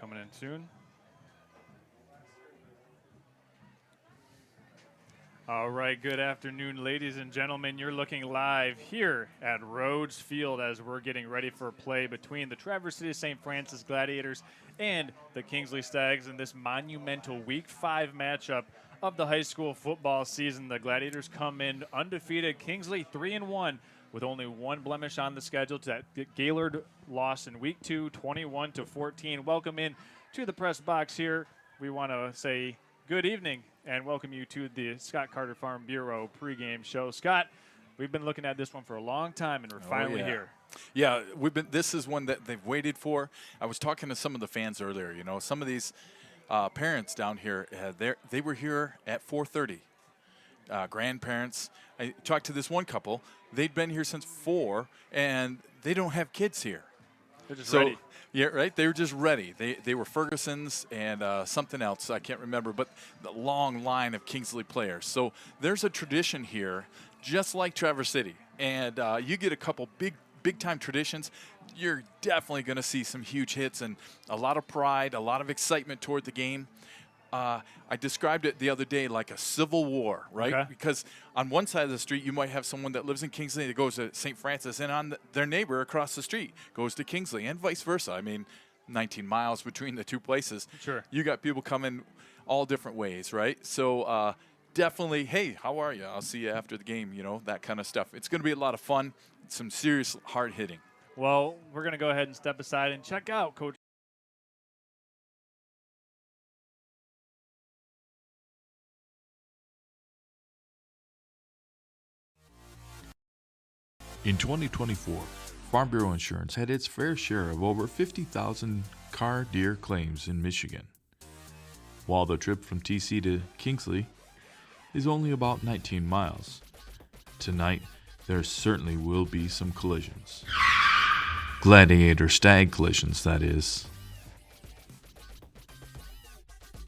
coming in soon. All right, good afternoon, ladies and gentlemen. You're looking live here at Rhodes Field as we're getting ready for play between the Traverse City St. Francis Gladiators and the Kingsley Stags in this monumental Week 5 matchup of the high school football season. The Gladiators come in undefeated. Kingsley 3-1 with only one blemish on the schedule. To Gaylord lost in Week 2, 21-14. Welcome in to the press box here. We want to say good evening and welcome you to the Scott Carter Farm Bureau pregame show. Scott, we've been looking at this one for a long time, and we're finally here. Yeah, this is one that they've waited for. I was talking to some of the fans earlier. You know, some of these parents down here, they were here at 4:30. Grandparents. I talked to this one couple. They'd been here since 4, and they don't have kids here. They're just ready. Yeah, right. They were just ready. They were Ferguson's and something else I can't remember, but the long line of Kingsley players. So there's a tradition here, just like Traverse City, and you get a couple big time traditions. You're definitely going to see some huge hits and a lot of pride, a lot of excitement toward the game. I described it the other day like a civil war, right? Okay. Because on one side of the street, you might have someone that lives in Kingsley that goes to St. Francis, and on their neighbor across the street goes to Kingsley, and vice versa. I mean, 19 miles between the two places. Sure. You got people coming all different ways, right? So definitely, hey, how are you? I'll see you after the game, you know, that kind of stuff. It's going to be a lot of fun, some serious hard hitting. Well, we're going to go ahead and step aside and check out Coach. In 2024, Farm Bureau Insurance had its fair share of over 50,000 car deer claims in Michigan, while the trip from TC to Kingsley is only about 19 miles. Tonight, there certainly will be some collisions. Gladiator stag collisions, that is.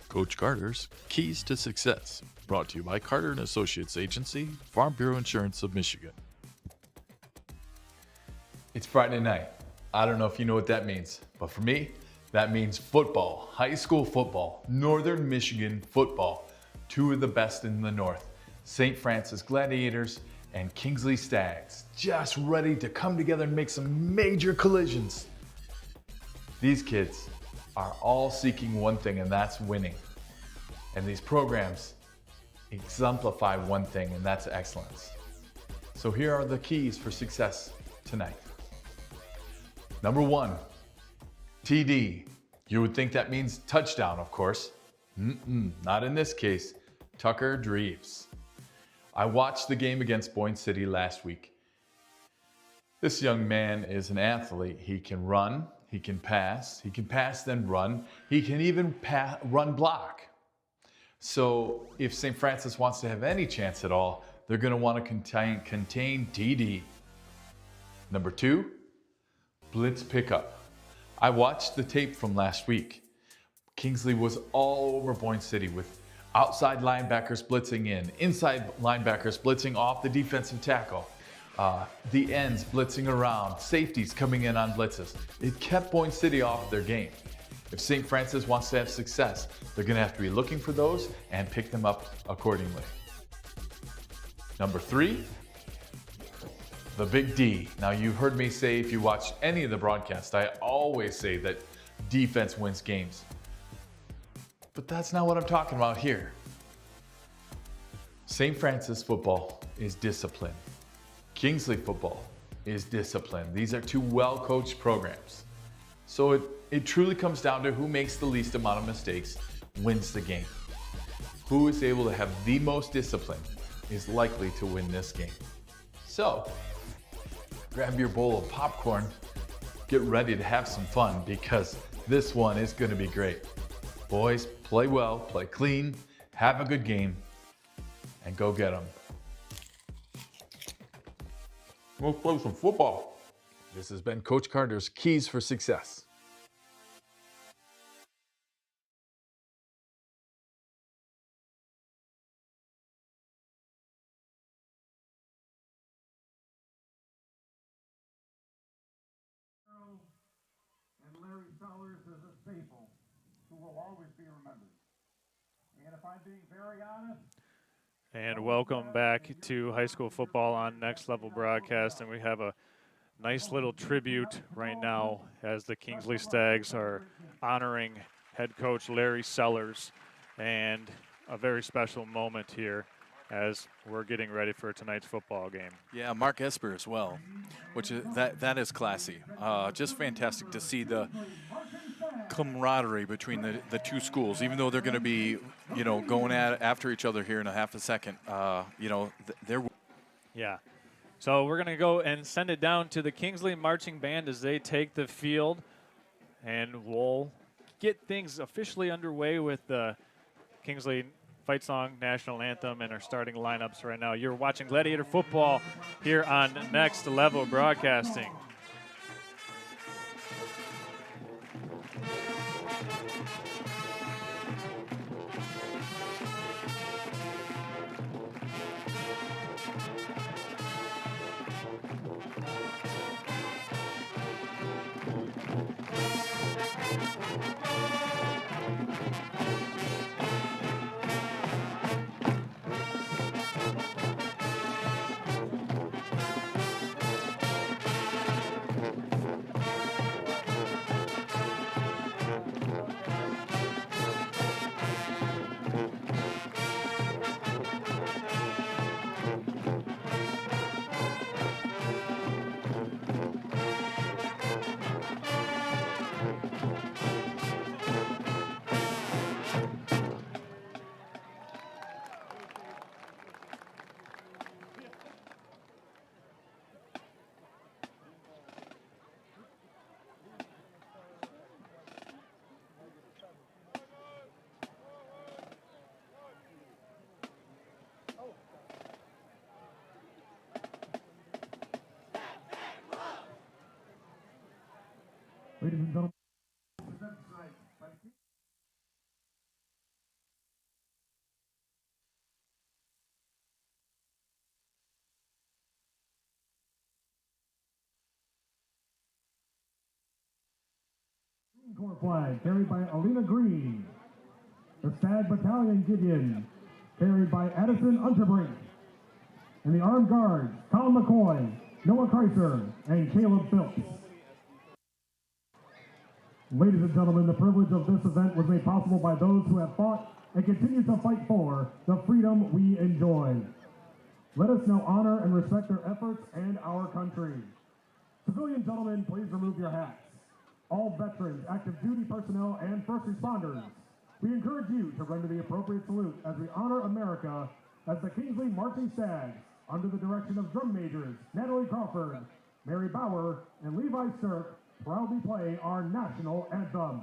Coach Carter's Keys to Success, brought to you by Carter & Associates Agency, Farm Bureau Insurance of Michigan. It's Friday night. I don't know if you know what that means, but for me, that means football, high school football, Northern Michigan football. Two of the best in the North, St. Francis Gladiators and Kingsley Stags, just ready to come together and make some major collisions. These kids are all seeking one thing, and that's winning. And these programs exemplify one thing, and that's excellence. So here are the keys for success tonight. Number 1, TD. You would think that means touchdown, of course. Not in this case. Tucker Dreves. I watched the game against Boyne City last week. This young man is an athlete. He can run, he can pass then run. He can even run block. So if St. Francis wants to have any chance at all, they're going to want to contain TD. Number 2, blitz pickup. I watched the tape from last week. Kingsley was all over Boyne City with outside linebackers blitzing in, inside linebackers blitzing off the defensive tackle, the ends blitzing around, safeties coming in on blitzes. It kept Boyne City off their game. If St. Francis wants to have success, they're going to have to be looking for those and pick them up accordingly. Number 3, the big D. Now, you've heard me say, if you watch any of the broadcasts, I always say that defense wins games. But that's not what I'm talking about here. St. Francis football is discipline. Kingsley football is discipline. These are two well-coached programs. So it truly comes down to who makes the least amount of mistakes wins the game. Who is able to have the most discipline is likely to win this game. So, grab your bowl of popcorn, get ready to have some fun because this one is going to be great. Boys, play well, play clean, have a good game, and go get them. Let's play some football. This has been Coach Carter's Keys for Success. And Larry Fowler's as a staple. who will always be remembered. And if I'm being very honest, And welcome back to high school football on Next Level Broadcast. And we have a nice little tribute right now as the Kingsley Stags are honoring head coach Larry Sellers, and a very special moment here as we're getting ready for tonight's football game. Yeah, Mark Esper as well, which is that is classy. Just fantastic to see the camaraderie between the two schools, even though they're going to be, going after each other here in a half a second. They're. Yeah. So we're going to go and send it down to the Kingsley Marching Band as they take the field, and we'll get things officially underway with the Kingsley Fight Song National Anthem and our starting lineups right now. You're watching Gladiator football here on Next Level Broadcasting. ladies and gentlemen, Corps flag carried by Alina Green. The Stag Battalion Gideon carried by Addison Unterbrink. And the Armed Guards, Colin McCoy, Noah Kreiser, and Caleb Phillips. Ladies and gentlemen, the privilege of this event was made possible by those who have fought and continue to fight for the freedom we enjoy. Let us now honor and respect their efforts and our country. Civilian gentlemen, please remove your hats. All veterans, active duty personnel, and first responders, we encourage you to render the appropriate salute as we honor America as the Kingsley Marching Stags, under the direction of drum majors Natalie Crawford, Mary Bauer, and Levi Stirk, proudly play our national anthem.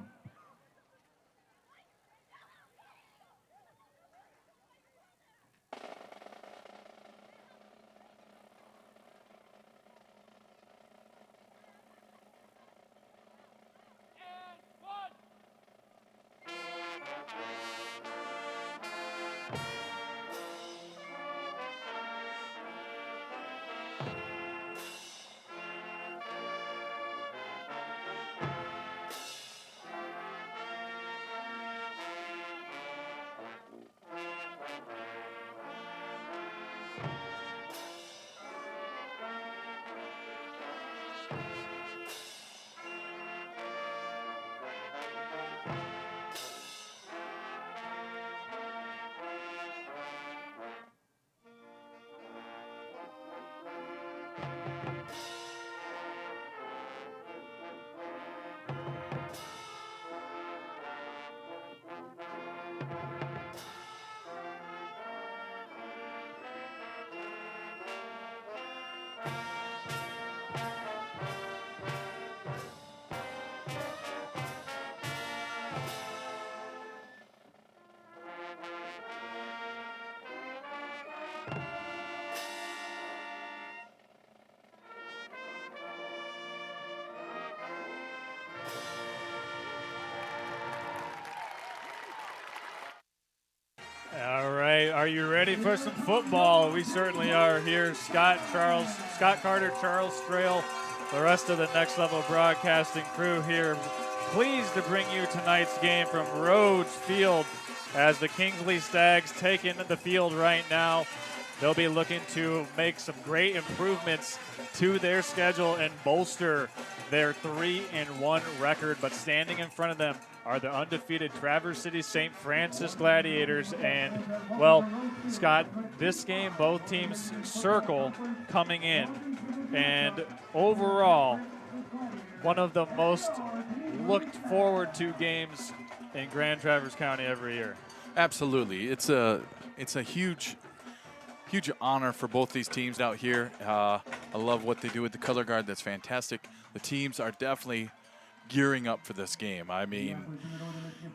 All right, are you ready for some football? We certainly are here. Scott Carter, Charles Strail, the rest of the Next Level Broadcasting crew here pleased to bring you tonight's game from Rhodes Field as the Kingsley Stags take into the field right now. They'll be looking to make some great improvements to their schedule and bolster their 3-1 record, but standing in front of them are the undefeated Traverse City St. Francis Gladiators. And, well, Scott, this game, both teams circle coming in. And overall, one of the most looked forward to games in Grand Traverse County every year. Absolutely. It's a huge honor for both these teams out here. I love what they do with the color guard. That's fantastic. The teams are definitely gearing up for this game. I mean,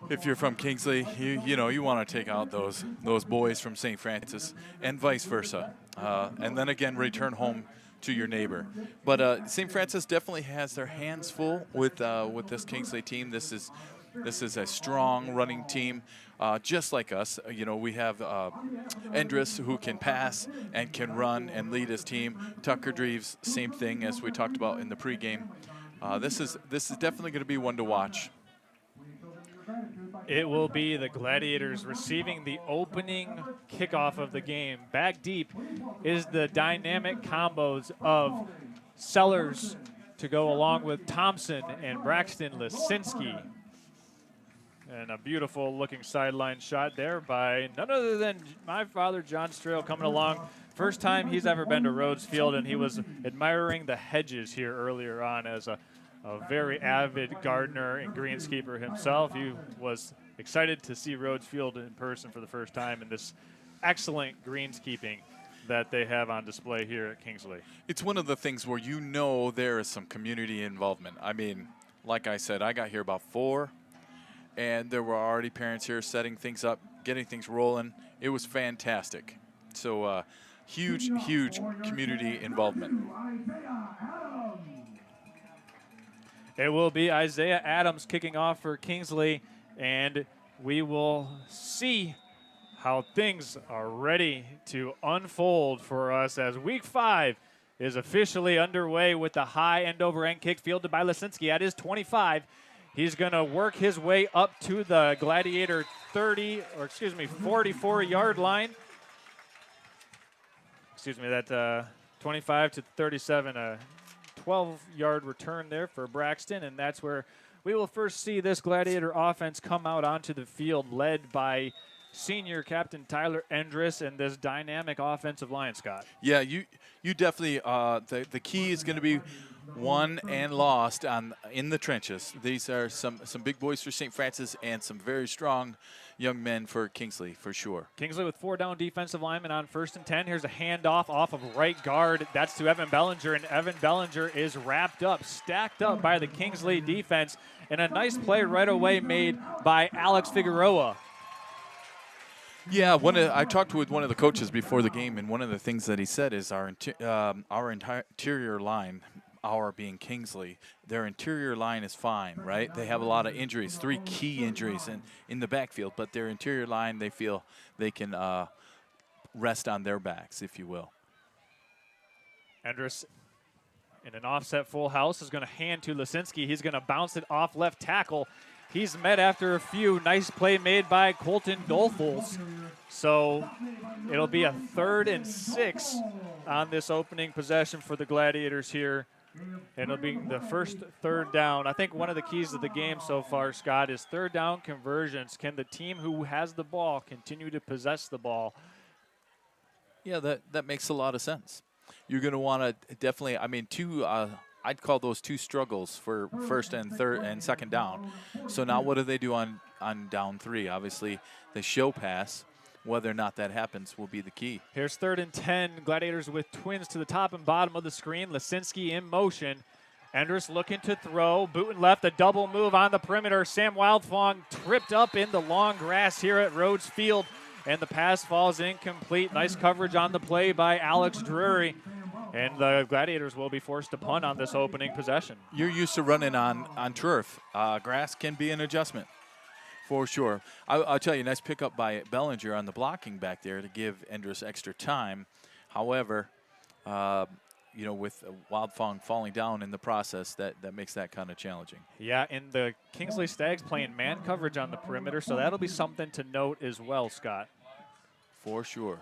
if you're from Kingsley, you want to take out those boys from St. Francis and vice versa, and then again return home to your neighbor. But St. Francis definitely has their hands full with this Kingsley team. This is a strong running team, just like us. We have Endris, who can pass and can run and lead his team. Tucker Dreves, same thing as we talked about in the pregame. This is definitely going to be one to watch. It will be the Gladiators receiving the opening kickoff of the game. Back deep is the dynamic combos of Sellers to go along with Thompson and Braxton Lisinski. And a beautiful looking sideline shot there by none other than my father, John Strail, coming along. First time he's ever been to Rhodes Field, and he was admiring the hedges here earlier on as a very avid gardener and greenskeeper himself. He was excited to see Rhodes Field in person for the first time in this excellent greenskeeping that they have on display here at Kingsley. It's one of the things where there is some community involvement. I mean, like I said, I got here about 4, and there were already parents here setting things up, getting things rolling. It was fantastic. So huge community involvement. It will be Isaiah Adams kicking off for Kingsley, and we will see how things are ready to unfold for us as Week 5 is officially underway with the high end-over-end kick fielded by Lisinski at his 25. He's going to work his way up to the Gladiator 44-yard line. That 25 to 37, 12-yard return there for Braxton, and that's where we will first see this Gladiator offense come out onto the field, led by senior captain Tyler Endris and this dynamic offensive line, Scott. Yeah, you definitely, the key is going to be won and lost in the trenches. These are some big boys for St. Francis and some very strong young men for Kingsley, for sure. Kingsley with 4 down defensive linemen on 1st and 10. Here's a handoff off of right guard. That's to Evan Bellinger, and Evan Bellinger is wrapped up, stacked up by the Kingsley defense, and a nice play right away made by Alex Figueroa. Yeah, I talked with one of the coaches before the game, and one of the things that he said is our interior line, our being Kingsley, their interior line is fine, right? They have a lot of injuries, 3 key injuries in the backfield, but their interior line, they feel they can rest on their backs, if you will. Endris in an offset full house is going to hand to Lisinski. He's going to bounce it off left tackle. He's met after a few. Nice play made by Colton Dolfels. So it'll be a 3rd and 6 on this opening possession for the Gladiators here. And it'll be the first 3rd down. I think one of the keys of the game so far, Scott, is 3rd down conversions. Can the team who has the ball continue to possess the ball? Yeah, that makes a lot of sense. You're going to want to definitely, I'd call those 2 struggles for 1st and 3rd and 2nd down. So now what do they do on down 3? Obviously, the show pass. Whether or not that happens will be the key. Here's 3rd and 10. Gladiators with twins to the top and bottom of the screen. Lisinski in motion. Endris looking to throw. Boot and left, a double move on the perimeter. Sam Wildfong tripped up in the long grass here at Rhodes Field, and the pass falls incomplete. Nice coverage on the play by Alex Drury. And the Gladiators will be forced to punt on this opening possession. You're used to running on turf. Grass can be an adjustment, for sure. I'll tell you, nice pickup by Bellinger on the blocking back there to give Endris extra time. However, you know, with Wildfang falling down in the process, that makes that kind of challenging. Yeah, and the Kingsley Stags playing man coverage on the perimeter, so that'll be something to note as well, Scott. For sure.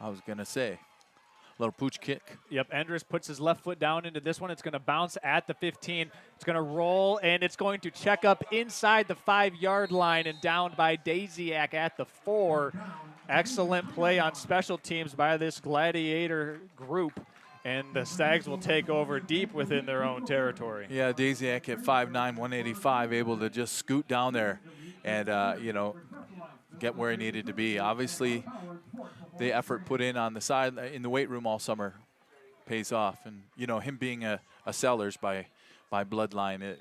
I was going to say, little pooch kick. Yep, Endres puts his left foot down into this one. It's going to bounce at the 15. It's going to roll, and it's going to check up inside the 5-yard line and down by Daisiak at the 4. Excellent play on special teams by this Gladiator group, and the Stags will take over deep within their own territory. Yeah, Daisiak at 5'9", 185, able to just scoot down there and, you know, get where he needed to be. Obviously, the effort put in on the side in the weight room all summer pays off. And, you know, him being a Sellers by bloodline,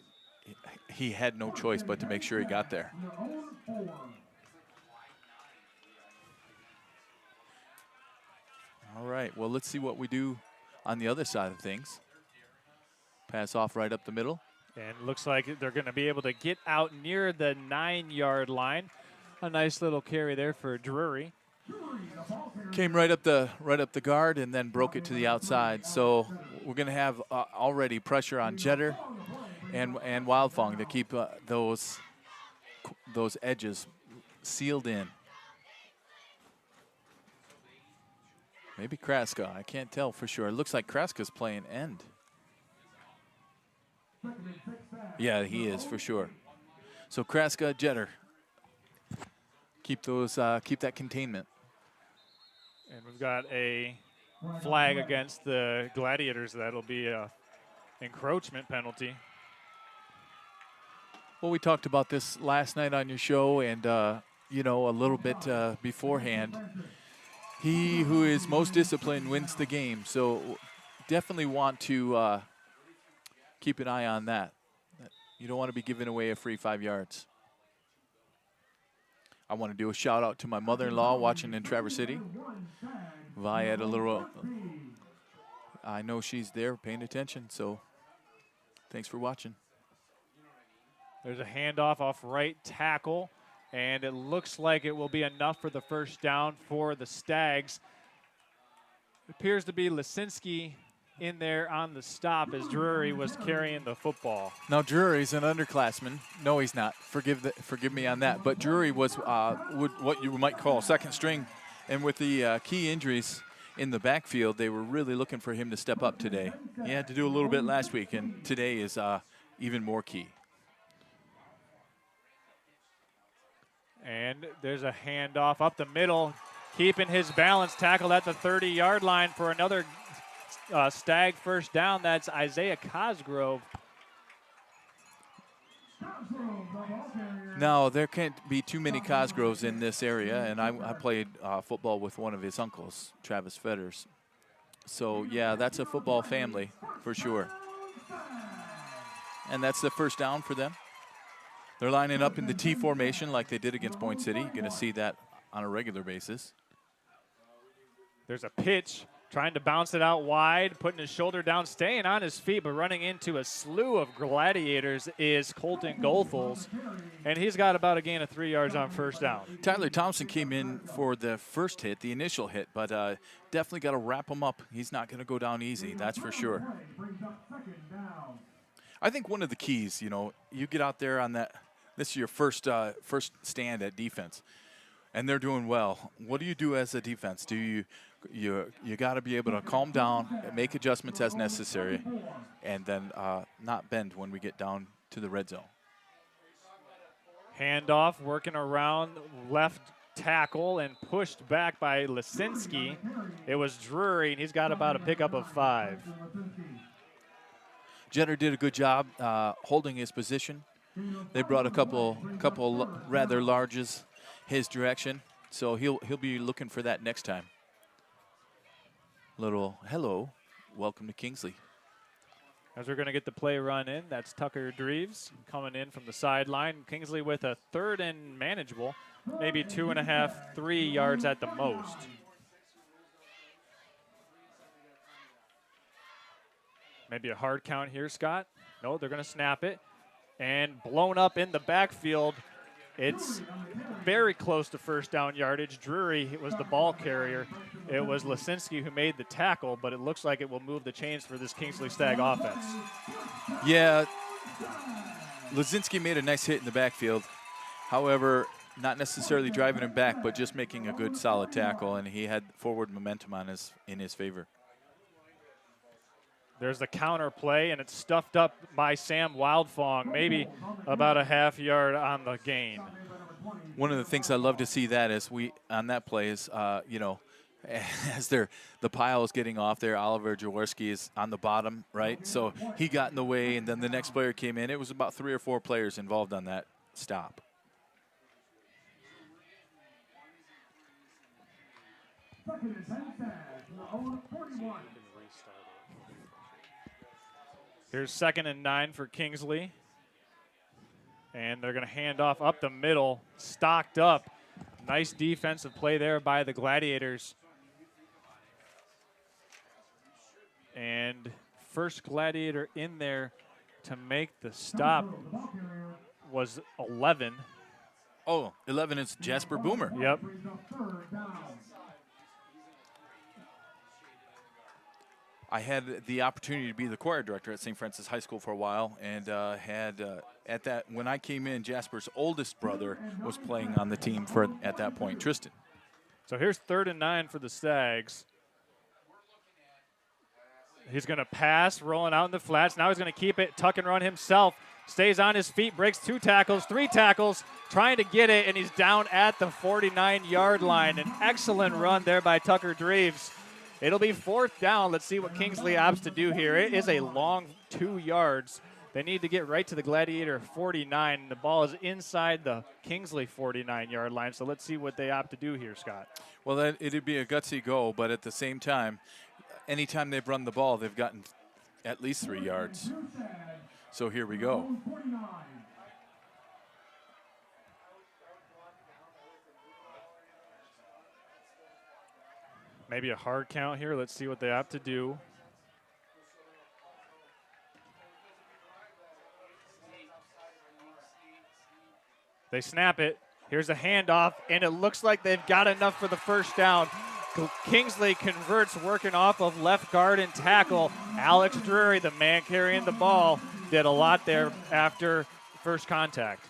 he had no choice but to make sure he got there. All right, well, let's see what we do on the other side of things. Pass off right up the middle. And looks like they're going to be able to get out near the 9-yard line. A nice little carry there for Drury. Came right up the guard and then broke it to the outside. So we're going to have already pressure on Jetter and Wildfang to keep those edges sealed in. Maybe Kraska. I can't tell for sure. It looks like Kraska's playing end. Yeah, he is for sure. So Kraska, Jetter. Keep that containment. And we've got a flag against the Gladiators. That'll be a encroachment penalty. Well, we talked about this last night on your show, and you know, a little bit beforehand. He who is most disciplined wins the game. So definitely want to keep an eye on that. You don't want to be giving away a free 5 yards. I want to do a shout out to my mother-in-law watching in Traverse City. Vi had a little, I know she's there paying attention, so thanks for watching. There's a handoff off right tackle, and it looks like it will be enough for the first down for the Stags. It appears to be Lisinski in there on the stop as Drury was carrying the football. Now Drury's an underclassman. No, he's not. Forgive me on that. But Drury was what you might call second string, and with the key injuries in the backfield, they were really looking for him to step up today. He had to do a little bit last week, and today is even more key. And there's a handoff up the middle, keeping his balance, tackled at the 30-yard line for another Stag first down. That's Isaiah Cosgrove. Now, there can't be too many Cosgroves in this area, and I played football with one of his uncles, Travis Fetters. So, yeah, that's a football family for sure. And that's the first down for them. They're lining up in the T formation like they did against Boyne City. You're going to see that on a regular basis. There's a pitch, trying to bounce it out wide, putting his shoulder down, staying on his feet, but running into a slew of Gladiators is Colton Goethals, and he's got about a gain of 3 yards on first down. Tyler Thompson came in for the first hit, the initial hit, but definitely got to wrap him up. He's not going to go down easy, that's for sure. I think one of the keys, you know, you get out there on that, this is your first stand at defense, and they're doing well. What do you do as a defense? Do you got to be able to calm down, make adjustments as necessary, and then not bend when we get down to the red zone. Handoff, working around left tackle and pushed back by Lisinski. It was Drury, and he's got about a pickup of 5. Jenner did a good job holding his position. They brought a couple rather larges his direction, so he'll be looking for that next time. Little hello, welcome to Kingsley. As we're going to get the play run in, that's Tucker Dreves coming in from the sideline. Kingsley with a 3rd and manageable, maybe 2.5, 3 yards at the most. Maybe a hard count here, Scott. No, they're going to snap it. And blown up in the backfield. It's very close to first down yardage. Drury was the ball carrier. It was Lisinski who made the tackle, but it looks like it will move the chains for this Kingsley Stag offense. Yeah, Lisinski made a nice hit in the backfield. However, not necessarily driving him back, but just making a good, solid tackle, and he had forward momentum in his favor. There's the counter play, and it's stuffed up by Sam Wildfong, maybe about a half yard on the gain. One of the things I love to see that is on that play is, as the pile is getting off there, Oliver Jaworski is on the bottom, right? So he got in the way, and then the next player came in. It was about 3 or 4 players involved on that stop. Here's 2nd and 9 for Kingsley. And they're going to hand off up the middle, stocked up. Nice defensive play there by the Gladiators. And first Gladiator in there to make the stop was 11. Oh, 11 is Jasper Boomer. Yep. I had the opportunity to be the choir director at St. Francis High School for a while, and when I came in, Jasper's oldest brother was playing on the team at that point, Tristan. So here's 3rd and 9 for the Stags. He's going to pass, rolling out in the flats. Now he's going to keep it, tuck and run himself. Stays on his feet, breaks 2 tackles, 3 tackles, trying to get it, and he's down at the 49-yard line. An excellent run there by Tucker Dreves. It'll be 4th down. Let's see what Kingsley opts to do here. It is a long 2 yards. They need to get right to the Gladiator 49. The ball is inside the Kingsley 49-yard line, so let's see what they opt to do here, Scott. Well, it'd be a gutsy go, but at the same time, anytime they've run the ball, they've gotten at least 3 yards. So here we go. Maybe a hard count here. Let's see what they opt to do. They snap it. Here's a handoff, and it looks like they've got enough for the first down. Kingsley converts, working off of left guard and tackle. Alex Drury, the man carrying the ball, did a lot there after first contact.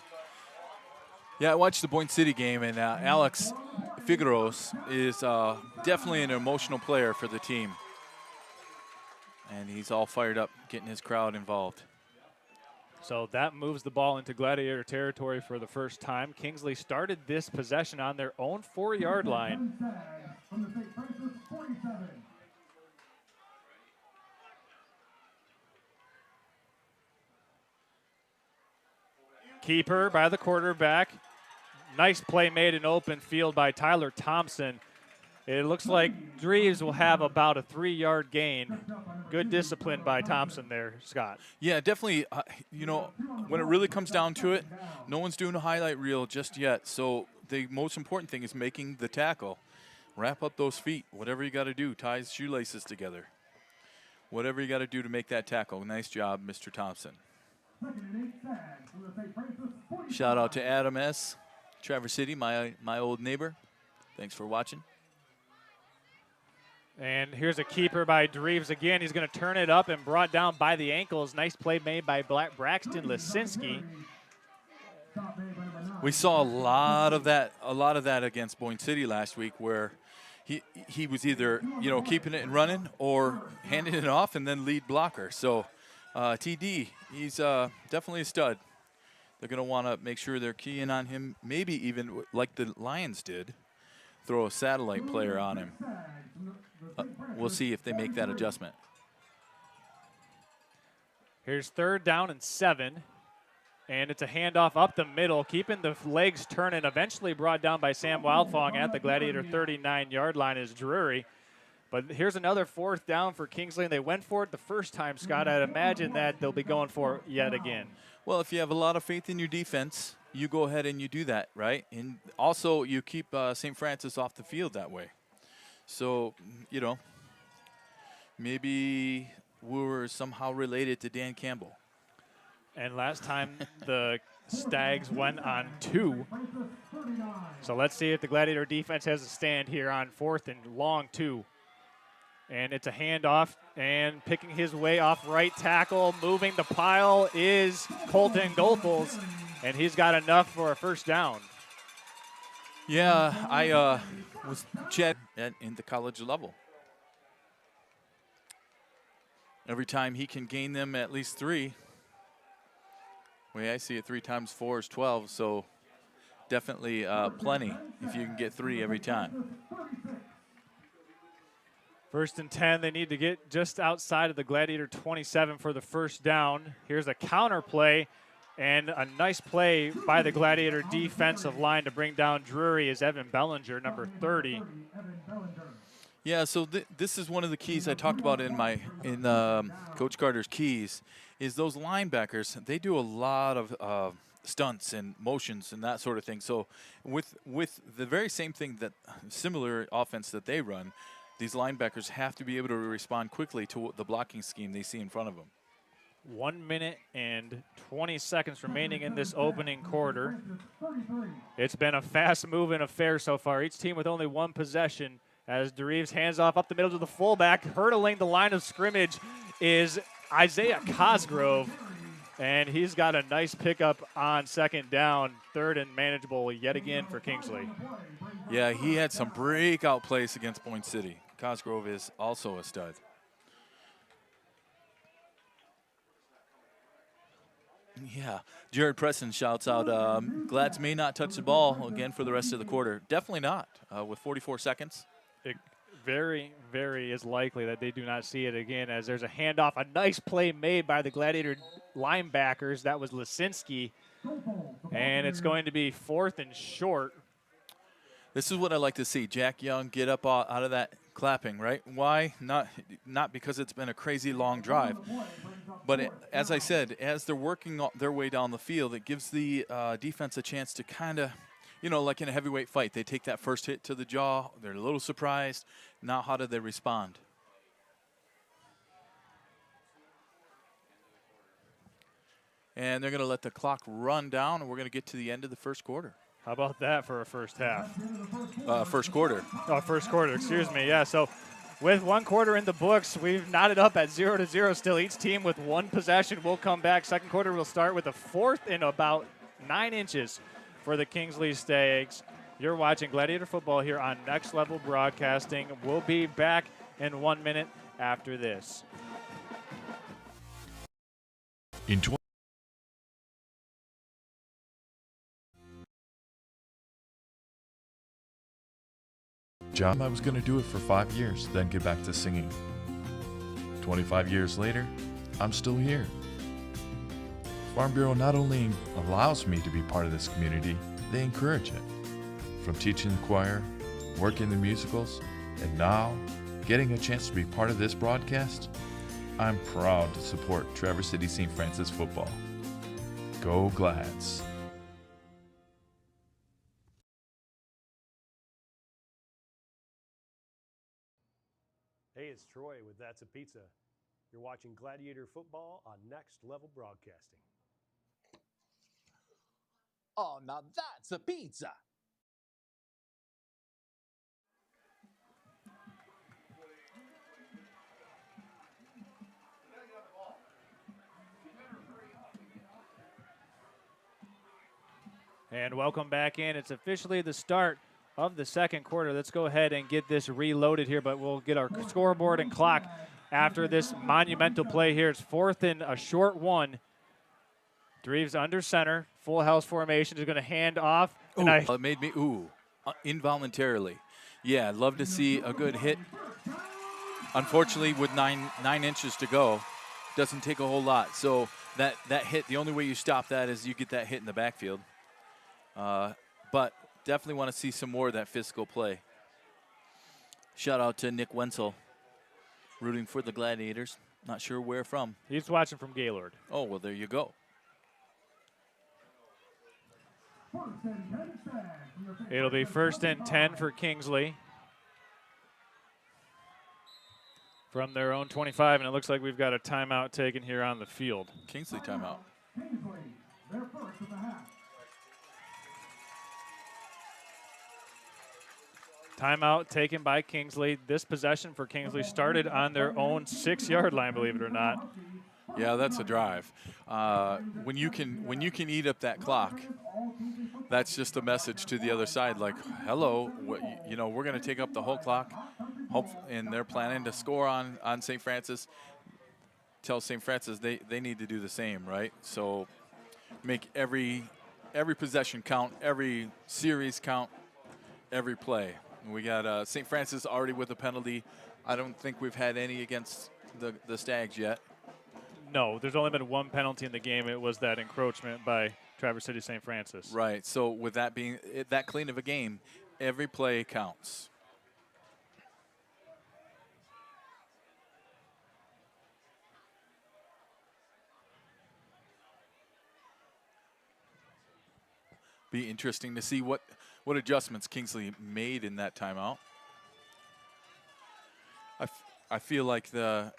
Yeah, I watched the Boyne City game, and Alex Figueros is definitely an emotional player for the team. And he's all fired up, getting his crowd involved. So that moves the ball into Gladiator territory for the first time. Kingsley started this possession on their own 4-yard line. Keeper by the quarterback. Nice play made in open field by Tyler Thompson. It looks like Dreves will have about a 3-yard gain. Good discipline by Thompson there, Scott. Yeah, definitely. When it really comes down to it, no one's doing a highlight reel just yet. So the most important thing is making the tackle. Wrap up those feet. Whatever you got to do, tie his shoelaces together. Whatever you got to do to make that tackle. Nice job, Mr. Thompson. Shout out to Adam S., Traverse City, my old neighbor. Thanks for watching. And here's a keeper by Dreves again. He's going to turn it up and brought down by the ankles. Nice play made by Braxton Lisinski. We saw a lot of that against Boyne City last week, where he was either keeping it and running or handing it off and then lead blocker. So TD, he's definitely a stud. They're going to want to make sure they're keying on him, maybe even like the Lions did, throw a satellite player on him. We'll see if they make that adjustment. Here's 3rd down and 7. And it's a handoff up the middle, keeping the legs turning, eventually brought down by Sam Wildfong at the Gladiator 39-yard line is Drury. But here's another 4th down for Kingsley, and they went for it the first time, Scott. I'd imagine that they'll be going for it yet again. Well, if you have a lot of faith in your defense, you go ahead and you do that, right? And also you keep St. Francis off the field that way. So, maybe we're somehow related to Dan Campbell. And last time the Stags went on 2. So let's see if the Gladiator defense has a stand here on 4th and long 2. And it's a handoff, and picking his way off right tackle, moving the pile is Colton Goethals, and he's got enough for a first down. Yeah, I was Chet in the college level. Every time he can gain them at least 3. The way I see it, 3 times 4 is 12, so definitely plenty if you can get 3 every time. 1st and 10, they need to get just outside of the Gladiator 27 for the first down. Here's a counter play, and a nice play by the Gladiator defensive line to bring down Drury is Evan Bellinger, number 30. Yeah, so this is one of the keys I talked about in Coach Carter's keys, is those linebackers. They do a lot of stunts and motions and that sort of thing. So with the very same thing, that similar offense that they run, these linebackers have to be able to respond quickly to the blocking scheme they see in front of them. 1 minute and 20 seconds remaining in this opening quarter. It's been a fast-moving affair so far. Each team with only 1 possession, as DeReeves hands off up the middle to the fullback. Hurdling the line of scrimmage is Isaiah Cosgrove, and he's got a nice pickup on 2nd down, 3rd and manageable yet again for Kingsley. Yeah, he had some breakout plays against Point City. Cosgrove is also a stud. Yeah, Jared Preston shouts out, Glads may not touch the ball again for the rest of the quarter. Definitely not, with 44 seconds. It very, very is likely that they do not see it again, as there's a handoff, a nice play made by the Gladiator linebackers. That was Lisinski, and it's going to be 4th and short. This is what I like to see. Jack Young get up out of that clapping, right? Why? Not because it's been a crazy long drive. But as I said, as they're working their way down the field, it gives the defense a chance to kind of, like in a heavyweight fight, they take that first hit to the jaw. They're a little surprised. Now how do they respond? And they're going to let the clock run down, and we're going to get to the end of the first quarter. How about that for a first half? First quarter. Oh, first quarter, excuse me. Yeah, so with 1 quarter in the books, we've knotted up at 0-0 still. Each team with 1 possession will come back. Second quarter will start with a 4th and about 9 inches for the Kingsley Stags. You're watching Gladiator football here on Next Level Broadcasting. We'll be back in 1 minute after this. In job, I was going to do it for 5 years, then get back to singing. 25 years later, I'm still here. Farm Bureau not only allows me to be part of this community, they encourage it. From teaching the choir, working the musicals, and now getting a chance to be part of this broadcast, I'm proud to support Traverse City St. Francis football. Go Glads! Hey, it's Troy with That's a Pizza. You're watching Gladiator football on Next Level Broadcasting. Oh, now that's a pizza! And welcome back in. It's officially the start of the second quarter. Let's go ahead and get this reloaded here, but we'll get our scoreboard and clock after this monumental play here. It's 4th and a short 1. Dreves under center, full house formation, is going to hand off. And it made me, involuntarily. Yeah, I'd love to see a good hit. Unfortunately, with nine inches to go, doesn't take a whole lot. So that hit, the only way you stop that is you get that hit in the backfield. But definitely want to see some more of that physical play. Shout out to Nick Wenzel, rooting for the Gladiators. Not sure where from. He's watching from Gaylord. Oh, well, there you go. It'll be 1st and 10 for Kingsley from their own 25, and it looks like we've got a timeout taken here on the field. Kingsley timeout. Timeout taken by Kingsley. This possession for Kingsley started on their own 6-yard line, believe it or not. Yeah, that's a drive. When you can eat up that clock, that's just a message to the other side, like, hello, we're going to take up the whole clock. And they're planning to score on St. Francis. Tell St. Francis they need to do the same, right? So make every possession count, every series count, every play. We got St. Francis already with a penalty. I don't think we've had any against the Stags yet. No, there's only been one penalty in the game. It was that encroachment by Traverse City St. Francis. Right. So with that being that clean of a game, every play counts. Be interesting to see what adjustments Kingsley made in that timeout. I feel like the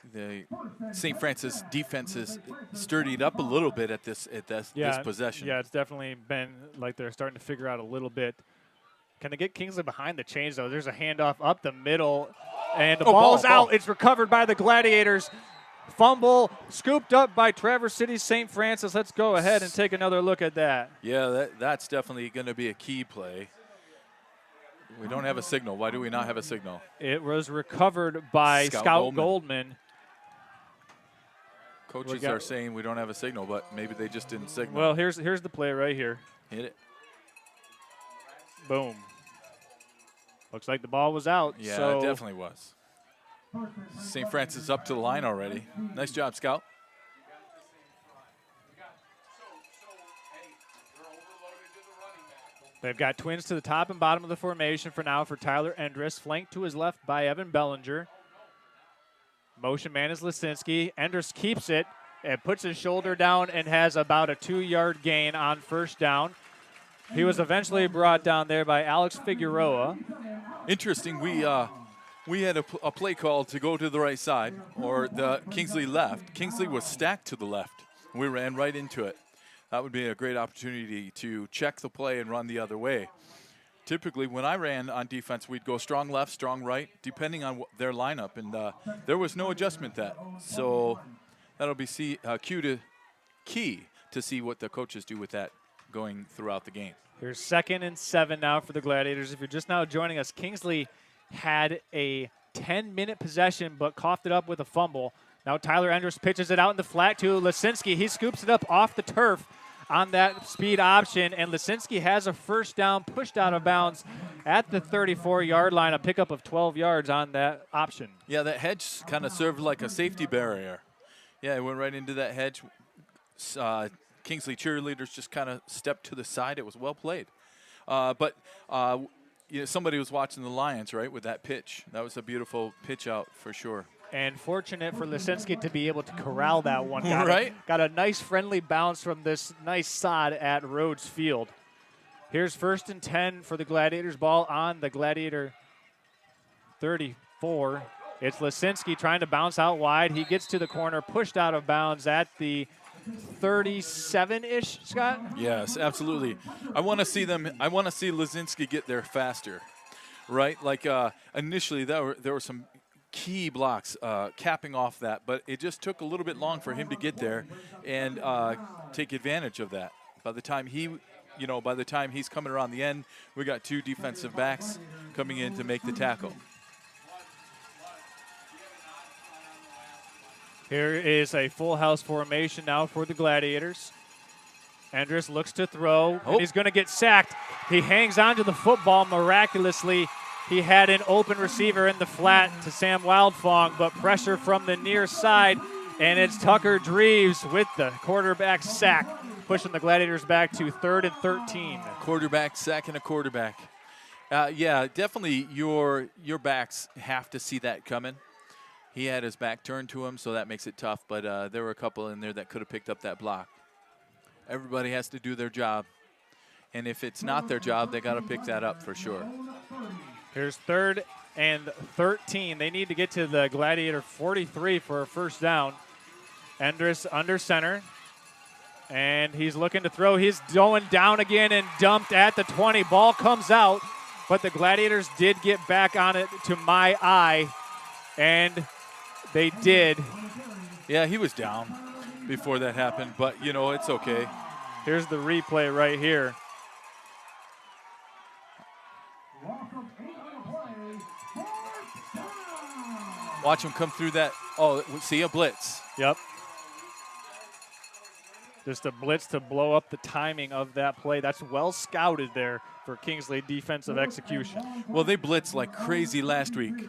St. Francis defense has sturdied up a little bit at this possession. Yeah, it's definitely been like they're starting to figure out a little bit. Can they get Kingsley behind the chains, though? There's a handoff up the middle, and the ball's out. It's recovered by the Gladiators. Fumble scooped up by Traverse City St. Francis. Let's go ahead and take another look at that. Yeah, that's definitely going to be a key play. We don't have a signal. Why do we not have a signal? It was recovered by Scout Goldman. Coaches are saying we don't have a signal, but maybe they just didn't signal. Well, here's the play right here. Hit it. Boom. Looks like the ball was out. Yeah, so it definitely was. St. Francis up to the line already. Nice job, Scout. They've got twins to the top and bottom of the formation for now for Tyler Endress, flanked to his left by Evan Bellinger. Motion man is Lisinski. Endress keeps it and puts his shoulder down and has about a 2-yard gain on first down. He was eventually brought down there by Alex Figueroa. Interesting. We had a play call to go to the right side, or the Kingsley left. Kingsley was stacked to the left. We ran right into it. That would be a great opportunity to check the play and run the other way. Typically, when I ran on defense, we'd go strong left, strong right, depending on their lineup, and there was no adjustment that. So that'll be key to see what the coaches do with that going throughout the game. Here's 2nd and 7 now for the Gladiators. If you're just now joining us, Kingsley had a 10-minute possession but coughed it up with a fumble. Now Tyler Endress pitches it out in the flat to Lisinski. He scoops it up off the turf on that speed option, and Lisinski has a first down pushed out of bounds at the 34-yard line, a pickup of 12 yards on that option. Yeah, that hedge kind of served like a safety barrier. Yeah, it went right into that hedge. Kingsley cheerleaders just kind of stepped to the side. It was well played. But somebody was watching the Lions, right, with that pitch. That was a beautiful pitch out for sure. And fortunate for Lisinski to be able to corral that one. Got a nice friendly bounce from this nice sod at Rhodes Field. Here's 1st and 10 for the Gladiators. Ball on the Gladiator 34. It's Lisinski trying to bounce out wide. He gets to the corner, pushed out of bounds at the 37-ish, Scott? Yes, absolutely. I want to see Lisinski get there faster, right? Like initially there were some key blocks capping off that, but it just took a little bit long for him to get there and take advantage of that. By the time he's coming around the end, we got 2 defensive backs coming in to make the tackle. Here is a full house formation now for the Gladiators. Endress looks to throw, and he's going to get sacked. He hangs on to the football miraculously. He had an open receiver in the flat to Sam Wildfong, but pressure from the near side, and it's Tucker Dreves with the quarterback sack, pushing the Gladiators back to 3rd and 13. Quarterback sacking a quarterback. Yeah, definitely your backs have to see that coming. He had his back turned to him, so that makes it tough, but there were a couple in there that could have picked up that block. Everybody has to do their job, and if it's not their job, they got to pick that up for sure. Here's 3rd and 13. They need to get to the Gladiator 43 for a first down. Endress under center, and he's looking to throw. He's going down again and dumped at the 20. Ball comes out, but the Gladiators did get back on it to my eye, and they did. Yeah, he was down before that happened, but, you know, it's okay. Here's the replay right here. Watch him come through that. Oh, see a blitz. Yep. Just a blitz to blow up the timing of that play. That's well scouted there for Kingsley defensive execution. Well, they blitzed like crazy last week.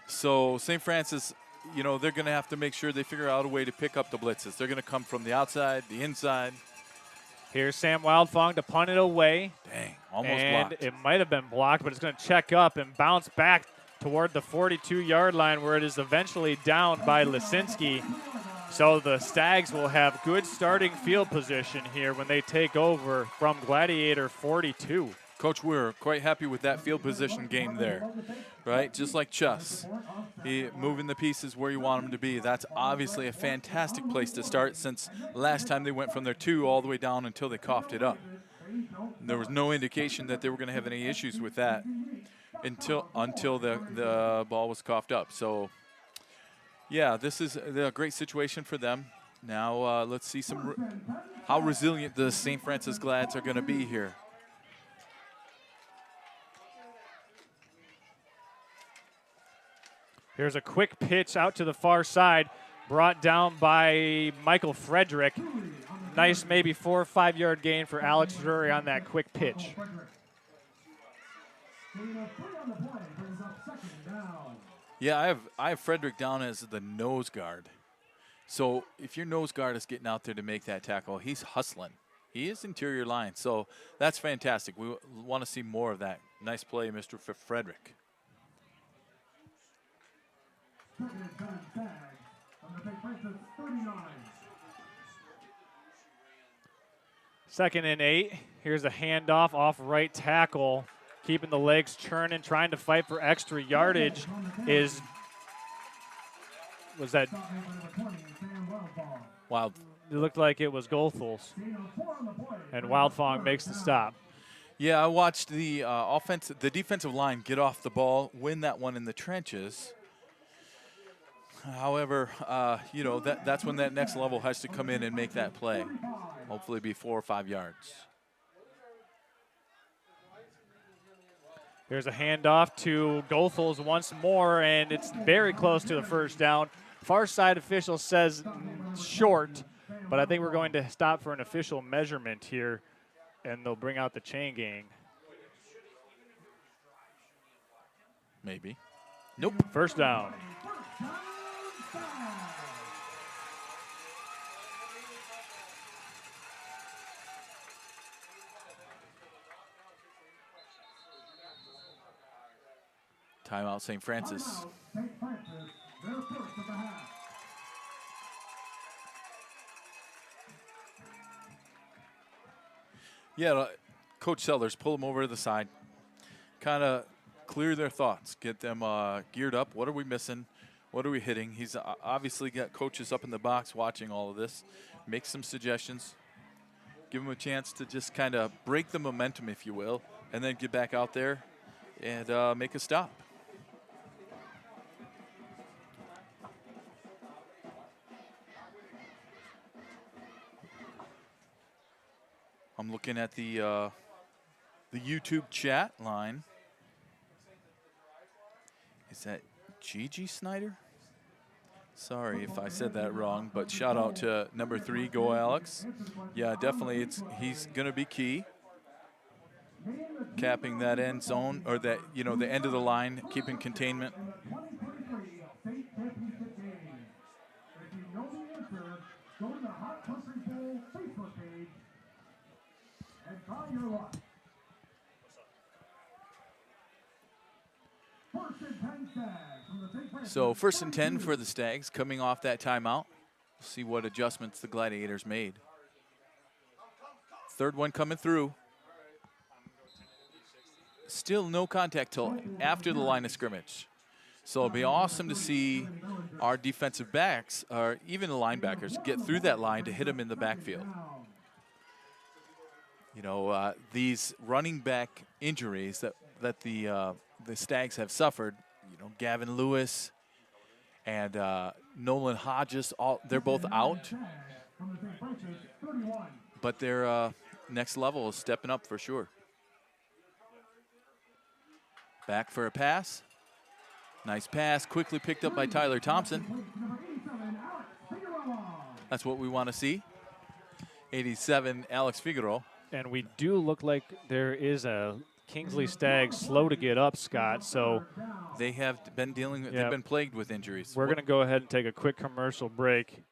So St. Francis, you know, they're going to have to make sure they figure out a way to pick up the blitzes. They're going to come from the outside, the inside. Here's Sam Wildfong to punt it away. Dang, almost and blocked. It might have been blocked, but it's going to check up and bounce back toward the 42-yard line where it is eventually down by Lisinski. So the Stags will have good starting field position here when they take over from Gladiator 42. Coach, we're quite happy with that field position game there, right? Just like chess, moving the pieces where you want them to be. That's obviously a fantastic place to start since last time they went from their 2 all the way down until they coughed it up. There was no indication that they were going to have any issues with that until the ball was coughed up. So, yeah, this is a great situation for them. Now let's see how resilient the St. Francis Glads are going to be here. Here's a quick pitch out to the far side, brought down by Michael Frederick. Nice maybe 4 or 5 yard gain for Alex Drury on that quick pitch. Yeah, I have Frederick down as the nose guard. So if your nose guard is getting out there to make that tackle, he's hustling. He is interior line, so that's fantastic. We want to see more of that. Nice play, Mr. Frederick. Second and 8. Here's a handoff off right tackle. Keeping the legs churning, trying to fight for extra yardage was that Wild. It looked like it was Goethals. And Wildfong makes the stop. Yeah, I watched the defensive line get off the ball, win that one in the trenches. However, you know, that's when that next level has to come in and make that play. Hopefully be 4 or 5 yards. There's a handoff to Goethals once more, and it's very close to the first down. Far side official says short, but I think we're going to stop for an official measurement here, and they'll bring out the chain gang. Maybe. Nope. First down. Timeout, St. Francis. Yeah, Coach Sellers, pull them over to the side. Kind of clear their thoughts. Get them geared up. What are we missing? What are we hitting? He's obviously got coaches up in the box watching all of this. Make some suggestions. Give them a chance to just kind of break the momentum, if you will, and then get back out there and make a stop. I'm looking at the YouTube chat line. Is that Gigi Snyder? Sorry if I said that wrong, but shout out to number 3, go Alex. Yeah, definitely he's going to be key. Capping that end zone, or that, you know, the end of the line, keeping containment. So 1st and 10 for the Stags coming off that timeout. See what adjustments the Gladiators made. Third one coming through. Still no contact till after the line of scrimmage. So it'll be awesome to see our defensive backs, or even the linebackers, get through that line to hit them in the backfield. You know, these running back injuries that that the Stags have suffered. You know, Gavin Lewis and Nolan Hodges, they're both out. But their next level is stepping up for sure. Back for a pass. Nice pass, quickly picked up by Tyler Thompson. That's what we want to see. 87, Alex Figueroa. And we do look like there is a Kingsley Stag slow to get up, Scott. So they have been dealing. They've been plagued with injuries. We're going to go ahead and take a quick commercial break.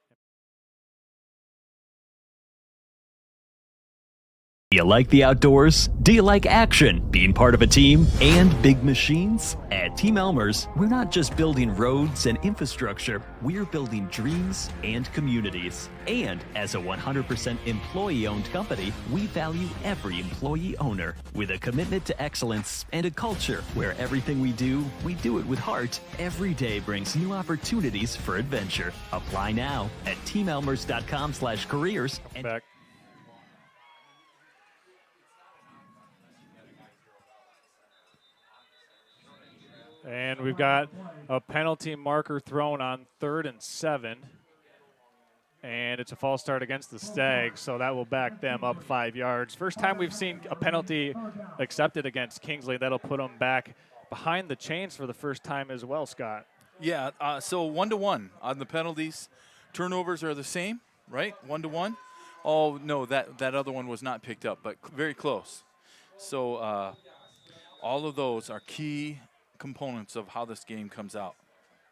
Do you like the outdoors? Do you like action, being part of a team, and big machines? At Team Elmer's, we're not just building roads and infrastructure, we're building dreams and communities. And as a 100% employee-owned company, we value every employee owner with a commitment to excellence and a culture where everything we do it with heart. Every day brings new opportunities for adventure. Apply now at teamelmers.com/careers. Back. And we've got a penalty marker thrown on 3rd and 7. And it's a false start against the Stags, so that will back them up 5 yards. First time we've seen a penalty accepted against Kingsley. That'll put them back behind the chains for the first time as well, Scott. Yeah, so 1-1 on the penalties. Turnovers are the same, right? 1-1. Oh, no, that other one was not picked up, but very close. So all of those are key components of how this game comes out.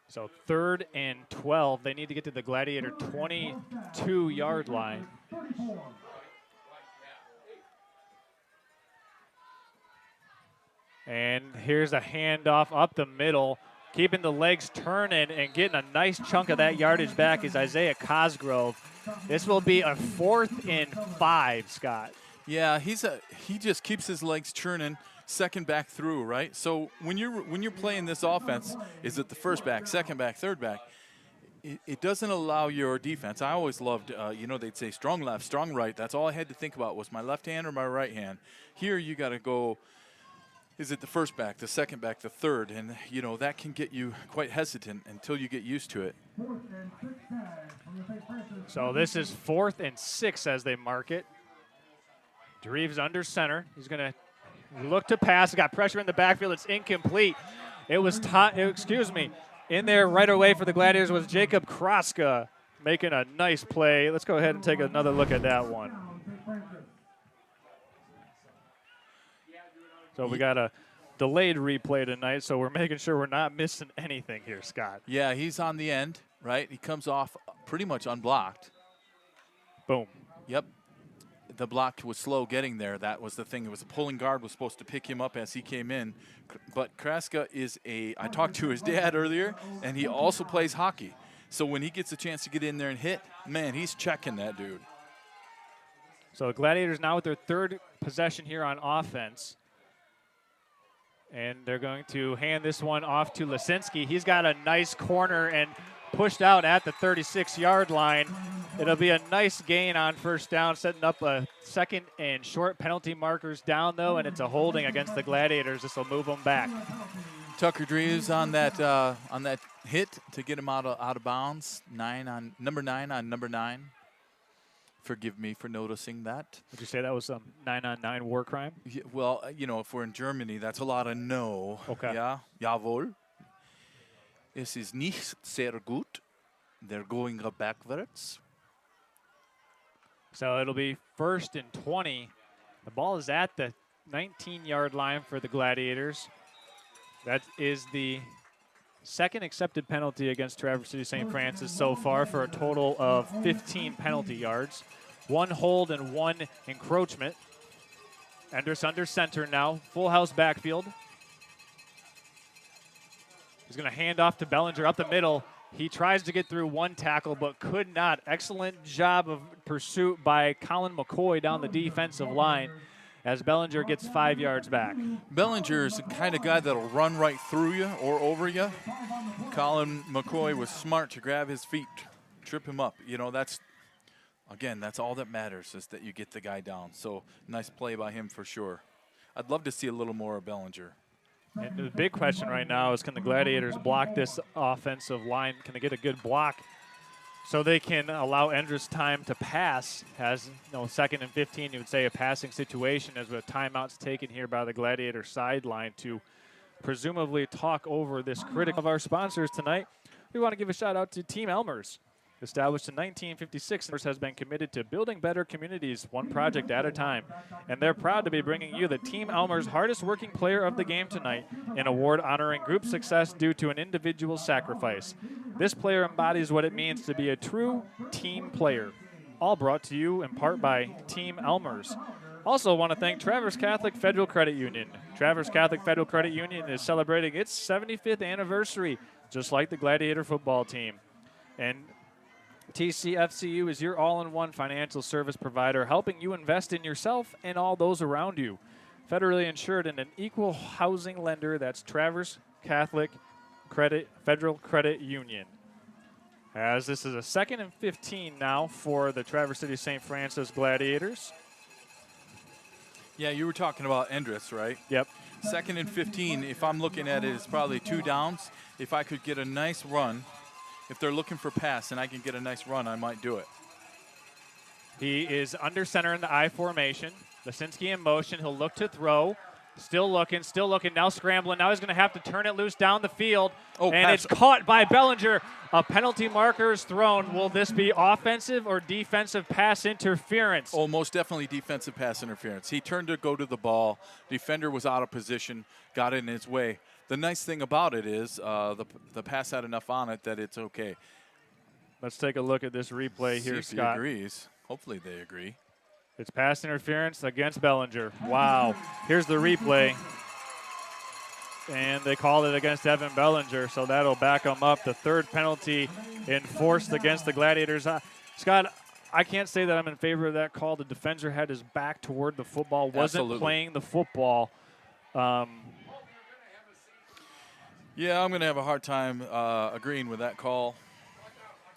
So 3rd and 12. They need to get to the Gladiator 22-yard line. And here's a handoff up the middle. Keeping the legs turning and getting a nice chunk of that yardage back is Isaiah Cosgrove. This will be a 4th and 5, Scott. Yeah, he just keeps his legs churning. Second back through, right? So when you're playing this offense, is it the first back, second back, third back? It doesn't allow your defense. I always loved, they'd say strong left, strong right. That's all I had to think about was my left hand or my right hand. Here you got to go, is it the first back, the second back, the third? And, that can get you quite hesitant until you get used to it. So this is 4th and 6 as they mark it. Dreves under center. He's going to look to pass. Got pressure in the backfield. It's incomplete. It was in there right away for the Gladiators was Jacob Kraska making a nice play. Let's go ahead and take another look at that one. So we got a delayed replay tonight, so we're making sure we're not missing anything here, Scott. Yeah, he's on the end, right? He comes off pretty much unblocked. Boom. Yep. The block was slow getting there. That was the thing. It was a pulling guard was supposed to pick him up as he came in. But Kraska I talked to his dad earlier, and he also plays hockey. So when he gets a chance to get in there and hit, man, he's checking that dude. So the Gladiators now with their 3rd possession here on offense. And they're going to hand this one off to Lisinski. He's got a nice corner and pushed out at the 36-yard line. It'll be a nice gain on first down, setting up a 2nd and short. Penalty markers down, though, and it's a holding against the Gladiators. This will move them back. Tucker Dreves on that hit to get him out of bounds. Number 9 on number 9. Forgive me for noticing that. Would you say that was some 9-on-9 war crime? Yeah, well, if we're in Germany, that's a lot of no. Okay. Yeah, jawohl. Es ist nicht sehr gut. They're going backwards. So it'll be 1st and 20. The ball is at the 19-yard line for the Gladiators. That is the 2nd accepted penalty against Traverse City St. Francis so far for a total of 15 penalty yards. 1 hold and 1 encroachment. Enders under center now. Full house backfield. He's going to hand off to Bellinger up the middle. He tries to get through 1 tackle but could not. Excellent job of pursuit by Colin McCoy down the defensive line as Bellinger gets 5 yards back. Bellinger's the kind of guy that'll run right through you or over you. Colin McCoy was smart to grab his feet, trip him up. That's all that matters is that you get the guy down. So nice play by him for sure. I'd love to see a little more of Bellinger. And the big question right now is, can the Gladiators block this offensive line? Can they get a good block so they can allow Endress time to pass? Has, 2nd and 15, you would say a passing situation, as with timeouts taken here by the Gladiator sideline to presumably talk over this critic of our sponsors tonight. We want to give a shout out to Team Elmer's. Established in 1956, Elmer's has been committed to building better communities one project at a time. And they're proud to be bringing you the Team Elmer's hardest working player of the game tonight, an award honoring group success due to an individual sacrifice. This player embodies what it means to be a true team player. All brought to you in part by Team Elmer's. Also want to thank Traverse Catholic Federal Credit Union. Traverse Catholic Federal Credit Union is celebrating its 75th anniversary, just like the Gladiator football team. And TCFCU is your all-in-one financial service provider, helping you invest in yourself and all those around you. Federally insured and an equal housing lender, that's Traverse Catholic Federal Credit Union. As this is a 2nd and 15 now for the Traverse City St. Francis Gladiators. Yeah, you were talking about Endress, right? Yep. 2nd and 15, if I'm looking at it, it's probably 2 downs. If I could get a nice run, if they're looking for pass and I can get a nice run, I might do it. He is under center in the I formation. Lisinski in motion. He'll look to throw. Still looking, now scrambling. Now he's going to have to turn it loose down the field. Oh, and it's caught by Bellinger. A penalty marker is thrown. Will this be offensive or defensive pass interference? Oh, most definitely defensive pass interference. He turned to go to the ball. Defender was out of position, got in his way. The nice thing about it is the pass had enough on it that it's okay. Let's take a look at this replay here, See if Scott. he agrees. Hopefully they agree. It's pass interference against Bellinger. Wow. Here's the replay. And they called it against Evan Bellinger, so that'll back him up. The 3rd penalty enforced against the Gladiators. Scott, I can't say that I'm in favor of that call. The defender had his back toward the football, wasn't playing the football. Yeah, I'm going to have a hard time agreeing with that call.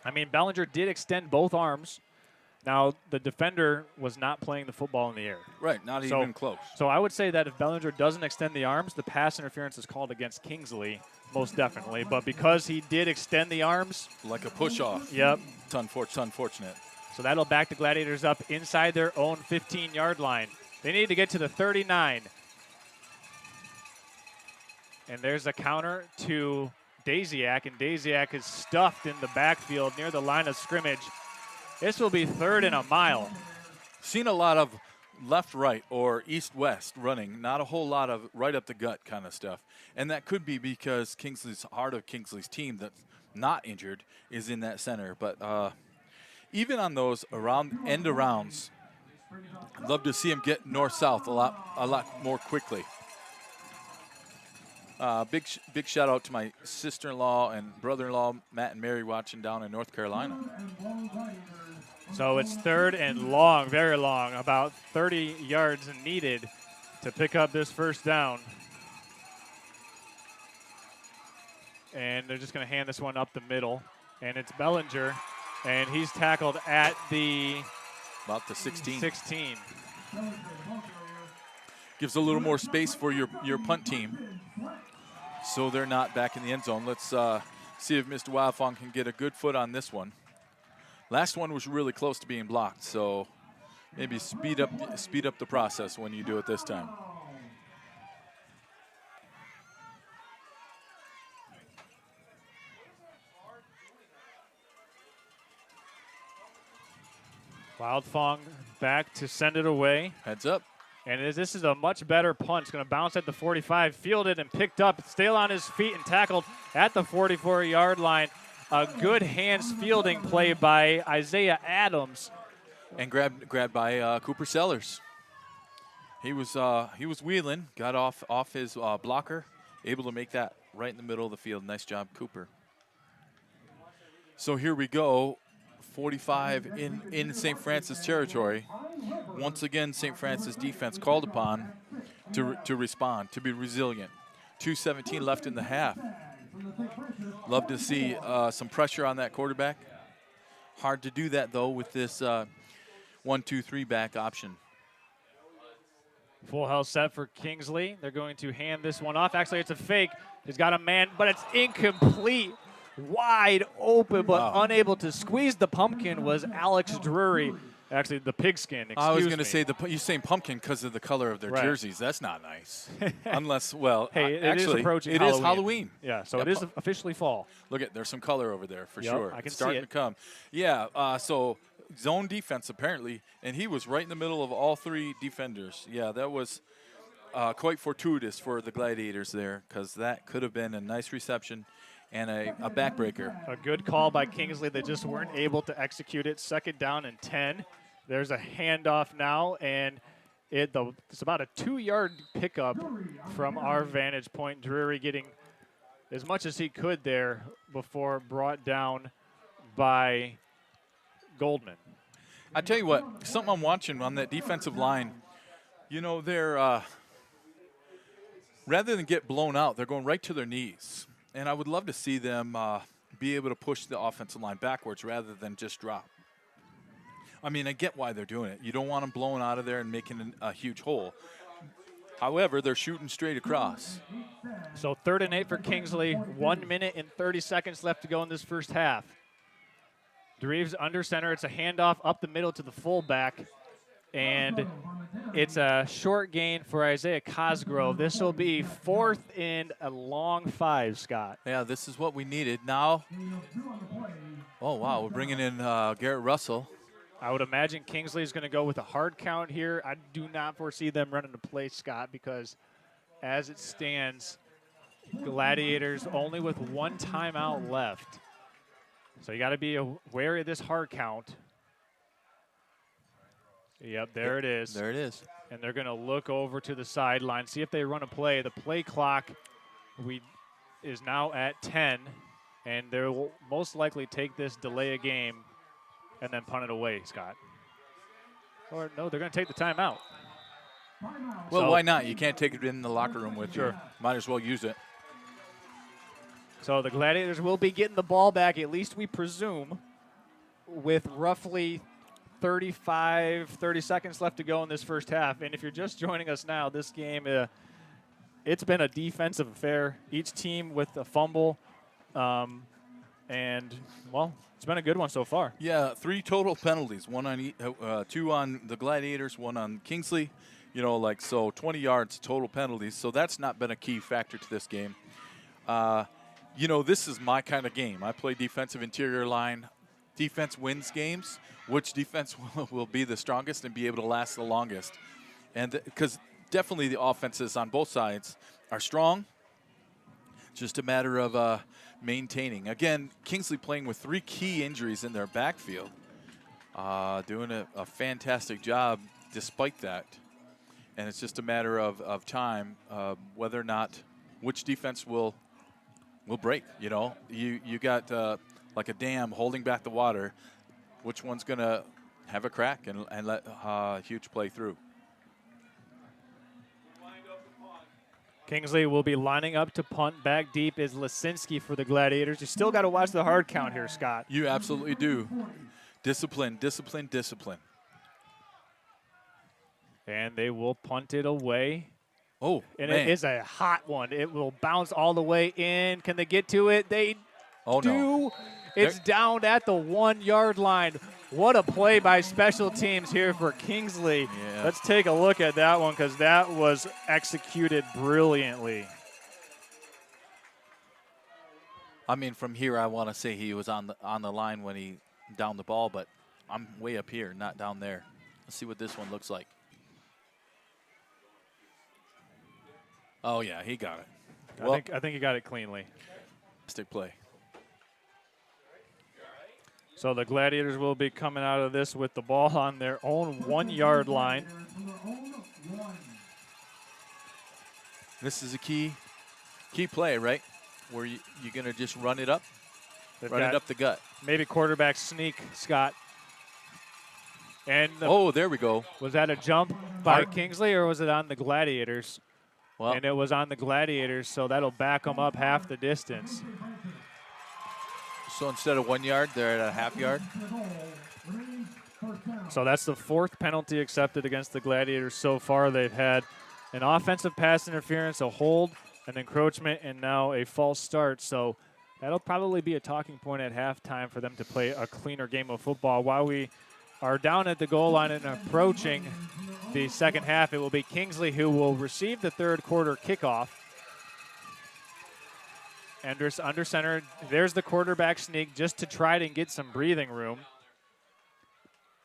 I mean, Bellinger did extend both arms. Now, the defender was not playing the football in the air. Right, not even close. So I would say that if Bellinger doesn't extend the arms, the pass interference is called against Kingsley, most definitely. But because he did extend the arms. Like a push-off. Yep. It's unfortunate. So that'll back the Gladiators up inside their own 15-yard line. They need to get to the 39. And there's a counter to Daziak, and Daziak is stuffed in the backfield near the line of scrimmage. This will be 3rd and a mile. Seen a lot of left-right or east-west running, not a whole lot of right up the gut kind of stuff. And that could be because heart of Kingsley's team that's not injured is in that center. But even on those end arounds, I'd love to see him get north-south a lot more quickly. Big shout out to my sister-in-law and brother-in-law, Matt and Mary, watching down in North Carolina. So it's 3rd and long, very long, about 30 yards needed to pick up this 1st down. And they're just going to hand this one up the middle. And it's Bellinger, and he's tackled at about the 16. 16. Gives a little more space for your punt team, so they're not back in the end zone. Let's see if Mr. Wildfong can get a good foot on this one. Last one was really close to being blocked, so maybe speed up the process when you do it this time. Wildfong back to send it away. Heads up. And this is a much better punt. It's going to bounce at the 45, fielded and picked up, still on his feet and tackled at the 44-yard line. A good hands fielding play by Isaiah Adams. And grabbed by Cooper Sellers. He was wheeling, got off his blocker, able to make that right in the middle of the field. Nice job, Cooper. So here we go, 45 in St. Francis territory. Once again, St. Francis defense called upon to respond, to be resilient. 2:17 left in the half. Love to see some pressure on that quarterback. Hard to do that, though, with this 1-2-3 back option. Full house set for Kingsley. They're going to hand this one off. Actually, it's a fake. He's got a man, but it's incomplete. Wide open, but unable to squeeze the pumpkin was Alex Drury. Actually, the pigskin, excuse me. I was going to say, you're saying pumpkin because of the color of their jerseys. That's not nice. Unless, well, hey, it actually, is approaching Halloween. Is Halloween. Yeah, so it is officially fall. Look there's some color over there for sure. I can it's starting see it. to come. Yeah, so zone defense apparently, and he was right in the middle of all three defenders. Yeah, that was quite fortuitous for the Gladiators there, because that could have been a nice reception and a backbreaker. A good call by Kingsley. They just weren't able to execute it. 2nd down and 10. There's a handoff now, and it's about a 2-yard pickup from our vantage point. Drury getting as much as he could there before brought down by Goldman. I tell you what, something I'm watching on that defensive line, they're rather than get blown out, they're going right to their knees. And I would love to see them be able to push the offensive line backwards rather than just drop. I mean, I get why they're doing it. You don't want them blowing out of there and making a huge hole. However, they're shooting straight across. So 3rd and 8 for Kingsley. 1 minute and 30 seconds left to go in this first half. Dreves under center. It's a handoff up the middle to the fullback. And it's a short gain for Isaiah Cosgrove. This will be 4th and a long 5, Scott. Yeah, this is what we needed. Now, oh, wow, we're bringing in Garrett Russell. I would imagine Kingsley is going to go with a hard count here. I do not foresee them running a play, Scott, because as it stands, Gladiators only with 1 timeout left. So you got to be wary of this hard count. Yep, there it is. There it is. And they're going to look over to the sideline, see if they run a play. The play clock is now at 10, and they will most likely take this delay a game and then punt it away, Scott. Or no, they're going to take the timeout. Well, why not? You can't take it in the locker room with you. Might as well use it. So the Gladiators will be getting the ball back, at least we presume, with roughly 30 seconds left to go in this first half. And if you're just joining us now, this game, it's been a defensive affair. Each team with a fumble. And, well, it's been a good one so far. Yeah, 3 total penalties, 2 on the Gladiators, 1 on Kingsley. So 20 yards total penalties. So that's not been a key factor to this game. This is my kind of game. I play defensive interior line. Defense wins games. Which defense will be the strongest and be able to last the longest? And because definitely the offenses on both sides are strong. Just a matter of maintaining. Again, Kingsley playing with 3 key injuries in their backfield. Doing a fantastic job despite that. And it's just a matter of time whether or not which defense will break. You got like a dam holding back the water. Which one's going to have a crack and let a huge play through? Kingsley will be lining up to punt. Back deep is Lisinski for the Gladiators. You still got to watch the hard count here, Scott. You absolutely do. Discipline, discipline, discipline. And they will punt it away. Oh, and man. It is a hot one. It will bounce all the way in. Can they get to it? They do. No. It's down at the 1-yard line. What a play by special teams here for Kingsley. Yeah. Let's take a look at that one because that was executed brilliantly. I mean, from here, I want to say he was on the line when he downed the ball, but I'm way up here, not down there. Let's see what this one looks like. Oh, yeah, he got it. I think he got it cleanly. Stick play. So the Gladiators will be coming out of this with the ball on their own 1-yard line. This is a key play, right? Where you're going to just run it up, run it up the gut. Maybe quarterback sneak, Scott. And there we go. Was that a jump by Kingsley or was it on the Gladiators? Well, and it was on the Gladiators, so that'll back them up half the distance. So instead of 1 yard, they're at a half yard. So that's the 4th penalty accepted against the Gladiators so far. They've had an offensive pass interference, a hold, an encroachment, and now a false start. So that'll probably be a talking point at halftime for them to play a cleaner game of football. While we are down at the goal line and approaching the second half, it will be Kingsley who will receive the third quarter kickoff. Enders under center. There's the quarterback sneak just to try to get some breathing room.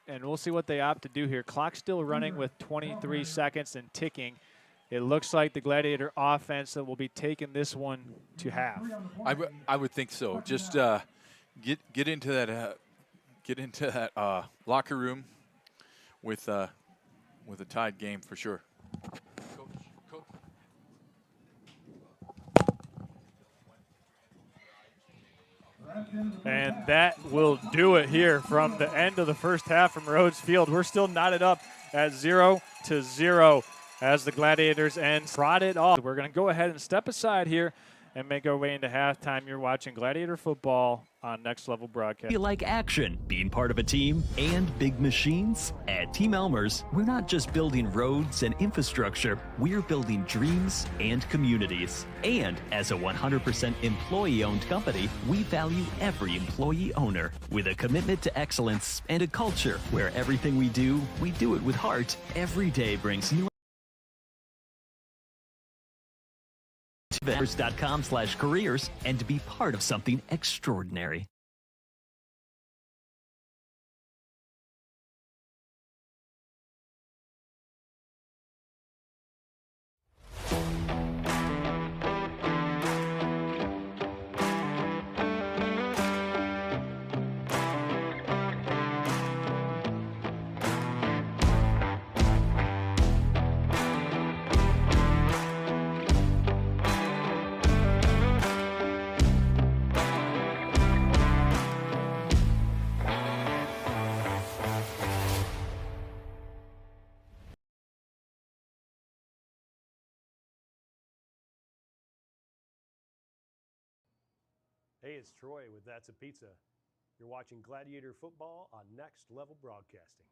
And we'll see what they opt to do here. Clock still running with 23 seconds and ticking. It looks like the Gladiator offense will be taking this one to half. I would think so. Just get into that locker room with a tied game for sure. Coach. And that will do it here from the end of the first half from Rhodes Field. We're still knotted up at 0-0 as the Gladiators trot it off. We're going to go ahead and step aside here and make our way into halftime. You're watching Gladiator football on Next Level Broadcast. You like action, being part of a team, and big machines? At Team Elmer's, we're not just building roads and infrastructure, we're building dreams and communities. And as a 100% employee-owned company, we value every employee owner with a commitment to excellence and a culture where everything we do it with heart. Every day brings new Vendors.com/careers and to be part of something extraordinary. Hey, it's Troy with That's a Pizza. You're watching Gladiator football on Next Level Broadcasting.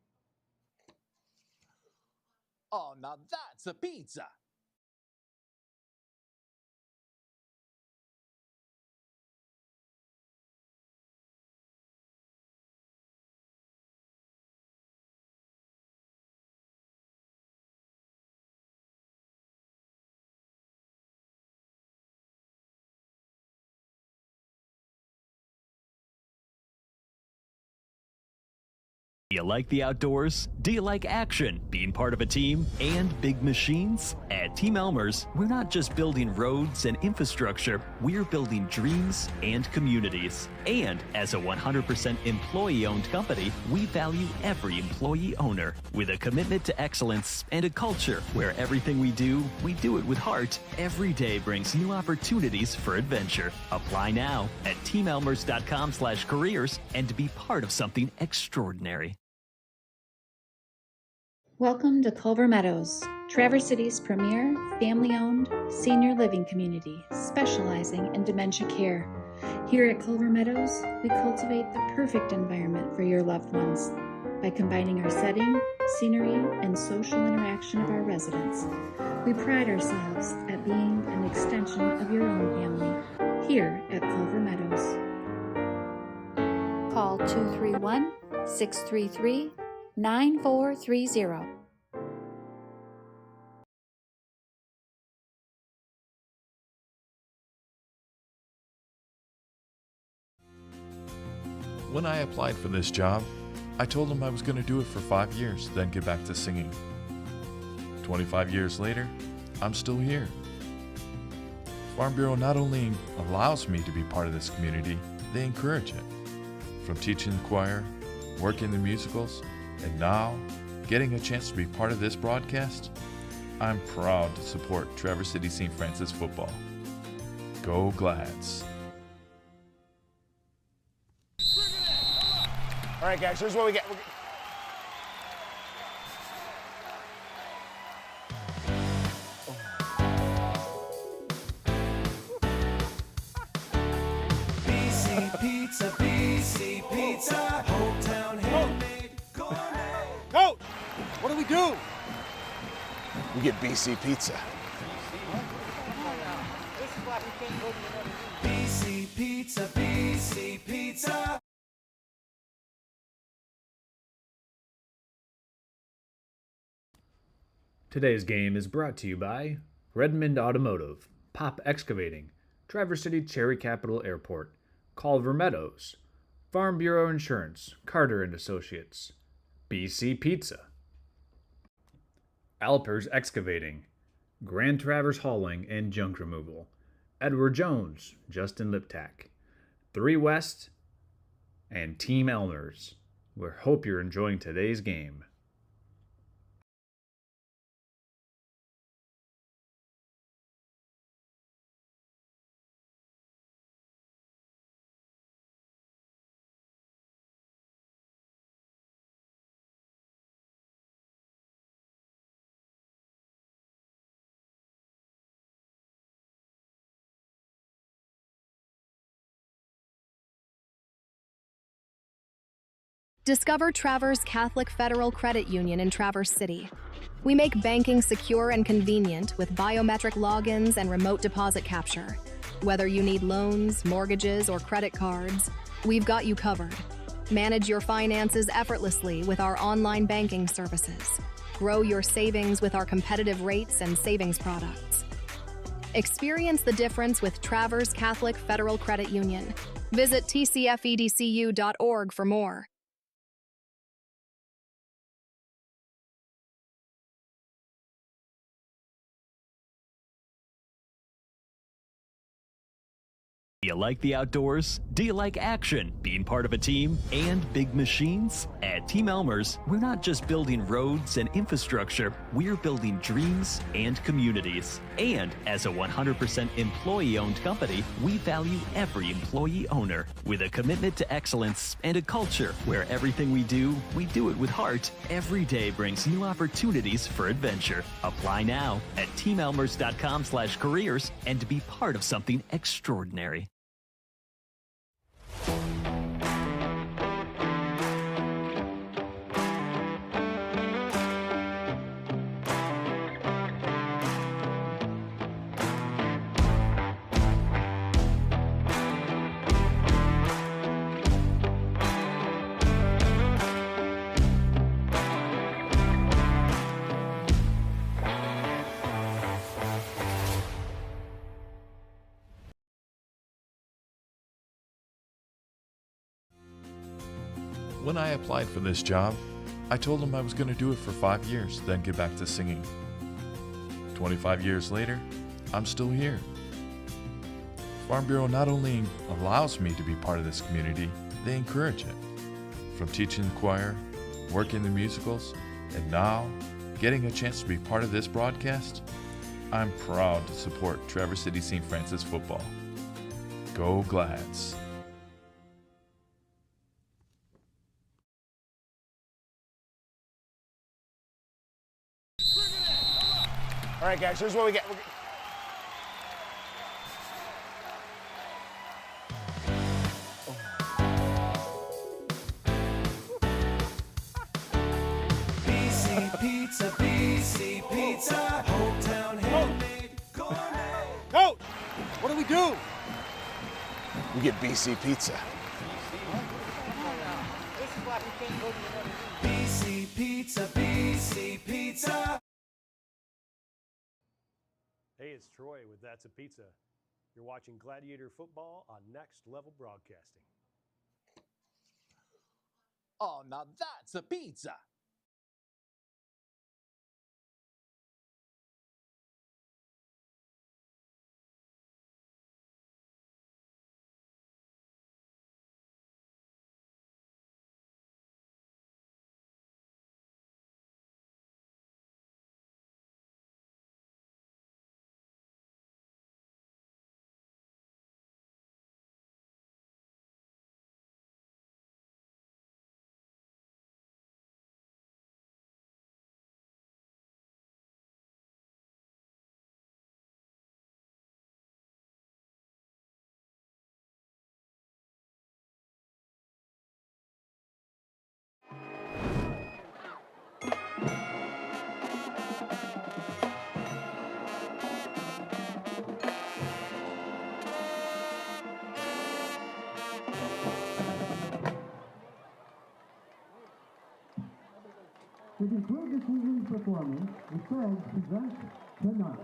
Oh, now that's a pizza! Do you like the outdoors? Do you like action, being part of a team, and big machines? At Team Elmer's, we're not just building roads and infrastructure, we're building dreams and communities. And as a 100% employee-owned company, we value every employee owner with a commitment to excellence and a culture where everything we do it with heart. Every day brings new opportunities for adventure. Apply now at teamelmers.com/careers and to be part of something extraordinary. Welcome to Culver Meadows, Traverse City's premier family-owned senior living community specializing in dementia care. Here at Culver Meadows, we cultivate the perfect environment for your loved ones by combining our setting, scenery, and social interaction of our residents. We pride ourselves at being an extension of your own family here at Culver Meadows. Call 231-633-9430. When I applied for this job, I told them I was going to do it for 5 years, then get back to singing. 25 years later, I'm still here. Farm Bureau not only allows me to be part of this community, they encourage it. From teaching the choir, working the musicals, and now getting a chance to be part of this broadcast, I'm proud to support Traverse City St. Francis football. Go Glads! All right, guys, here's what we get. BC Pizza, hometown handmade gourmet. we do? We get BC Pizza. BC Pizza, BC Pizza. Today's game is brought to you by Redmond Automotive, Pop Excavating, Traverse City Cherry Capital Airport, Culver Meadows, Farm Bureau Insurance, Carter & Associates, BC Pizza, Alpers Excavating, Grand Traverse Hauling and Junk Removal, Edward Jones, Justin Liptak, 3 West, and Team Elmers. We hope you're enjoying today's game. Discover Traverse Catholic Federal Credit Union in Traverse City. We make banking secure and convenient with biometric logins and remote deposit capture. Whether you need loans, mortgages, or credit cards, we've got you covered. Manage your finances effortlessly with our online banking services. Grow your savings with our competitive rates and savings products. Experience the difference with Traverse Catholic Federal Credit Union. Visit tcfedcu.org for more. Do you like the outdoors? Do you like action, being part of a team, and big machines? At Team Elmers, we're not just building roads and infrastructure, we're building dreams and communities. And as a 100% employee-owned company, we value every employee owner with a commitment to excellence and a culture where everything we do it with heart. Every day brings new opportunities for adventure. Apply now at teamelmers.com/careers and to be part of something extraordinary. When I applied for this job, I told them I was going to do it for 5 years, then get back to singing. 25 years later, I'm still here. Farm Bureau not only allows me to be part of this community, they encourage it. From teaching the choir, working the musicals, and now getting a chance to be part of this broadcast, I'm proud to support Traverse City St. Francis football. Go Glads! All right, guys, here's what we get. BC Pizza, BC Pizza, hometown handmade gourmet. Coach, what do we do? We get BC Pizza. BC Pizza, BC Pizza. Hey, it's Troy with That's a Pizza. You're watching Gladiator football on Next Level Broadcasting. Oh, now that's a pizza. To conclude this evening's performance, the Feds present tonight.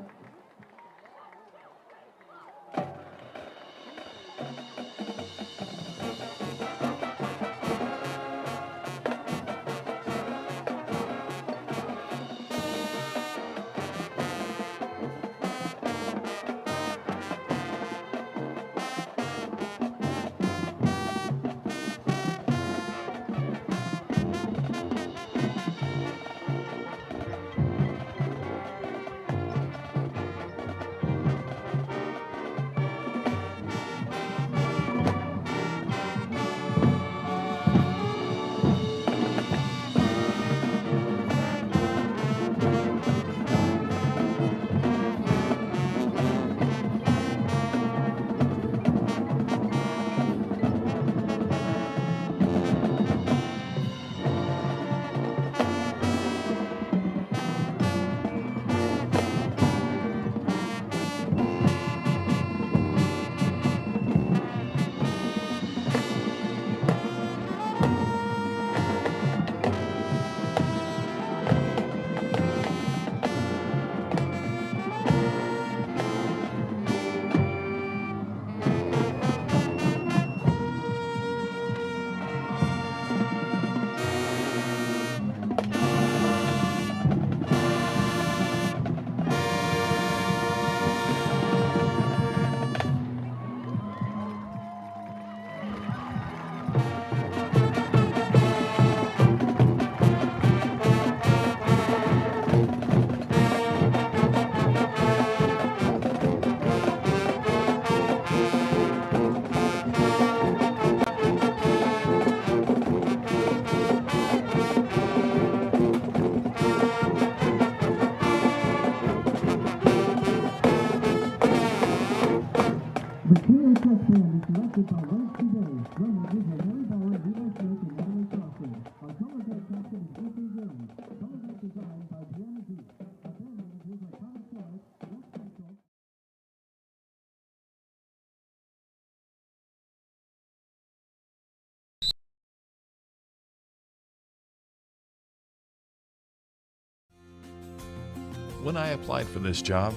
When I applied for this job,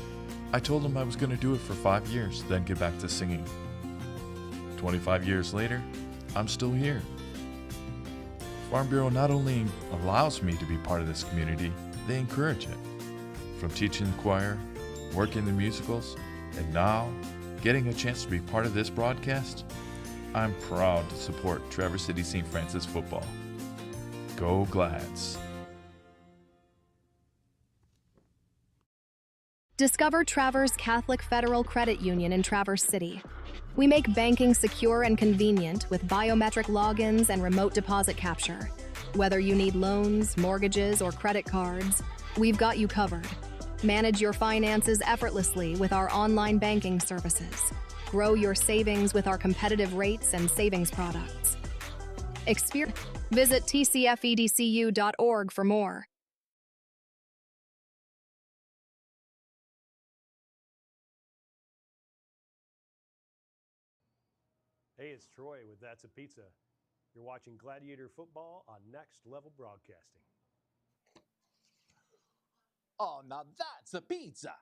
I told them I was going to do it for 5 years, then get back to singing. 25 years later, I'm still here. Farm Bureau not only allows me to be part of this community, they encourage it. From teaching the choir, working the musicals, and now getting a chance to be part of this broadcast, I'm proud to support Traverse City St. Francis football. Go Glads! Discover Traverse Catholic Federal Credit Union in Traverse City. We make banking secure and convenient with biometric logins and remote deposit capture. Whether you need loans, mortgages, or credit cards, we've got you covered. Manage your finances effortlessly with our online banking services. Grow your savings with our competitive rates and savings products. Visit tcfedcu.org for more. Hey, it's Troy with That's a Pizza. You're watching Gladiator football on Next Level Broadcasting. Oh, now that's a pizza.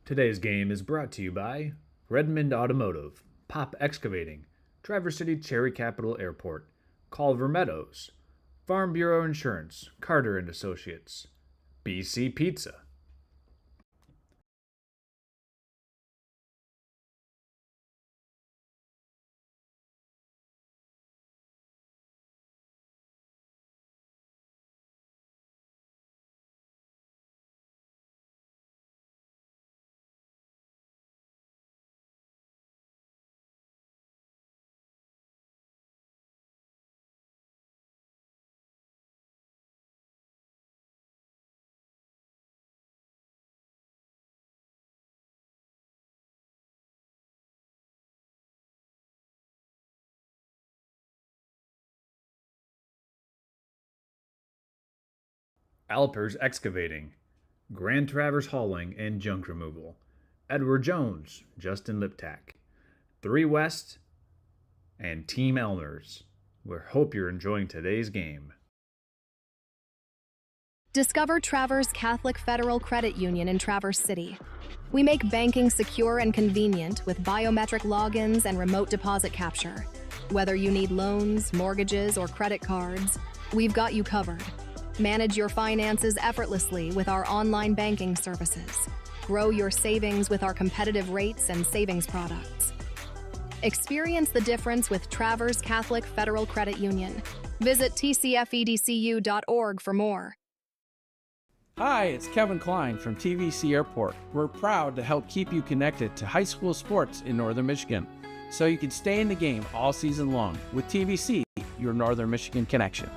Today's game is brought to you by Redmond Automotive, Pop Excavating, Traverse City Cherry Capital Airport, Culver Meadows, Farm Bureau Insurance, Carter and Associates, BC Pizza. Alpers Excavating, Grand Traverse Hauling and Junk Removal, Edward Jones, Justin Liptak, 3 West, and Team Elmers. We hope you're enjoying today's game. Discover Traverse Catholic Federal Credit Union in Traverse City. We make banking secure and convenient with biometric logins and remote deposit capture. Whether you need loans, mortgages, or credit cards, we've got you covered. Manage your finances effortlessly with our online banking services. Grow your savings with our competitive rates and savings products. Experience the difference with Traverse Catholic Federal Credit Union. Visit tcfedcu.org for more. Hi, it's Kevin Klein from TVC Airport. We're proud to help keep you connected to high school sports in Northern Michigan, so you can stay in the game all season long with TVC, your Northern Michigan connection.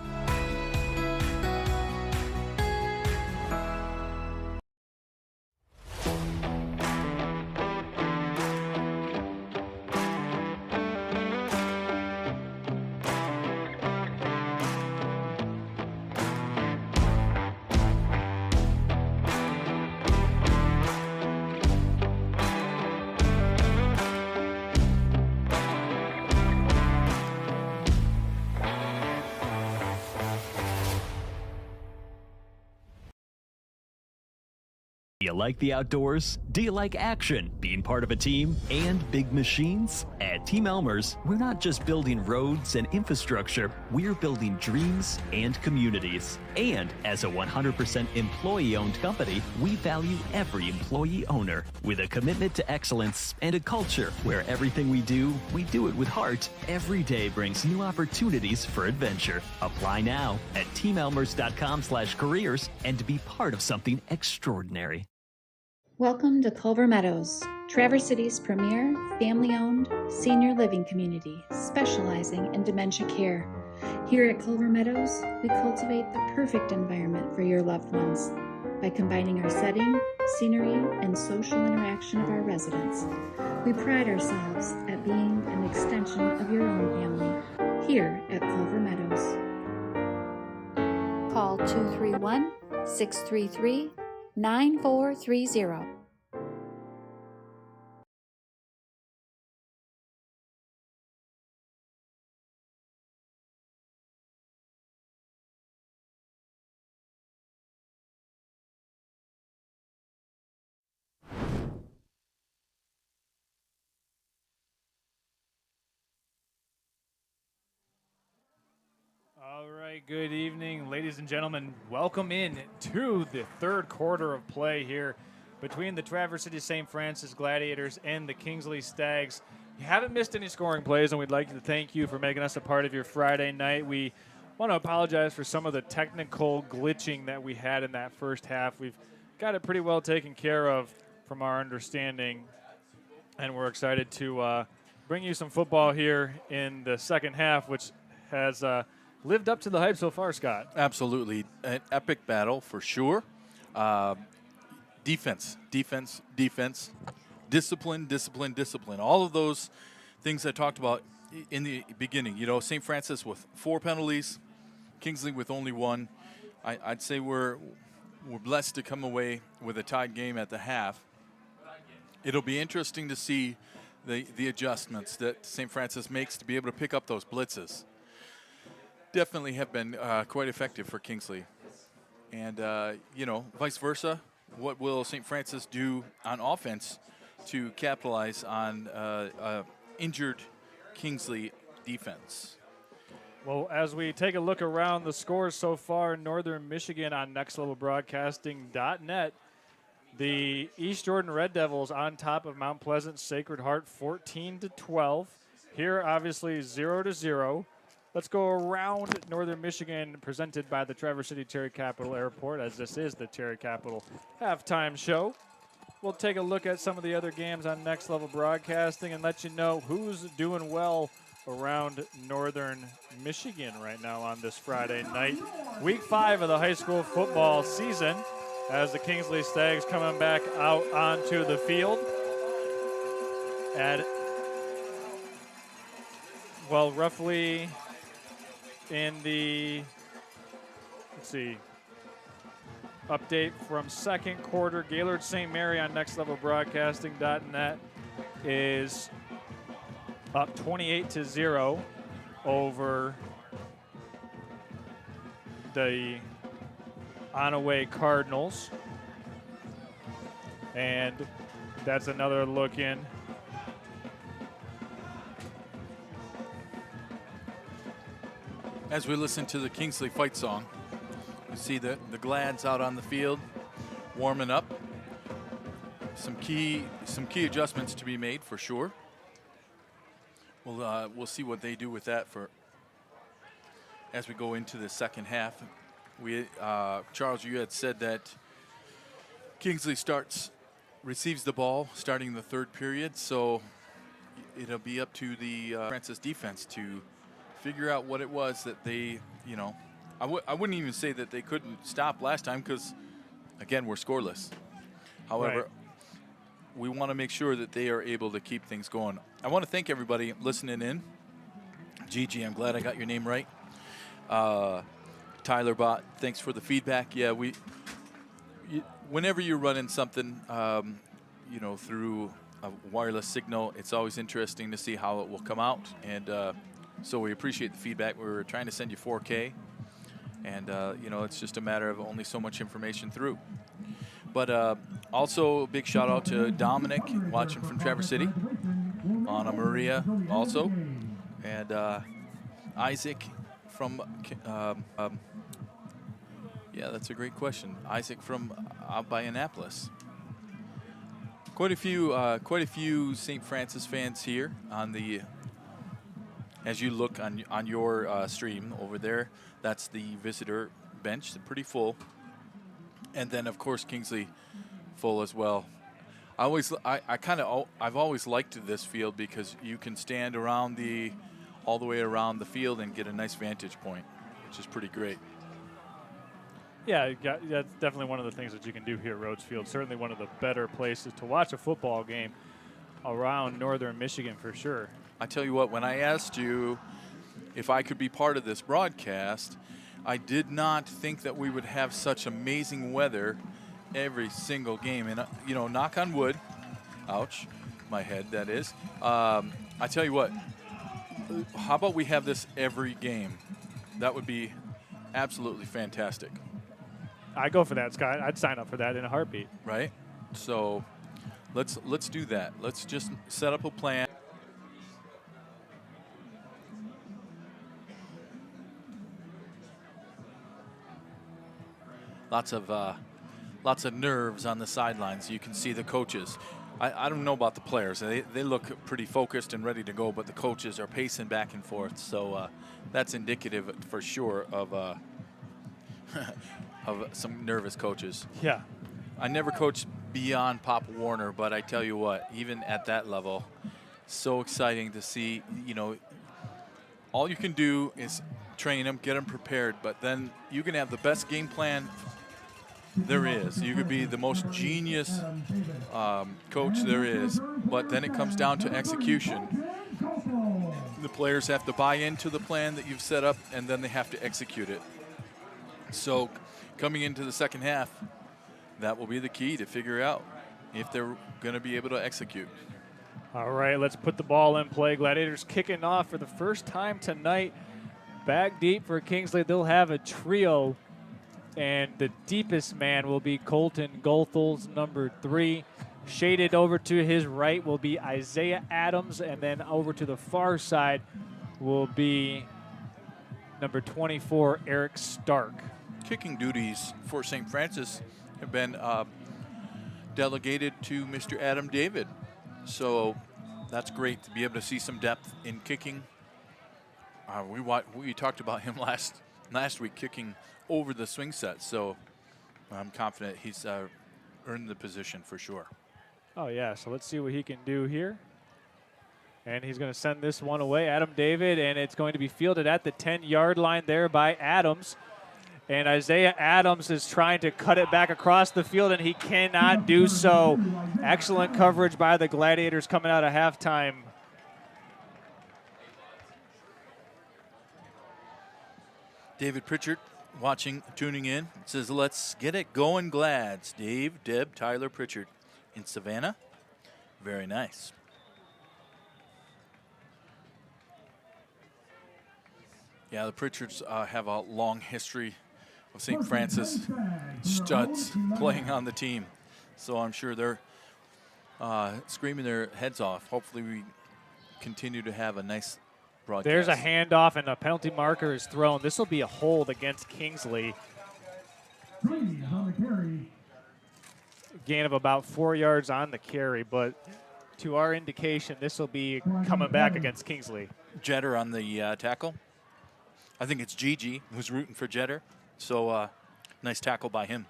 Do you like the outdoors? Do you like action, being part of a team, and big machines? At Team Elmers, we're not just building roads and infrastructure, we're building dreams and communities. And as a 100% employee-owned company, we value every employee owner with a commitment to excellence and a culture where everything we do it with heart. Every day brings new opportunities for adventure. Apply now at teamelmers.com/careers and be part of something extraordinary. Welcome to Culver Meadows, Traverse City's premier family-owned senior living community specializing in dementia care. Here at Culver Meadows, we cultivate the perfect environment for your loved ones by combining our setting, scenery, and social interaction of our residents. We pride ourselves at being an extension of your own family here at Culver Meadows. Call 231-633-9430. All right, good evening, ladies and gentlemen. Welcome in to the third quarter of play here between the Traverse City St. Francis Gladiators and the Kingsley Stags. You haven't missed any scoring plays, and we'd like to thank you for making us a part of your Friday night. We want to apologize for some of the technical glitching that we had in that first half. We've got it pretty well taken care of from our understanding, and we're excited to bring you some football here in the second half, which has lived up to the hype so far, Scott. Absolutely. An epic battle for sure. Defense. Discipline. All of those things I talked about in the beginning. You know, St. Francis with 4 penalties, Kingsley with only 1. I'd say we're blessed to come away with a tied game at the half. It'll be interesting to see the adjustments that St. Francis makes to be able to pick up those blitzes. Definitely have been quite effective for Kingsley. And, you know, vice versa, what will St. Francis do on offense to capitalize on injured Kingsley defense? Well, as we take a look around the scores so far in Northern Michigan on nextlevelbroadcasting.net, the East Jordan Red Devils on top of Mount Pleasant Sacred Heart 14-12. Here, obviously, 0-0. Let's go around Northern Michigan, presented by the Traverse City Cherry Capital Airport, as this is the Cherry Capital halftime show. We'll take a look at some of the other games on Next Level Broadcasting and let you know who's doing well around Northern Michigan right now on this Friday night. Week 5 of the high school football season, as the Kingsley Stags coming back out onto the field. At, well, roughly in the, let's see, update from second quarter, Gaylord St. Mary on nextlevelbroadcasting.net is up 28-0 over the on-away Cardinals. And that's another look in. As we listen to the Kingsley fight song, you see the Glads out on the field warming up. Some key adjustments to be made for sure. We'll see what they do with that for as we go into the second half. Charles, you had said that Kingsley receives the ball starting the third period, so it'll be up to the Francis defense to figure out what it was that they, I wouldn't even say that they couldn't stop last time because, again, we're scoreless. However, we want to make sure that they are able to keep things going. I want to thank everybody listening in. Gigi, I'm glad I got your name right. Tyler Bott, thanks for the feedback. Yeah, whenever you're running something, through a wireless signal, it's always interesting to see how it will come out. And so we appreciate the feedback. We were trying to send you 4K. And, it's just a matter of only so much information through. But also a big shout out to Dominic watching from Traverse City, Anna Maria also, and Isaac from, yeah, that's a great question. Isaac from out by Annapolis. Quite a few St. Francis fans here on the, as you look on your stream over there, that's the visitor bench, pretty full. And then, of course, Kingsley full as well. I've always liked this field because you can stand all the way around the field and get a nice vantage point, which is pretty great. Yeah, that's definitely one of the things that you can do here at Rhodes Field. Certainly one of the better places to watch a football game around northern Michigan for sure. I tell you what, when I asked you if I could be part of this broadcast, I did not think that we would have such amazing weather every single game. And, knock on wood, ouch, my head, that is. I tell you what, how about we have this every game? That would be absolutely fantastic. I go for that, Scott. I'd sign up for that in a heartbeat. Right? So let's do that. Let's just set up a plan. Lots of nerves on the sidelines. You can see the coaches. I don't know about the players. They look pretty focused and ready to go, but the coaches are pacing back and forth. So that's indicative for sure of of some nervous coaches. Yeah. I never coached beyond Pop Warner, but I tell you what, even at that level, so exciting to see. All you can do is train them, get them prepared, but then you can have the best game plan there is. You could be the most genius coach there is, but then it comes down to execution. The players have to buy into the plan that you've set up, and then they have to execute it. So coming into the second half, that will be the key to figure out if they're going to be able to execute. All right, let's put the ball in play. Gladiators kicking off for the first time tonight. Back deep for Kingsley. They'll have a trio, and the deepest man will be Colton Goethals, number 3. Shaded over to his right will be Isaiah Adams, and then over to the far side will be number 24, Eric Stark. Kicking duties for St. Francis have been delegated to Mr. Adam David. So that's great to be able to see some depth in kicking. We talked about him last week, kicking over the swing set. So I'm confident he's earned the position for sure. Oh, yeah. So let's see what he can do here. And he's going to send this one away, Adam David, and it's going to be fielded at the 10-yard line there by Adams. And Isaiah Adams is trying to cut it back across the field, and he cannot do so. Excellent coverage by the Gladiators coming out of halftime. David Pritchard tuning in, says, let's get it going, Glads. Dave, Deb, Tyler Pritchard in Savannah. Very nice. Yeah, the Pritchards have a long history of St. Francis studs playing on the team. So I'm sure they're screaming their heads off. Hopefully we continue to have a nice broadcast. There's a handoff and a penalty marker is thrown. This will be a hold against Kingsley. Gain of about 4 yards on the carry, but to our indication, this will be coming back against Kingsley. Jetter on the tackle. I think it's Gigi who's rooting for Jetter. So nice tackle by him.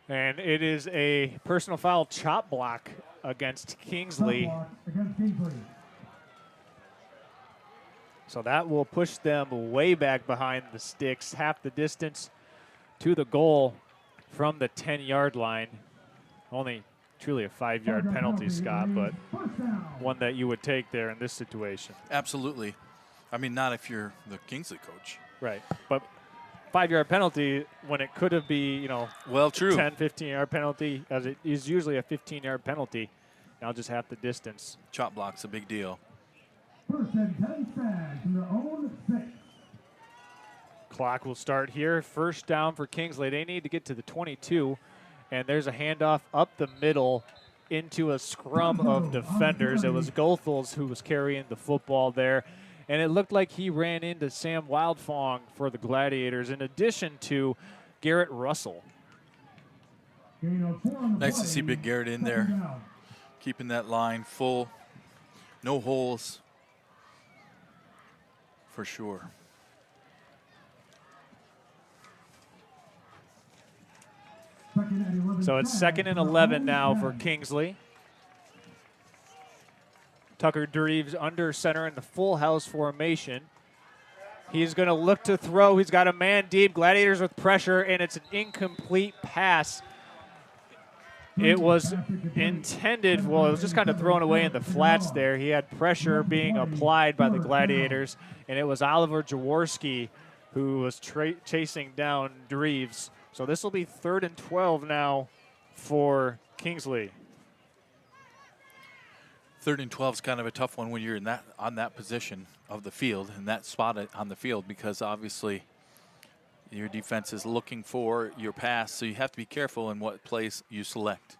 And it is a personal foul chop block against Kingsley. So that will push them way back behind the sticks, half the distance to the goal from the 10-yard line. Only truly a 5-yard penalty, Scott, but one that you would take there in this situation. Absolutely. I mean, not if you're the Kingsley coach. Right, but 5-yard penalty when it could have been, you know, well, true. 10, 15-yard penalty, as it is usually a 15-yard penalty. Now just half the distance. Chop block's a big deal. First and 10 stands in their own 6. Clock will start here. First down for Kingsley. They need to get to the 22, and there's a handoff up the middle into a scrum of defenders. It was Goethals who was carrying the football there, and it looked like he ran into Sam Wildfong for the Gladiators, in addition to Garrett Russell. Nice to see Big Garrett in there, keeping that line full, no holes, for sure. So it's 2nd and 11 now for Kingsley. Tucker Dreves under center in the full house formation. He's going to look to throw. He's got a man deep. Gladiators with pressure, and it's an incomplete pass. It was intended, well, it was just kind of thrown away in the flats there. He had pressure being applied by the Gladiators, and it was Oliver Jaworski who was chasing down Dreves. So this will be 3rd and 12 now for Kingsley. 3rd and 12 is kind of a tough one when you're in on that position of the field, and that spot on the field, because obviously your defense is looking for your pass, so you have to be careful in what plays you select.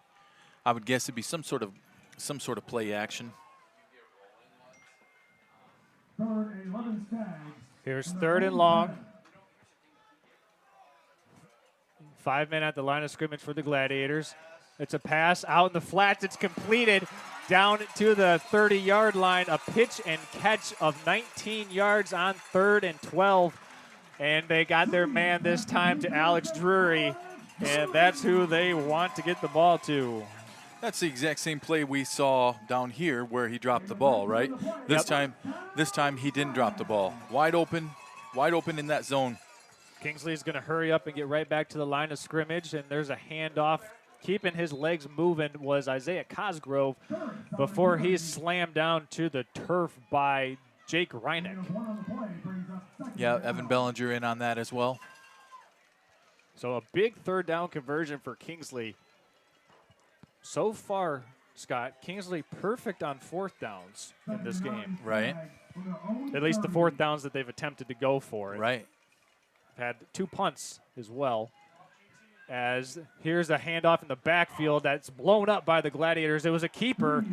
I would guess it'd be some sort of play action. Here's 3rd and long. 5 men at the line of scrimmage for the Gladiators. It's a pass out in the flats. It's completed down to the 30-yard line. A pitch and catch of 19 yards on 3rd and 12. And they got their man this time to Alex Drury. And that's who they want to get the ball to. That's the exact same play we saw down here where he dropped the ball, right? This time he didn't drop the ball. Wide open in that zone. Kingsley's going to hurry up and get right back to the line of scrimmage, and there's a handoff. Keeping his legs moving was Isaiah Cosgrove before he's slammed down to the turf by Jake Reineck. Yeah, Evan Bellinger in on that as well. So a big 3rd down conversion for Kingsley. So far, Scott, Kingsley perfect on 4th downs in this game. Right. At least the 4th downs that they've attempted to go for. Right. Had 2 punts as well. As here's a handoff in the backfield that's blown up by the Gladiators. It was a keeper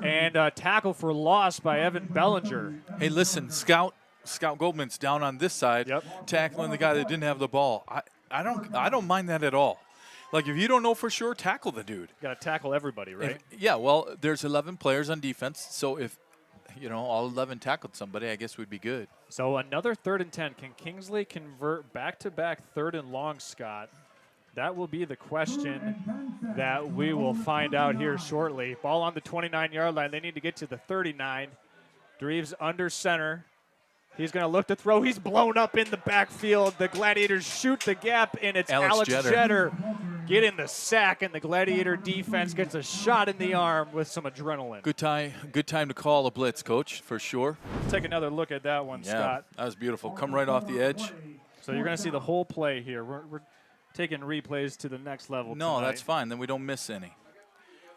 and a tackle for loss by Evan Bellinger. Hey, listen, Scout Goldman's down on this side, tackling the guy that didn't have the ball. I don't mind that at all. Like, if you don't know for sure, tackle the dude. Got to tackle everybody, right? Yeah, well, there's 11 players on defense, so if all 11 tackled somebody, I guess we'd be good. So another 3rd and 10. Can Kingsley convert back-to-back 3rd and long, Scott? That will be the question that we will find out here shortly. Ball on the 29-yard line. They need to get to the 39. Dreves under center. He's going to look to throw. He's blown up in the backfield. The Gladiators shoot the gap, and it's Alex Jetter getting the sack, and the Gladiator defense gets a shot in the arm with some adrenaline. Good time to call a blitz, Coach, for sure. Let's take another look at that one, Scott. That was beautiful. Come right off the edge. So you're going to see the whole play here. We're taking replays to the next level tonight. That's fine. Then we don't miss any.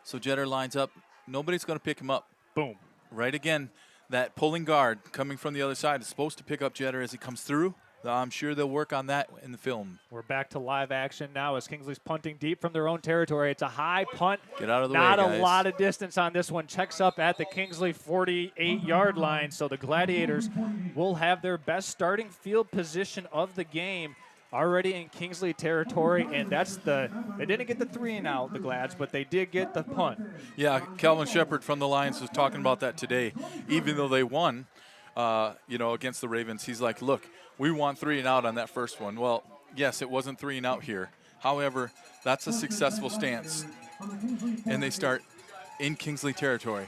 So Jetter lines up. Nobody's going to pick him up. Boom. Right again. that pulling guard coming from the other side is supposed to pick up Jeter as he comes through. I'm sure they'll work on that in the film. We're back to live action now as Kingsley's punting deep from their own territory. It's a high punt. Get out of the way, Not guys. a lot of distance on this one. Checks up at the Kingsley 48-yard line. So the Gladiators will have their best starting field position of the game already in Kingsley territory, and they didn't get the 3-and-out, the Glads, but they did get the punt. Yeah, Calvin Shepard from the Lions was talking about that today. Even though they won, against the Ravens, he's like, look, we want 3-and-out on that first one. Well, yes, it wasn't 3-and-out here. However, that's a successful stance, and they start in Kingsley territory.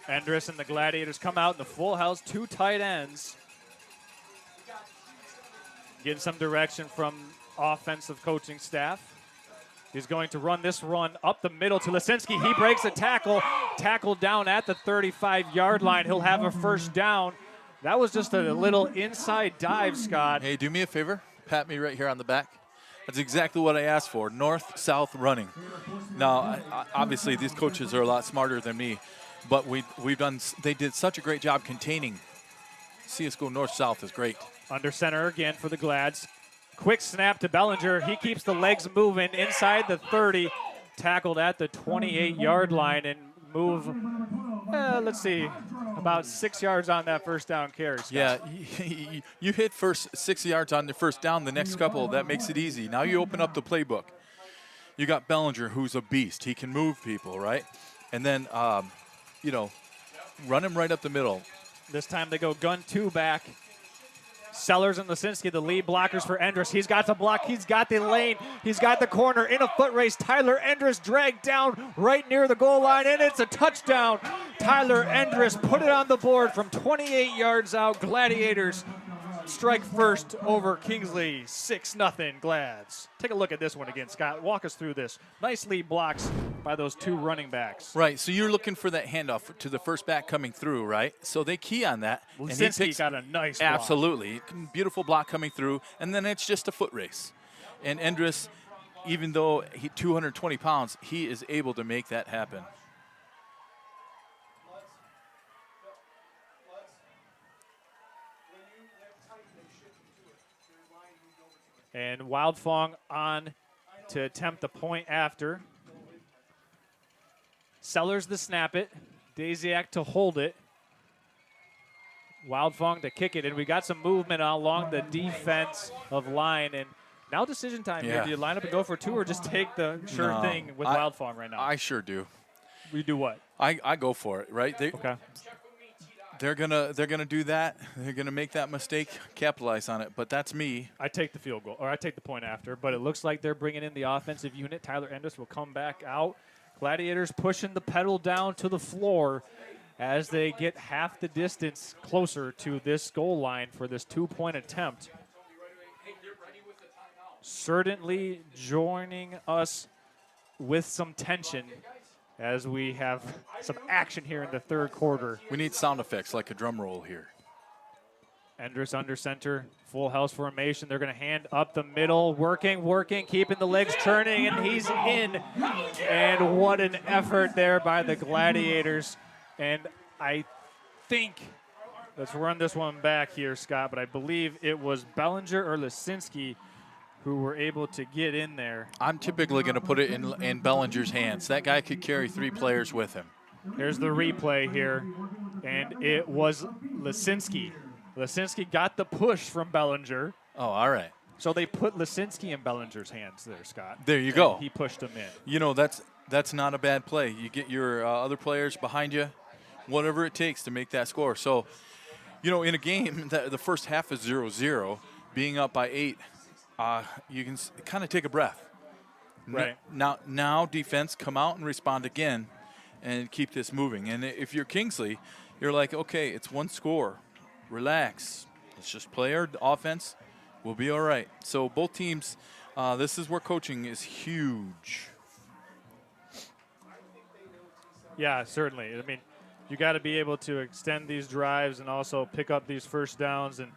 Endress and the Gladiators come out in the full house, 2 tight ends. Getting some direction from offensive coaching staff. He's going to run this run up the middle to Lisinski. He breaks a tackle. Tackled down at the 35-yard line. He'll have a first down. That was just a little inside dive, Scott. Hey, do me a favor. Pat me right here on the back. That's exactly what I asked for, north-south running. Now, obviously, these coaches are a lot smarter than me, but they did such a great job containing. See us go north-south is great. Under center again for the Glads. Quick snap to Bellinger. He keeps the legs moving inside the 30. Tackled at the 28-yard line and move, about 6 yards on that first down carry, Scott. Yeah, you hit first 6 yards on the first down. The next couple, that makes it easy. Now you open up the playbook. You got Bellinger, who's a beast. He can move people, right? And then, run him right up the middle. This time they go gun 2 back. Sellers and Lisinski, the lead blockers for Endress. He's got to block. He's got the lane. He's got the corner in a foot race. Tyler Endress dragged down right near the goal line, and it's a touchdown. Tyler Endress put it on the board from 28 yards out. Gladiators strike first over Kingsley, 6-0 Glads. Take a look at this one again, Scott. Walk us through this. Nice lead blocks by those 2 running backs. Right, so you're looking for that handoff to the first back coming through, right? So they key on that. Lisinski got a nice block. Absolutely. Beautiful block coming through, and then it's just a foot race. And Endress, even though he's 220 pounds, he is able to make that happen. And Wildfong on to attempt the point after. Sellers to snap it. Daziak to hold it. Wildfong to kick it. And we got some movement along the defense of line. And now decision time here. Do you line up and go for 2 or just take the thing with Wildfong right now? I sure do. We do what? I go for it, right? Okay. They're gonna do that. They're gonna make that mistake, capitalize on it. But that's me. I take the field goal, or I take the point after. But it looks like they're bringing in the offensive unit. Tyler Endress will come back out. Gladiators pushing the pedal down to the floor as they get half the distance closer to this goal line for this 2-point attempt. Certainly joining us with some tension as we have some action here in the third quarter. We need sound effects like a drum roll here. Endress under center, full house formation. They're going to hand up the middle, working, keeping the legs turning, and he's in. And what an effort there by the Gladiators. And I think, let's run this one back here, Scott, but I believe it was Bellinger or Lisinski who were able to get in there. I'm typically going to put it in Bellinger's hands. That guy could carry 3 players with him. Here's the replay here, and it was Lisinski. Lisinski got the push from Bellinger. Oh, all right. So they put Lisinski in Bellinger's hands there, Scott. There you go. He pushed him in. You know, that's not a bad play. You get your other players behind you, whatever it takes to make that score. So, in a game, the first half is 0-0, being up by 8, you can kind of take a breath. Right. Now defense, come out and respond again and keep this moving. And if you're Kingsley, you're like, okay, it's 1 score. Relax. Let's just play our offense. We'll be all right. So both teams, this is where coaching is huge. Yeah, certainly. I mean, you got to be able to extend these drives and also pick up these first downs and,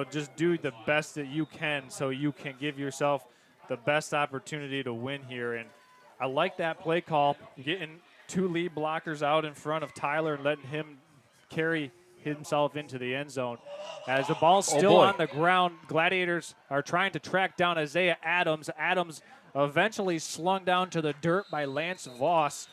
just do the best that you can so you can give yourself the best opportunity to win here. And I like that play call, getting 2 lead blockers out in front of Tyler and letting him carry himself into the end zone. As the ball's still on the ground, Gladiators are trying to track down Isaiah Adams. Adams eventually slung down to the dirt by Lance Voss.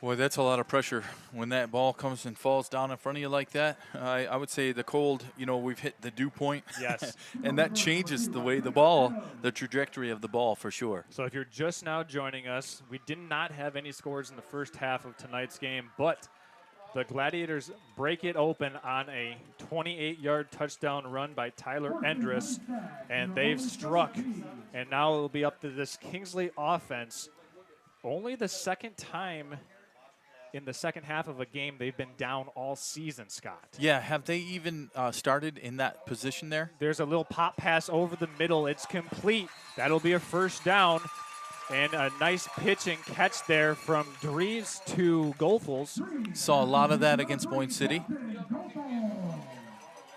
Boy, that's a lot of pressure when that ball comes and falls down in front of you like that. I would say the cold, we've hit the dew point. Yes. And that changes the trajectory of the ball for sure. So if you're just now joining us, we did not have any scores in the first half of tonight's game, but the Gladiators break it open on a 28-yard touchdown run by Tyler Endress, and they've struck. And now it'll be up to this Kingsley offense. Only the second time in the second half of a game they've been down all season, Scott. Yeah, have they even started in that position there? There's a little pop pass over the middle. It's complete. That'll be a first down. And a nice pitch and catch there from Dreves to Goethals. Saw a lot of that against Boyne City.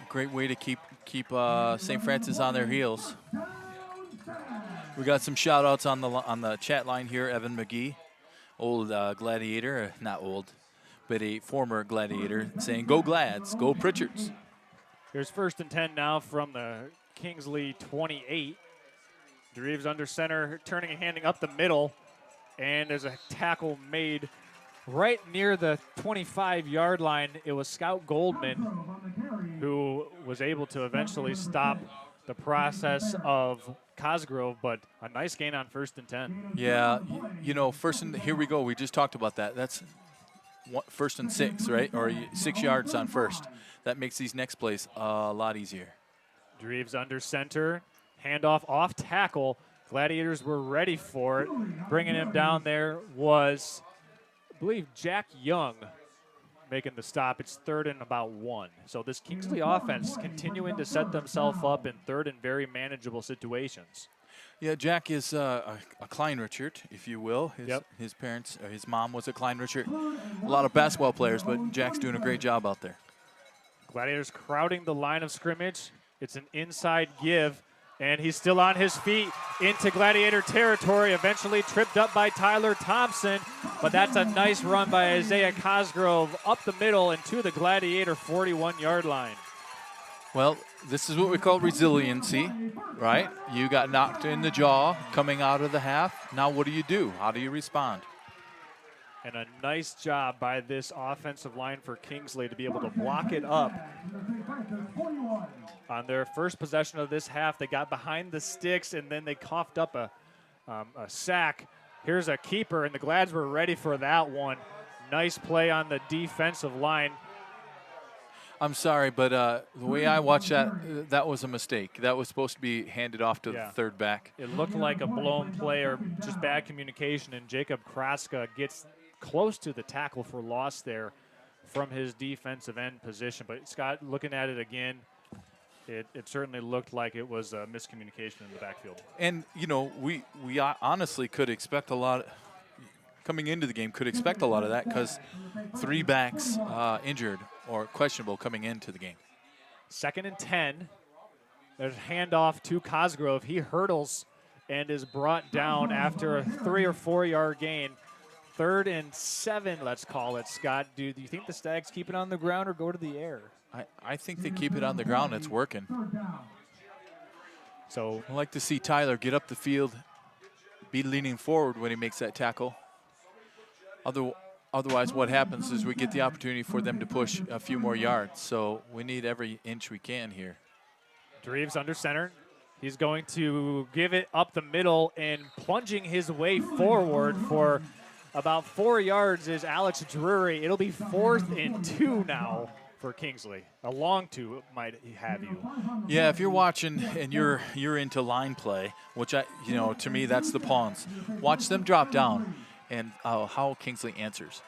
Great way to keep St. Francis on their heels. We got some shout-outs on the chat line here. Evan McGee, old Gladiator, not old, but a former Gladiator, saying, "Go Glads, go Pritchards." Here's 1st and 10 now from the Kingsley 28. Dreves under center, turning and handing up the middle, and there's a tackle made right near the 25-yard line. It was Scout Goldman who was able to eventually stop the process of Cosgrove, but a nice gain on 1st and 10. Yeah, here we go. We just talked about that. That's 1st and 6, right? Or 6 yards on first. That makes these next plays a lot easier. Dreves under center. Handoff off tackle. Gladiators were ready for it. Bringing him down there was, I believe, Jack Young making the stop. It's 3rd and about 1. So this Kingsley offense continuing to set themselves up in 3rd and very manageable situations. Yeah, Jack is a Klein Richard, if you will. His parents, his mom was a Klein Richard. A lot of basketball players, but Jack's doing a great job out there. Gladiators crowding the line of scrimmage. It's an inside give. And he's still on his feet into Gladiator territory, eventually tripped up by Tyler Thompson. But that's a nice run by Isaiah Cosgrove up the middle and to the Gladiator 41-yard line. Well, this is what we call resiliency, right? You got knocked in the jaw coming out of the half. Now what do? How do you respond? And a nice job by this offensive line for Kingsley to be able to block it up. On their first possession of this half, they got behind the sticks, and then they coughed up a sack. Here's a keeper, and the Glads were ready for that one. Nice play on the defensive line. I'm sorry, but the way I watched that was a mistake. That was supposed to be handed off to the third back. It looked like a blown play or just bad communication, and Jacob Kraska gets close to the tackle for loss there from his defensive end position. But Scott, looking at it again, it certainly looked like it was a miscommunication in the backfield. And, we honestly could expect a lot, coming into the game, could expect a lot of that because 3 backs injured or questionable coming into the game. 2nd and 10. There's a handoff to Cosgrove. He hurdles and is brought down after a 3 or 4 yard gain. 3rd and 7, let's call it. Scott, do you think the Stags keep it on the ground or go to the air? I think they keep it on the ground. It's working. So I like to see Tyler get up the field, be leaning forward when he makes that tackle. Otherwise, what happens is we get the opportunity for them to push a few more yards. So we need every inch we can here. Dreves under center. He's going to give it up the middle, and plunging his way forward for about 4 yards is Alex Drury. It'll be 4th and 2 now for Kingsley. A long 2 might have you. Yeah, if you're watching and you're into line play, which to me that's the pawns. Watch them drop down and how Kingsley answers.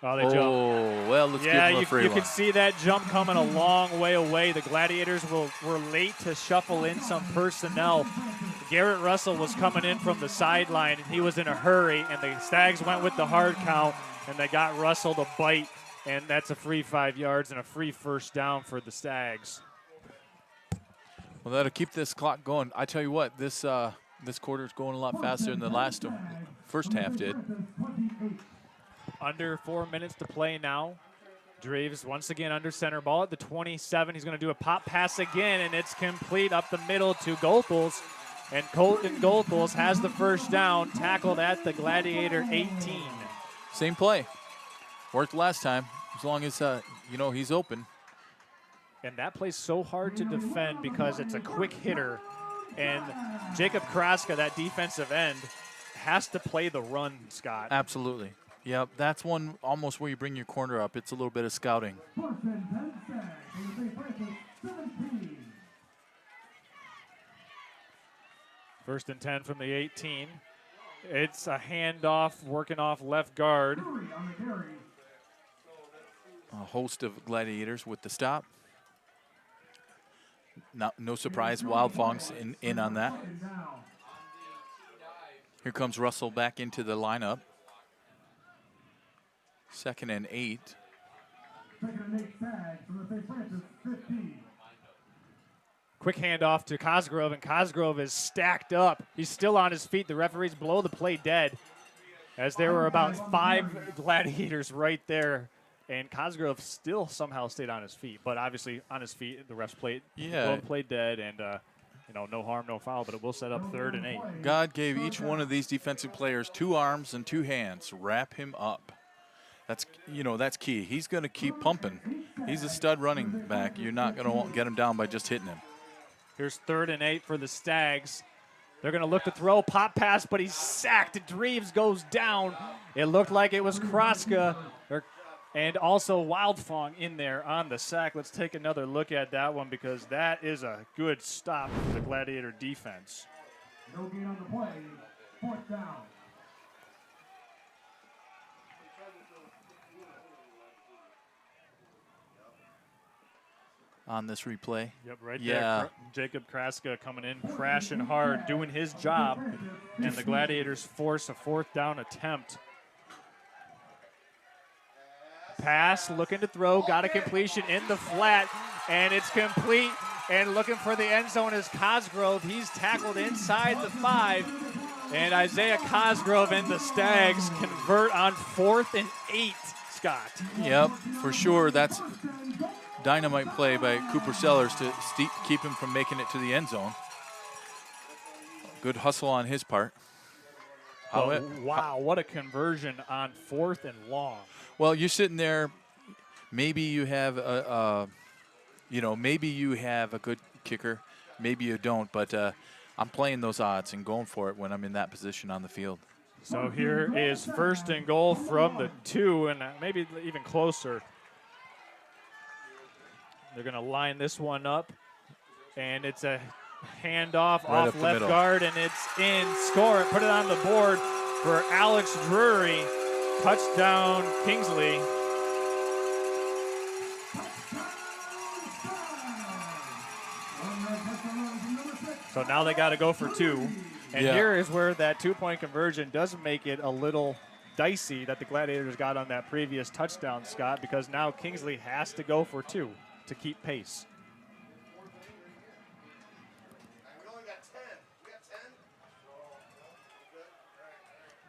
Oh, they jump. Oh, well, let's give them a free you one. can see that jump coming a long way away. The Gladiators were late to shuffle in some personnel. Garrett Russell was coming in from the sideline, and he was in a hurry, and the Stags went with the hard count, and they got Russell to bite, and that's a free 5 yards and a free first down for the Stags. Well, that'll keep this clock going. I tell you what, this quarter's going a lot faster than the first half did. Under 4 minutes to play now. Dreves once again under center, ball at the 27. He's going to do a pop pass again, and it's complete up the middle to Goethals. And Colton Goethals has the first down, tackled at the Gladiator 18. Same play. Worked last time, as long as, he's open. And that play's so hard to defend because it's a quick hitter. And Jacob Kraska, that defensive end, has to play the run, Scott. Absolutely. Yep, that's one almost where you bring your corner up. It's a little bit of scouting. First and 10 from the 18. It's a handoff, working off left guard. A host of Gladiators with the stop. No surprise, Wildfong's in on that. Here comes Russell back into the lineup. 2nd and 8. Quick handoff to Cosgrove, and Cosgrove is stacked up. He's still on his feet. The referees blow the play dead, as there were about 5 Gladiators right there, and Cosgrove still somehow stayed on his feet. But obviously on his feet, the refs blow the play dead, and no harm, no foul, but it will set up 3rd and 8. God gave each one of these defensive players 2 arms and 2 hands. Wrap him up. That's key. He's going to keep pumping. He's a stud running back. You're not going to get him down by just hitting him. Here's 3rd and 8 for the Stags. They're going to look to throw, pop pass, but he's sacked. Dreves goes down. It looked like it was Kraska and also Wildfong in there on the sack. Let's take another look at that one because that is a good stop for the Gladiator defense. No gain on the play. 4th down. On this replay. Yep, right there. Jacob Kraska coming in, crashing hard, doing his job, and the Gladiators force a 4th down attempt. Pass, looking to throw, got a completion in the flat, and it's complete. And looking for the end zone is Cosgrove. He's tackled inside the 5. And Isaiah Cosgrove and the Stags convert on 4th and 8, Scott. Yep, for sure. That's dynamite play by Cooper Sellers to keep him from making it to the end zone. Good hustle on his part. Wow, what a conversion on 4th and long. Well, you're sitting there. Maybe you have maybe you have a good kicker. Maybe you don't. But I'm playing those odds and going for it when I'm in that position on the field. So here is 1st and goal from the 2, and maybe even closer. They're going to line this one up, and it's a handoff off left guard, and it's in. Score it. Put it on the board for Alex Drury. Touchdown, Kingsley. So now they got to go for 2. And here is where that 2-point conversion does make it a little dicey that the Gladiators got on that previous touchdown, Scott, because now Kingsley has to go for 2 to keep pace.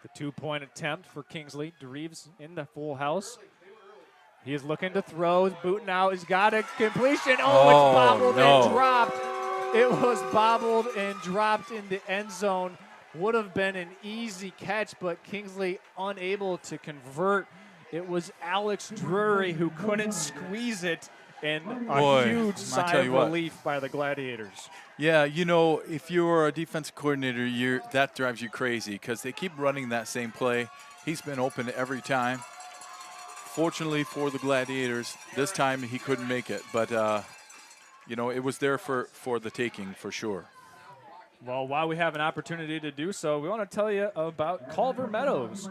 The 2-point attempt for Kingsley. Dreves in the full house. He is looking to throw, booting out. He's got a completion. It's bobbled and dropped. It was bobbled and dropped in the end zone. Would have been an easy catch, but Kingsley unable to convert. It was Alex Drury who couldn't squeeze it. And a huge sigh of relief by the Gladiators. Yeah, if you're a defensive coordinator, that drives you crazy because they keep running that same play. He's been open every time. Fortunately for the Gladiators, this time he couldn't make it. But, it was there for the taking for sure. Well, while we have an opportunity to do so, we want to tell you about Culver Meadows.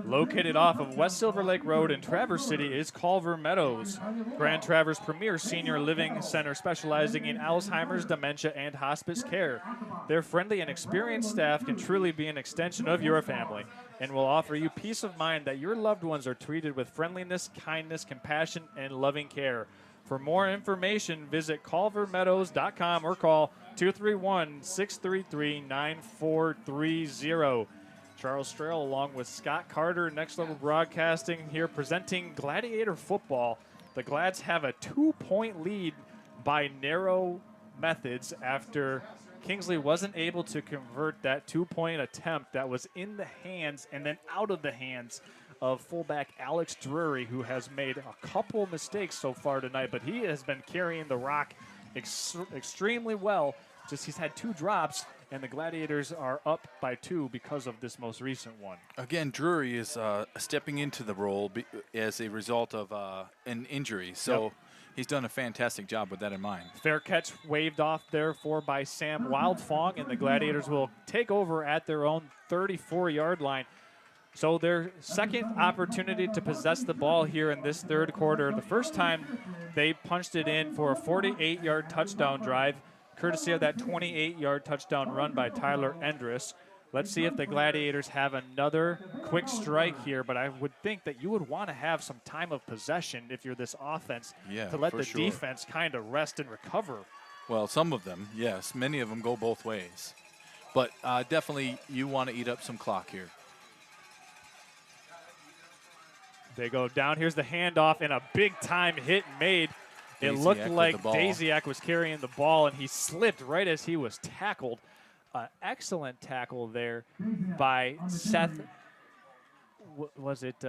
Located off of West Silver Lake Road in Traverse City is Culver Meadows, Grand Traverse premier senior living center specializing in Alzheimer's, dementia, and hospice care. Their friendly and experienced staff can truly be an extension of your family and will offer you peace of mind that your loved ones are treated with friendliness, kindness, compassion, and loving care. For more information, visit culvermeadows.com or call 231-633-9430. Charles Strail along with Scott Carter, Next Level Broadcasting here presenting Gladiator football the Glads have a 2-point lead by narrow methods after Kingsley wasn't able to convert that 2-point attempt that was in the hands and then out of the hands of fullback Alex Drury, who has made a couple mistakes so far tonight, but he has been carrying the rock extremely well. Just he's had 2 drops, and the Gladiators are up by 2 because of this most recent one. Again, Drury is stepping into the role as a result of an injury, so he's done a fantastic job with that in mind. Fair catch waved off, therefore, by Sam Wildfong, and the Gladiators will take over at their own 34-yard line. So their second opportunity to possess the ball here in this third quarter. The first time they punched it in for a 48-yard touchdown drive, courtesy of that 28-yard touchdown run by Tyler Endress. Let's see if the Gladiators have another quick strike here, but I would think that you would want to have some time of possession if you're this offense to let the defense kind of rest and recover. Well, some of them, yes. Many of them go both ways. But definitely you want to eat up some clock here. They go down. Here's the handoff and a big-time hit made. It looked like Daziak was carrying the ball, and he slipped right as he was tackled. Excellent tackle there by Seth. Was it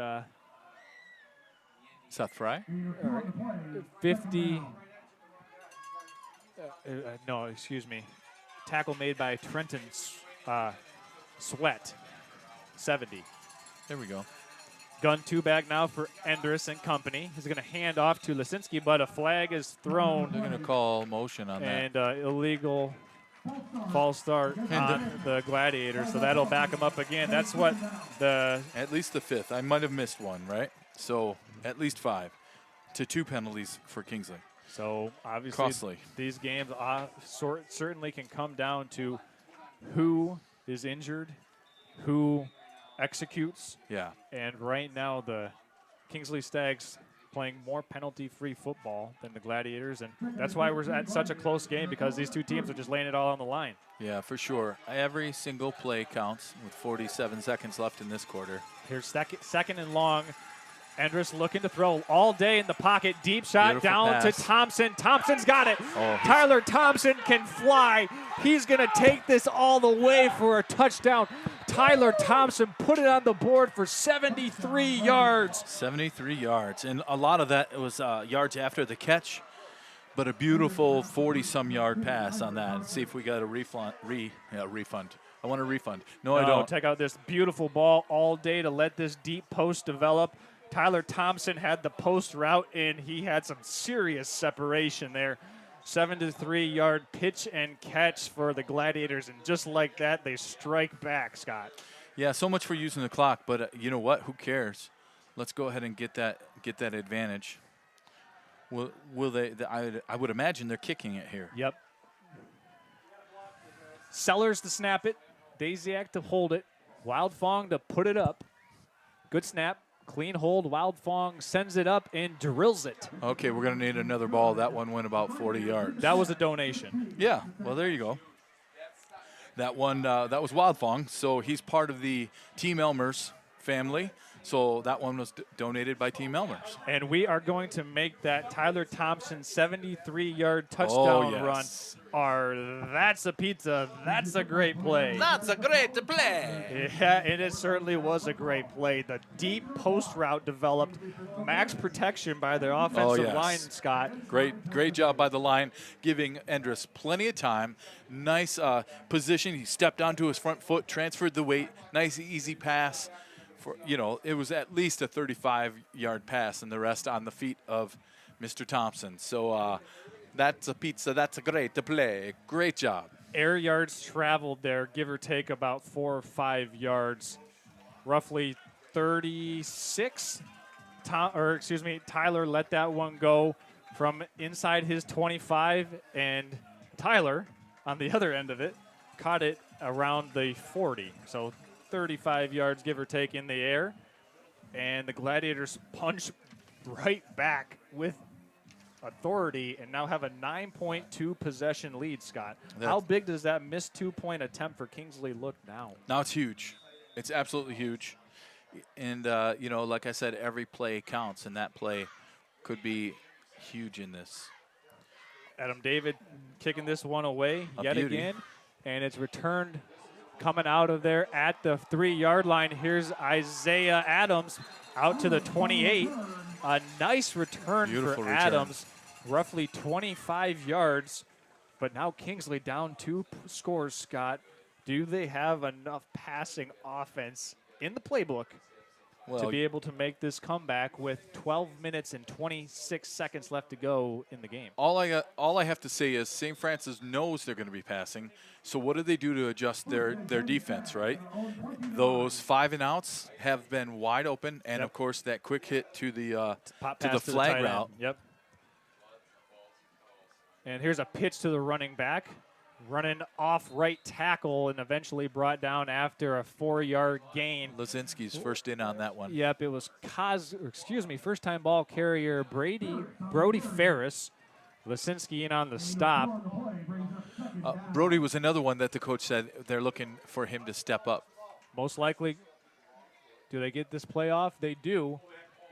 Seth Fry? 50. No, excuse me. Tackle made by Trenton Sweat. 70. There we go. Gun 2 back now for Endress and company. He's going to hand off to Lisinski, but a flag is thrown. They're going to call motion on that. And illegal false start on the Gladiators, so that'll back them up again. That's what the... At least the 5th. I might have missed one, right? So at least 5 to 2 penalties for Kingsley. So obviously costly. These games certainly can come down to who is injured, who executes. Yeah. And right now the Kingsley Stags playing more penalty-free football than the Gladiators, and that's why we're at such a close game, because these two teams are just laying it all on the line. Yeah, for sure. Every single play counts with 47 seconds left in this quarter. Here's second and long. Endress looking to throw all day in the pocket. Deep shot. Beautiful down pass to Thompson. Thompson's got it. Tyler Thompson can fly. He's going to take this all the way for a touchdown. Tyler Thompson put it on the board for 73 yards. 73 yards. And a lot of that was yards after the catch, but a beautiful 40-some yard pass on that. Let's see if we got a refund. I want a refund. No, I don't. Check out this beautiful ball all day to let this deep post develop. Tyler Thompson had the post route in. He had some serious separation there. 73-yard pitch and catch for the Gladiators, and just like that, they strike back, Scott. Yeah, so much for using the clock, but you know what? Who cares? Let's go ahead and get that advantage. Will they? I would imagine they're kicking it here. Yep. Sellers to snap it. Daziak to hold it. Wildfong to put it up. Good snap. Clean hold. Wildfong sends it up and drills it. Okay, we're going to need another ball. That one went about 40 yards. That was a donation. Yeah, well, there you go. That one, that was Wildfong, so he's part of the Team Elmer's family. So that one was donated by Team Elmer's. And we are going to make that Tyler Thompson 73-yard touchdown run our That's a Pizza, That's a Great Play. That's a great play. Yeah, it certainly was a great play. The deep post route developed. Max protection by their offensive line, Scott. Great job by the line, giving Endress plenty of time. Nice position. He stepped onto his front foot, transferred the weight. Nice, easy pass. It was at least a 35-yard pass, and the rest on the feet of Mr. Thompson. So that's a pizza. That's a great play. Great job. Air yards traveled there, give or take about 4 or 5 yards, roughly 36. Tyler let that one go from inside his 25, and Tyler, on the other end of it, caught it around the 40. So 35 yards, give or take, in the air. And the Gladiators punch right back with authority and now have a 9.2 possession lead, Scott. How big does that missed 2-point attempt for Kingsley look now? Now it's huge. It's absolutely huge. And, like I said, every play counts, and that play could be huge in this. Adam David kicking this one away A yet beauty. again. And it's returned coming out of there at the 3-yard line. Here's Isaiah Adams out to the 28. A nice return Beautiful for return. Adams, roughly 25 yards. But now Kingsley down 2 scores, Scott. Do they have enough passing offense in the playbook to be able to make this comeback with 12 minutes and 26 seconds left to go in the game? All I have to say is St. Francis knows they're going to be passing. So what do they do to adjust their defense, right? Those 5-and-outs have been wide open, and of course that quick hit to the flag route. Yep. And here's a pitch to the running back, running off right tackle and eventually brought down after a 4-yard gain. Lazinski's first in on that one. Yep, it was first-time ball carrier Brody Ferris. Lasinski in on the stop. Brody was another one that the coach said they're looking for him to step up. Most likely, do they get this play off? They do.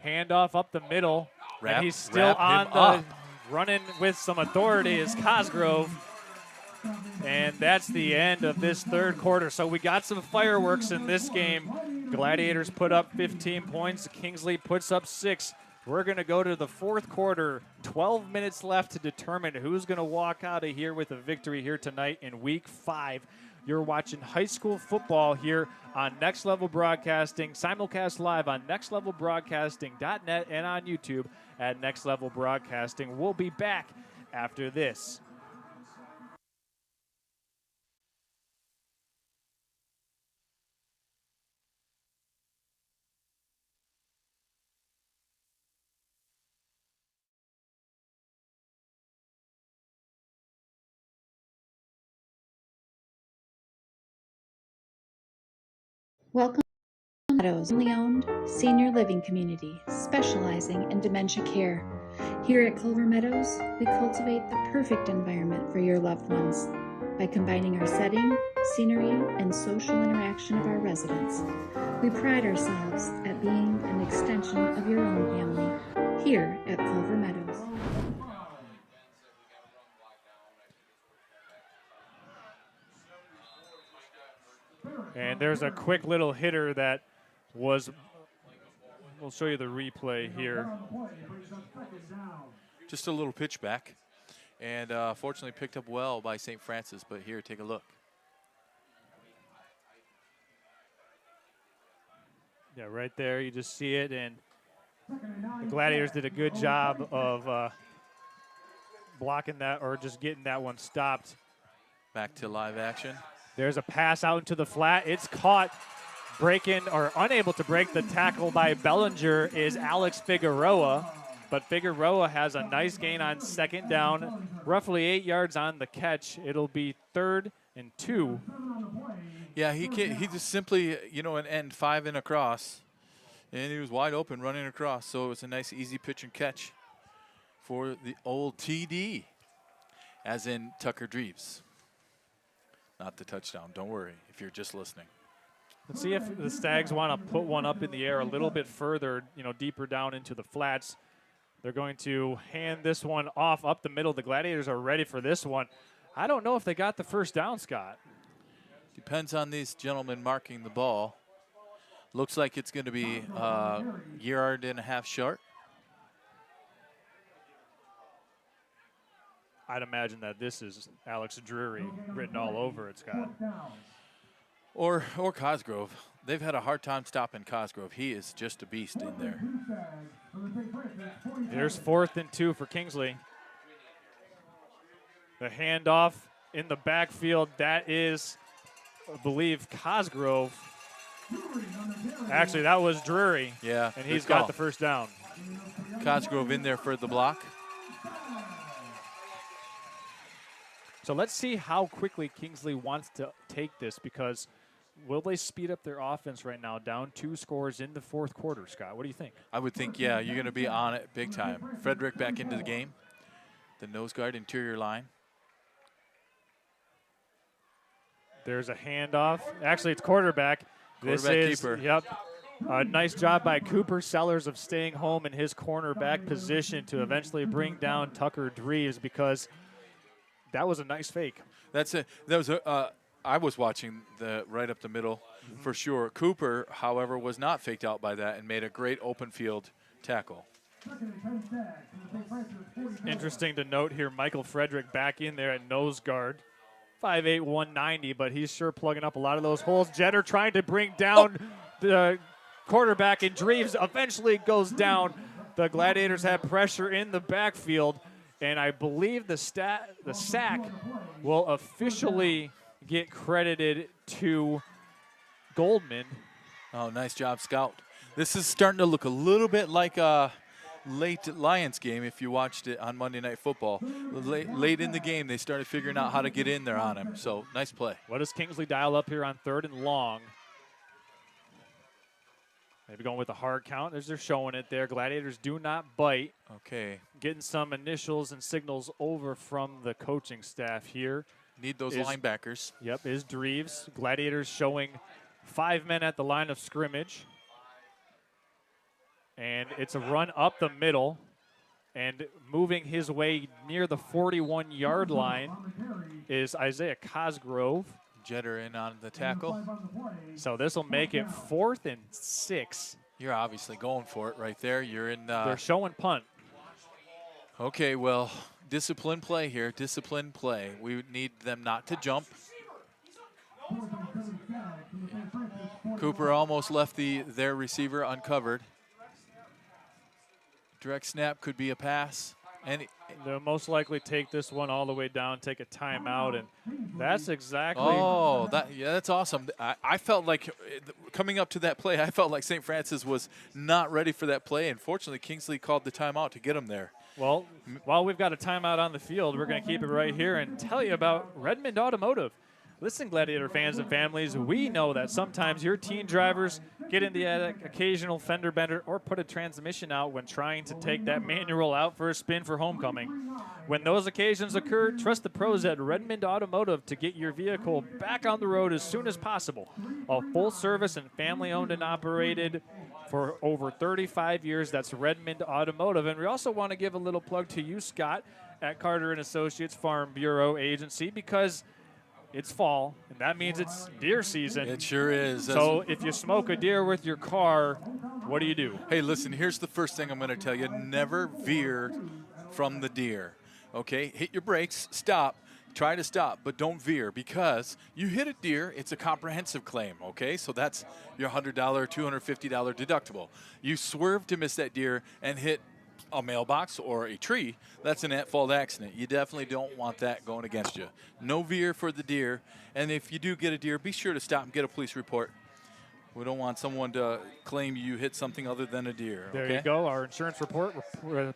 Handoff up the middle. And he's still on the running with some authority is Cosgrove. And that's the end of this third quarter. So we got some fireworks in this game. Gladiators put up 15 points. Kingsley puts up 6. We're going to go to the fourth quarter. 12 minutes left to determine who's going to walk out of here with a victory here tonight in Week 5. You're watching high school football here on Next Level Broadcasting, simulcast live on nextlevelbroadcasting.net and on YouTube at Next Level Broadcasting. We'll be back after this. Welcome to Meadows, family-owned senior living community specializing in dementia care. Here at Culver Meadows, we cultivate the perfect environment for your loved ones by combining our setting, scenery, and social interaction of our residents. We pride ourselves at being an extension of your own family here at Culver Meadows. And there's a quick little hitter that was, we'll show you the replay here. Just a little pitch back. And fortunately picked up well by St. Francis, but here, take a look. Yeah, right there, you just see it, and the Gladiators did a good job of blocking that or just getting that one stopped. Back to live action. There's a pass out into the flat. It's caught. Breaking or unable to break the tackle by Bellinger is Alex Figueroa. But Figueroa has a nice gain on second down, roughly 8 yards on the catch. It'll be 3rd and 2. Yeah, he just simply, an end 5 and across. And he was wide open running across. So it was a nice easy pitch and catch for the old TD, as in Tucker Dreves. Not the touchdown. Don't worry if you're just listening. Let's see if the Stags want to put one up in the air a little bit further, deeper down into the flats. They're going to hand this one off up the middle. The Gladiators are ready for this one. I don't know if they got the first down, Scott. Depends on these gentlemen marking the ball. Looks like it's going to be a yard and a half short. I'd imagine that this is Alex Drury written all over it, Scott. Or Cosgrove. They've had a hard time stopping Cosgrove. He is just a beast in there. Here's 4th and 2 for Kingsley. The handoff in the backfield. That is, I believe, Cosgrove. Actually, that was Drury. Yeah. And he's got the first down. Cosgrove in there for the block. So let's see how quickly Kingsley wants to take this, because will they speed up their offense right now, down 2 scores in the fourth quarter, Scott? What do you think? I would think, yeah, you're going to be on it big time. Frederick back into the game. The nose guard, interior line. There's a handoff. Actually, it's quarterback. This is, keeper. yep, A nice job by Cooper Sellers of staying home in his cornerback position to eventually bring down Tucker Dreves, because that was a nice fake. I was watching the right up the middle for sure. Cooper, however, was not faked out by that and made a great open field tackle. Interesting to note here, Michael Frederick back in there at nose guard. 5'8", 190, but he's sure plugging up a lot of those holes. Jetter trying to bring down the quarterback, and Dreves eventually goes down. The Gladiators have pressure in the backfield, and I believe the sack will officially get credited to Goldman. Oh, nice job, Scout. This is starting to look a little bit like a late Lions game if you watched it on Monday Night Football. Late in the game, they started figuring out how to get in there on him. So, nice play. What does Kingsley dial up here on 3rd and long? Maybe going with a hard count as they're showing it there. Gladiators do not bite. Okay. Getting some initials and signals over from the coaching staff here. Need those linebackers. Yep, is Dreves. Gladiators showing 5 men at the line of scrimmage. And it's a run up the middle. And moving his way near the 41-yard line is Isaiah Cosgrove. Jetter in on the tackle. So this will make it 4th and 6. You're obviously going for it right there. You're in. They're showing punt. Okay, well, discipline play here. Discipline play. We need them not to jump. Cooper almost left their receiver uncovered. Direct snap could be a pass. They'll most likely take this one all the way down, take a timeout, and that's exactly. Oh, that's awesome. I felt like coming up to that play, I felt like St. Francis was not ready for that play. And fortunately, Kingsley called the timeout to get him there. Well, while we've got a timeout on the field, we're going to keep it right here and tell you about Redmond Automotive. Listen, Gladiator fans and families, we know that sometimes your teen drivers get in the occasional fender bender or put a transmission out when trying to take that manual out for a spin for homecoming. When those occasions occur, trust the pros at Redmond Automotive to get your vehicle back on the road as soon as possible. A full service and family owned and operated for over 35 years. That's Redmond Automotive. And we also want to give a little plug to you, Scott, at Carter and Associates Farm Bureau Agency, because it's fall, and that means it's deer season. It sure is. So if you smoke a deer with your car, what do you do? Hey, listen, here's the first thing I'm going to tell you. Never veer from the deer, okay? Hit your brakes, stop, try to stop, but don't veer, because you hit a deer, it's a comprehensive claim, okay? So that's your $100, $250 deductible. You swerve to miss that deer and hit a mailbox or a tree, that's an at-fault accident. You definitely don't want that going against you. No veer for the deer, and if you do get a deer, be sure to stop and get a police report. We don't want someone to claim you hit something other than a deer. There you go. Our insurance report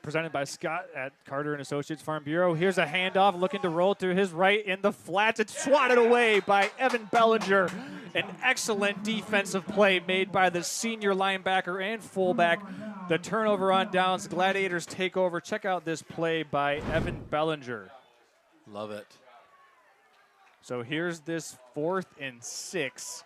presented by Scott at Carter and Associates Farm Bureau. Here's a handoff looking to roll to his right in the flats. It's swatted away by Evan Bellinger. An excellent defensive play made by the senior linebacker and fullback. The turnover on downs. Gladiators take over. Check out this play by Evan Bellinger. Love it. So here's this 4th and 6.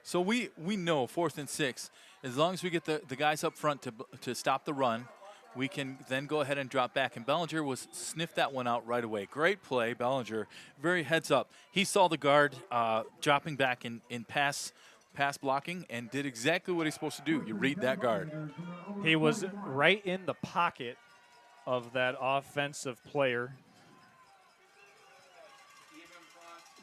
So we know 4th and 6, as long as we get the guys up front to stop the run, we can then go ahead and drop back. And Bellinger sniffed that one out right away. Great play, Bellinger. Very heads up. He saw the guard dropping back in pass blocking and did exactly what he's supposed to do. You read that guard. He was right in the pocket of that offensive player.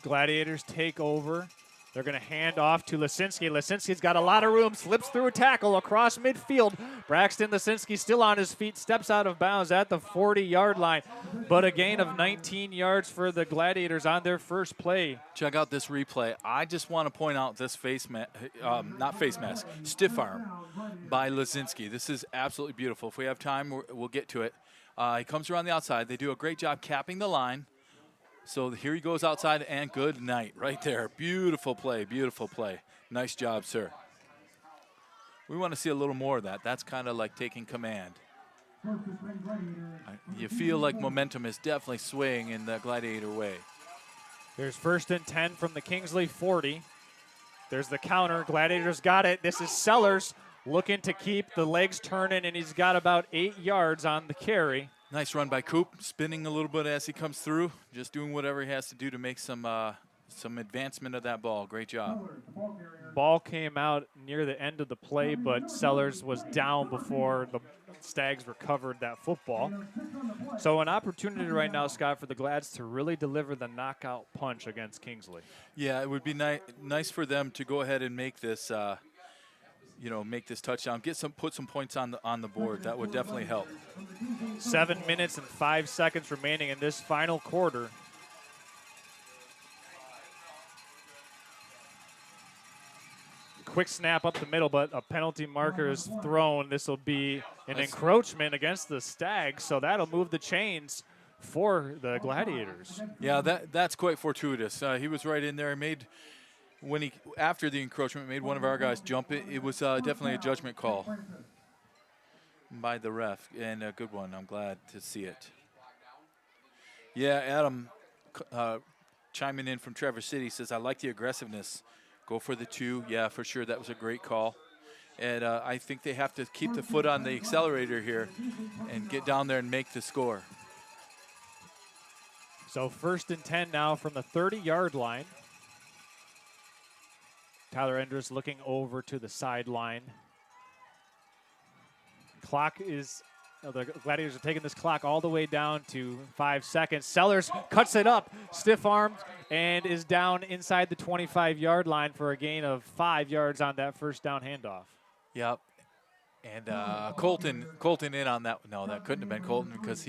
Gladiators take over. They're going to hand off to Lesinski. Lesinski's got a lot of room, slips through a tackle across midfield. Braxton Lesinski still on his feet, steps out of bounds at the 40-yard line. But a gain of 19 yards for the Gladiators on their first play. Check out this replay. I just want to point out this stiff arm by Lesinski. This is absolutely beautiful. If we have time, we'll get to it. He comes around the outside. They do a great job capping the line. So here he goes outside, and good night right there. Beautiful play, beautiful play. Nice job, sir. We want to see a little more of that. That's kind of like taking command. You feel like momentum is definitely swaying in the Gladiator way. There's 1st and 10 from the Kingsley 40. There's the counter. Gladiators got it. This is Sellers looking to keep the legs turning, and he's got about 8 yards on the carry. Nice run by Coop, spinning a little bit as he comes through, just doing whatever he has to do to make some advancement of that ball. Great job. Ball came out near the end of the play, but Sellers was down before the Stags recovered that football. So an opportunity right now, Scott, for the Glads to really deliver the knockout punch against Kingsley. Yeah, it would be nice for them to go ahead and make this, make this touchdown. Put some points on the board. That would definitely help. 7 minutes and 5 seconds remaining in this final quarter. Quick snap up the middle, but a penalty marker is thrown. This will be an encroachment against the Stags, so that'll move the chains for the Gladiators. Yeah, that's quite fortuitous. He was right in there. After the encroachment, made one of our guys jump. It was definitely a judgment call by the ref, and a good one. I'm glad to see it. Yeah, Adam chiming in from Traverse City says, I like the aggressiveness. Go for the 2. Yeah, for sure. That was a great call. And I think they have to keep the foot on the accelerator here and get down there and make the score. So 1st and 10 now from the 30-yard line. Tyler Endress looking over to the sideline. The Gladiators are taking this clock all the way down to 5 seconds. Sellers cuts it up, stiff-armed, and is down inside the 25-yard line for a gain of 5 yards on that first down handoff. Yep. And Colton in on that. No, that couldn't have been Colton because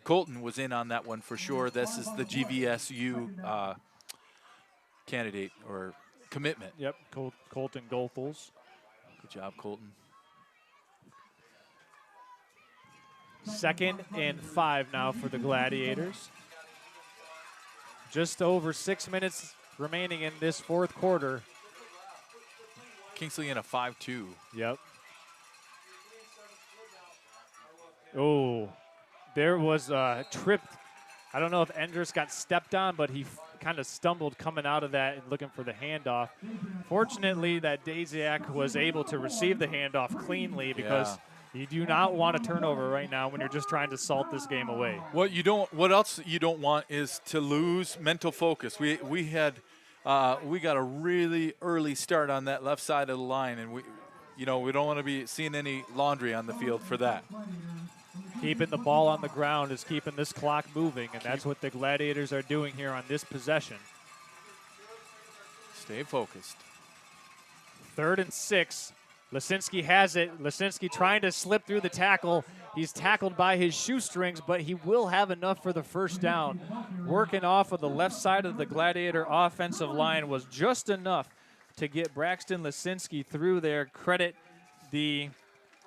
Colton was in on that one for sure. This is the GVSU candidate or commitment. Yep, Colton Goethals. Good job, Colton. 2nd and 5 now for the Gladiators. Just over 6 minutes remaining in this 4th quarter. Kingsley in a 5-2. Yep. Oh, there was a trip. I don't know if Endress got stepped on, but he kind of stumbled coming out of that and looking for the handoff. Fortunately, that Daziak was able to receive the handoff cleanly because you do not want a turnover right now when you're just trying to salt this game away. What else you don't want is to lose mental focus. We got a really early start on that left side of the line, and we don't want to be seeing any laundry on the field for that. Keeping the ball on the ground is keeping this clock moving, and that's what the Gladiators are doing here on this possession. Stay focused. 3rd and 6. Lisinski has it. Lisinski trying to slip through the tackle. He's tackled by his shoestrings, but he will have enough for the first down. Working off of the left side of the Gladiator offensive line was just enough to get Braxton Lisinski through there. Credit the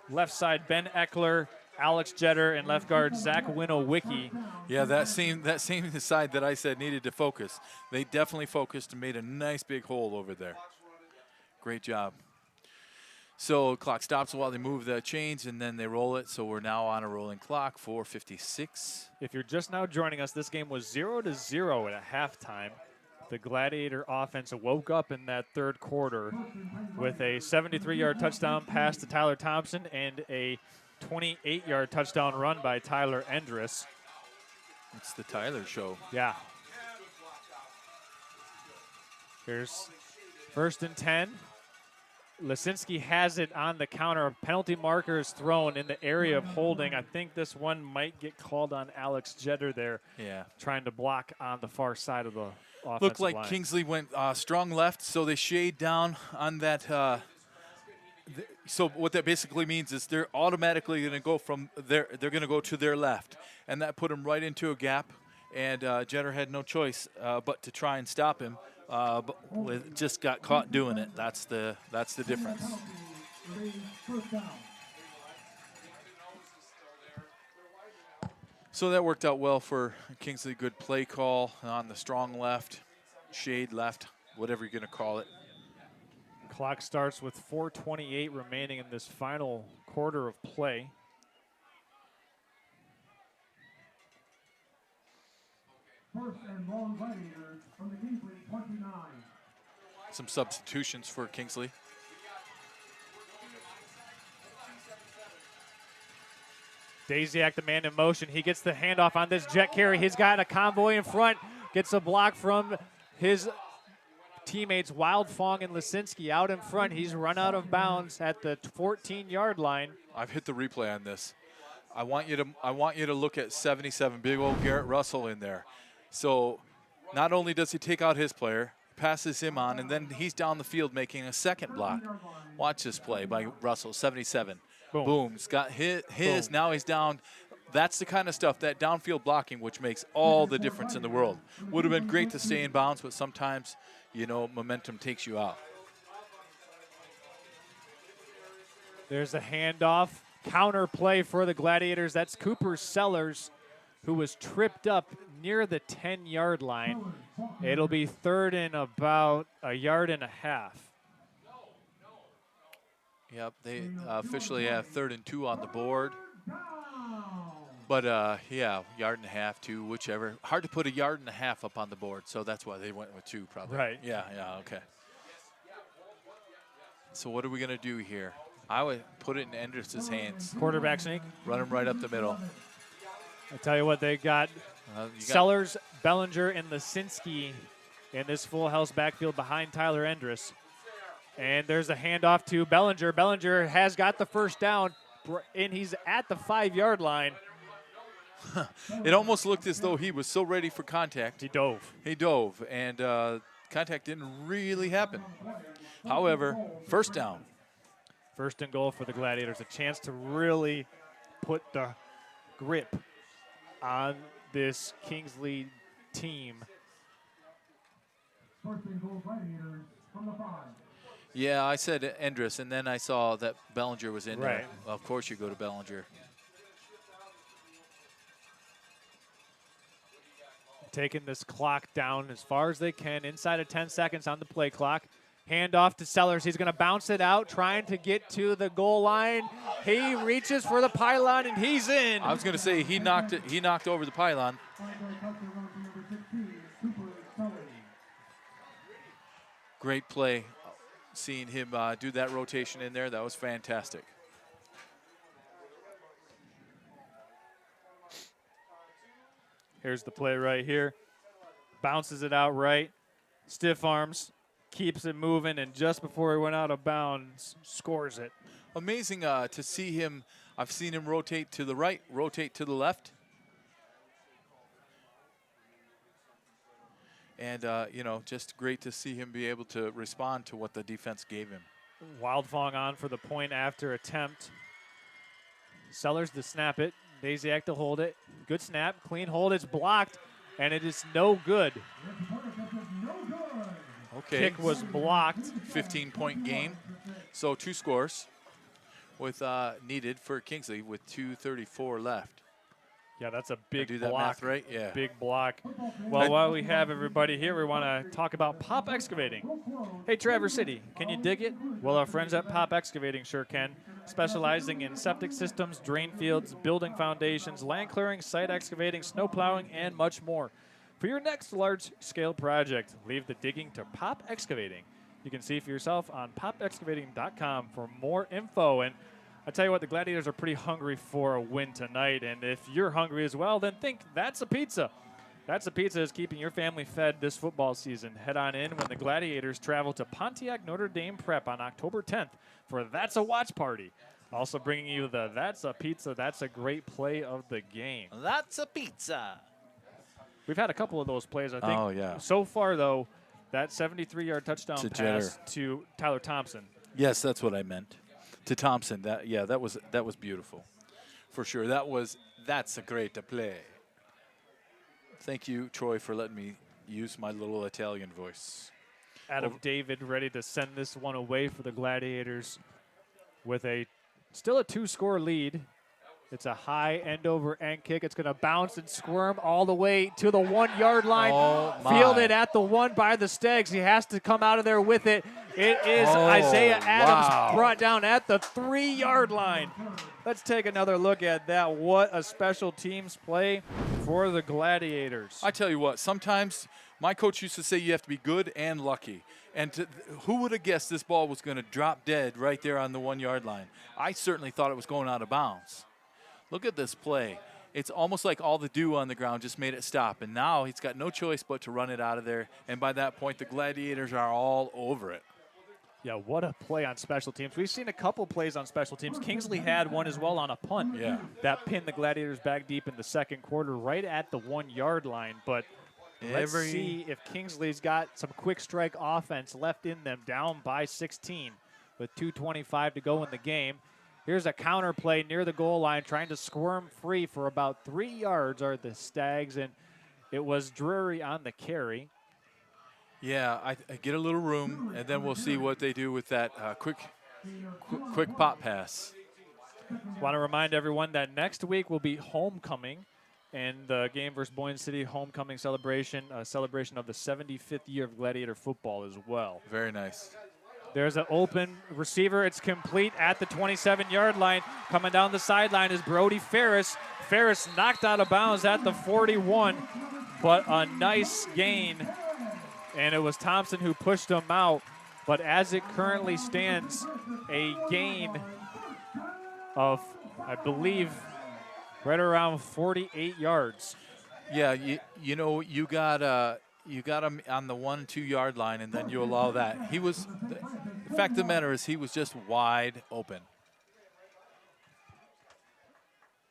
left side, Ben Eckler, Alex Jetter, and left guard Zach Winowicki. Yeah, that same side that I said needed to focus. They definitely focused and made a nice big hole over there. Great job. So clock stops while they move the chains, and then they roll it. So we're now on a rolling clock, 4:56. If you're just now joining us, this game was 0-0 at halftime. The Gladiator offense woke up in that 3rd quarter with a 73-yard touchdown pass to Tyler Thompson and a 28-yard touchdown run by Tyler Endress. It's the Tyler show. Yeah. Here's 1st and 10. Lisinski has it on the counter. A penalty marker is thrown in the area of holding. I think this one might get called on Alex Jetter there. Yeah. Trying to block on the far side of the offensive Looked like line. Kingsley went strong left, so they shade down on that. So what that basically means is they're automatically going to go from there. They're going to go to their left, and that put them right into a gap. And Jetter had no choice but to try and stop him. But just got caught doing it. That's the difference. So that worked out well for Kingsley. Good play call on the strong left, shade left, whatever you're going to call it. Clock starts with 4:28 remaining in this final quarter of play. First and long Gladiators from the Kingsley 29. Some substitutions for Kingsley. Daziak, the man in motion. He gets the handoff on this jet carry. He's got a convoy in front. Gets a block from his teammates Wildfong and Lisinski out in front. He's run out of bounds at the 14-yard line. I've hit the replay on this. I want you to look at 77, big old Garrett Russell in there. So not only does he take out his player, passes him on, and then he's down the field making a second block. Watch this play by Russell, 77. Boom. He's got his. Boom. Now he's down. That's the kind of stuff, that downfield blocking, which makes all the difference in the world. Would have been great to stay in bounds, but sometimes, you know, momentum takes you out. There's a handoff. Counter play for the Gladiators. That's Cooper Sellers, who was tripped up near the 10-yard line. It'll be third and about a yard and a half. Yep, they officially have 3rd and 2 on the board. But, yeah, yard and a half, 2, whichever. Hard to put a yard and a half up on the board, so that's why they went with 2 probably. Right. Yeah, okay. So what are we going to do here? I would put it in Endress's hands. Quarterback sneak. Run him right up the middle. I tell you what, they got Sellers, Bellinger, and Lisinski in this full house backfield behind Tyler Endress. And there's a handoff to Bellinger. Bellinger has got the first down, and he's at the 5-yard line. It almost looked as though he was so ready for contact. He dove. He dove, and contact didn't really happen. However, first down. First and goal for the Gladiators. A chance to really put the grip on this Kingsley team. First and goal, Gladiators from the 5. Yeah, I said Endress, and then I saw that Bellinger was in there. Right. Of course you go to Bellinger. Taking this clock down as far as they can, inside of 10 seconds on the play clock. Handoff to Sellers. He's going to bounce it out, trying to get to the goal line. He reaches for the pylon, and he's in. I was going to say he knocked over the pylon. Great play. Seeing him do that rotation in there, that was fantastic. Here's the play right here. Bounces it out right. Stiff arms. Keeps it moving, and just before he went out of bounds, scores it. Amazing to see him. I've seen him rotate to the right, rotate to the left. And, you know, just great to see him be able to respond to what the defense gave him. Wildfong on for the point after attempt. Sellers to snap it. Daziak to hold it. Good snap. Clean hold. It's blocked, and it is no good. Okay. Kick was blocked. 15-point game. So 2 scores with needed for Kingsley with 2:34 left. Yeah, that's a big do that block. math right? Yeah. Big block. Well, while we have everybody here, we want to talk about Pop Excavating. Hey, Traverse City, can you dig it? Well, our friends at Pop Excavating sure can. Specializing in septic systems, drain fields, building foundations, land clearing, site excavating, snow plowing, and much more. For your next large-scale project, leave the digging to Pop Excavating. You can see for yourself on popexcavating.com for more info. And I tell you what, the Gladiators are pretty hungry for a win tonight. And if you're hungry as well, then think That's a Pizza. That's a Pizza is keeping your family fed this football season. Head on in when the Gladiators travel to Pontiac Notre Dame Prep on October 10th for That's a Watch Party. Also bringing you the That's a Pizza, That's a Great Play of the game. That's a Pizza. We've had a couple of those plays, I think. Oh, yeah. So far, though, that 73-yard touchdown To pass to Tyler Thompson. Yes, that's what I meant. To Thompson, that was beautiful, for sure. That's a great play. Thank you, Troy, for letting me use my little Italian voice. Adam David ready to send this one away for the Gladiators with still a 2-score lead. It's a high end-over-end kick. It's going to bounce and squirm all the way to the 1-yard line. Oh, my. Fielded at the 1 by the Stags. He has to come out of there with it. It is Isaiah Adams brought down at the 3-yard line. Let's take another look at that. What a special teams play for the Gladiators. I tell you what, sometimes my coach used to say you have to be good and lucky. And who would have guessed this ball was going to drop dead right there on the 1-yard line? I certainly thought it was going out of bounds. Look at this play. It's almost like all the dew on the ground just made it stop. And now he's got no choice but to run it out of there. And by that point, the Gladiators are all over it. Yeah, what a play on special teams. We've seen a couple plays on special teams. Kingsley had one as well on a punt. Yeah. That pinned the Gladiators back deep in the second quarter, right at the 1 yard line. But let's see if Kingsley's got some quick strike offense left in them, down by 16 with 2:25 to go in the game. Here's a counter play near the goal line, trying to squirm free for about 3 yards are the Stags, and it was Drury on the carry. Yeah, I get a little room, and then we'll see what they do with that quick pop pass. Want to remind everyone that next week will be homecoming, and the game versus Boyne City homecoming celebration, a celebration of the 75th year of Gladiator football as well. Very nice. There's an open receiver. It's complete at the 27-yard line. Coming down the sideline is Brody Ferris. Ferris knocked out of bounds at the 41, but a nice gain. And it was Thompson who pushed him out. But as it currently stands, a gain of, I believe, right around 48 yards. Yeah, you know, you got him on the 1-2 yard line, and then you allow that. The fact of the matter is he was just wide open.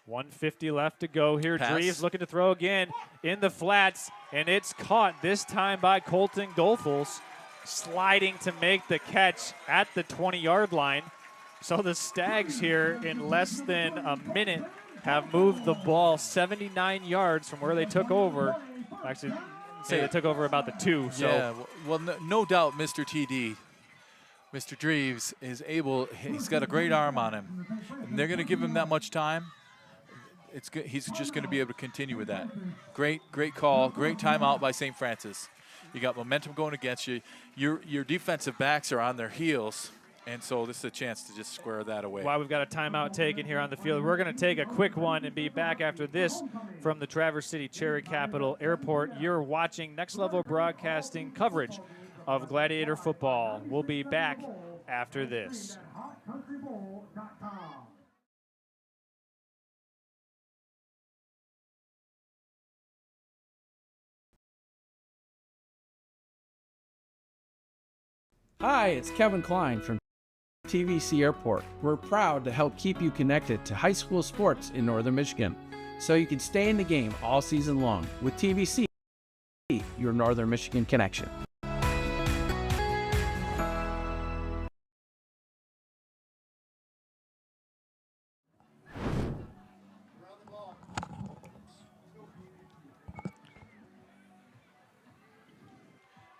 150 left to go here. Pass. Dreves looking to throw again in the flats, and it's caught this time by Colton Golfels, sliding to make the catch at the 20-yard line. So the Stags here in less than a minute have moved the ball 79 yards from where they took over. Actually, they took over about the 2. So. Yeah, well, no doubt Mr. TD, Mr. Dreves, he's got a great arm on him. And they're going to give him that much time. It's good. He's just going to be able to continue with that. Great call. Great timeout by St. Francis. You got momentum going against you. Your defensive backs are on their heels, and so this is a chance to just square that away. While we've got a timeout taken here on the field, we're going to take a quick one and be back after this from the Traverse City Cherry Capital Airport. You're watching Next Level Broadcasting coverage of Gladiator football. We'll be back after this. Hi, it's Kevin Klein from TVC Airport. We're proud to help keep you connected to high school sports in Northern Michigan, so you can stay in the game all season long with TVC, your Northern Michigan connection.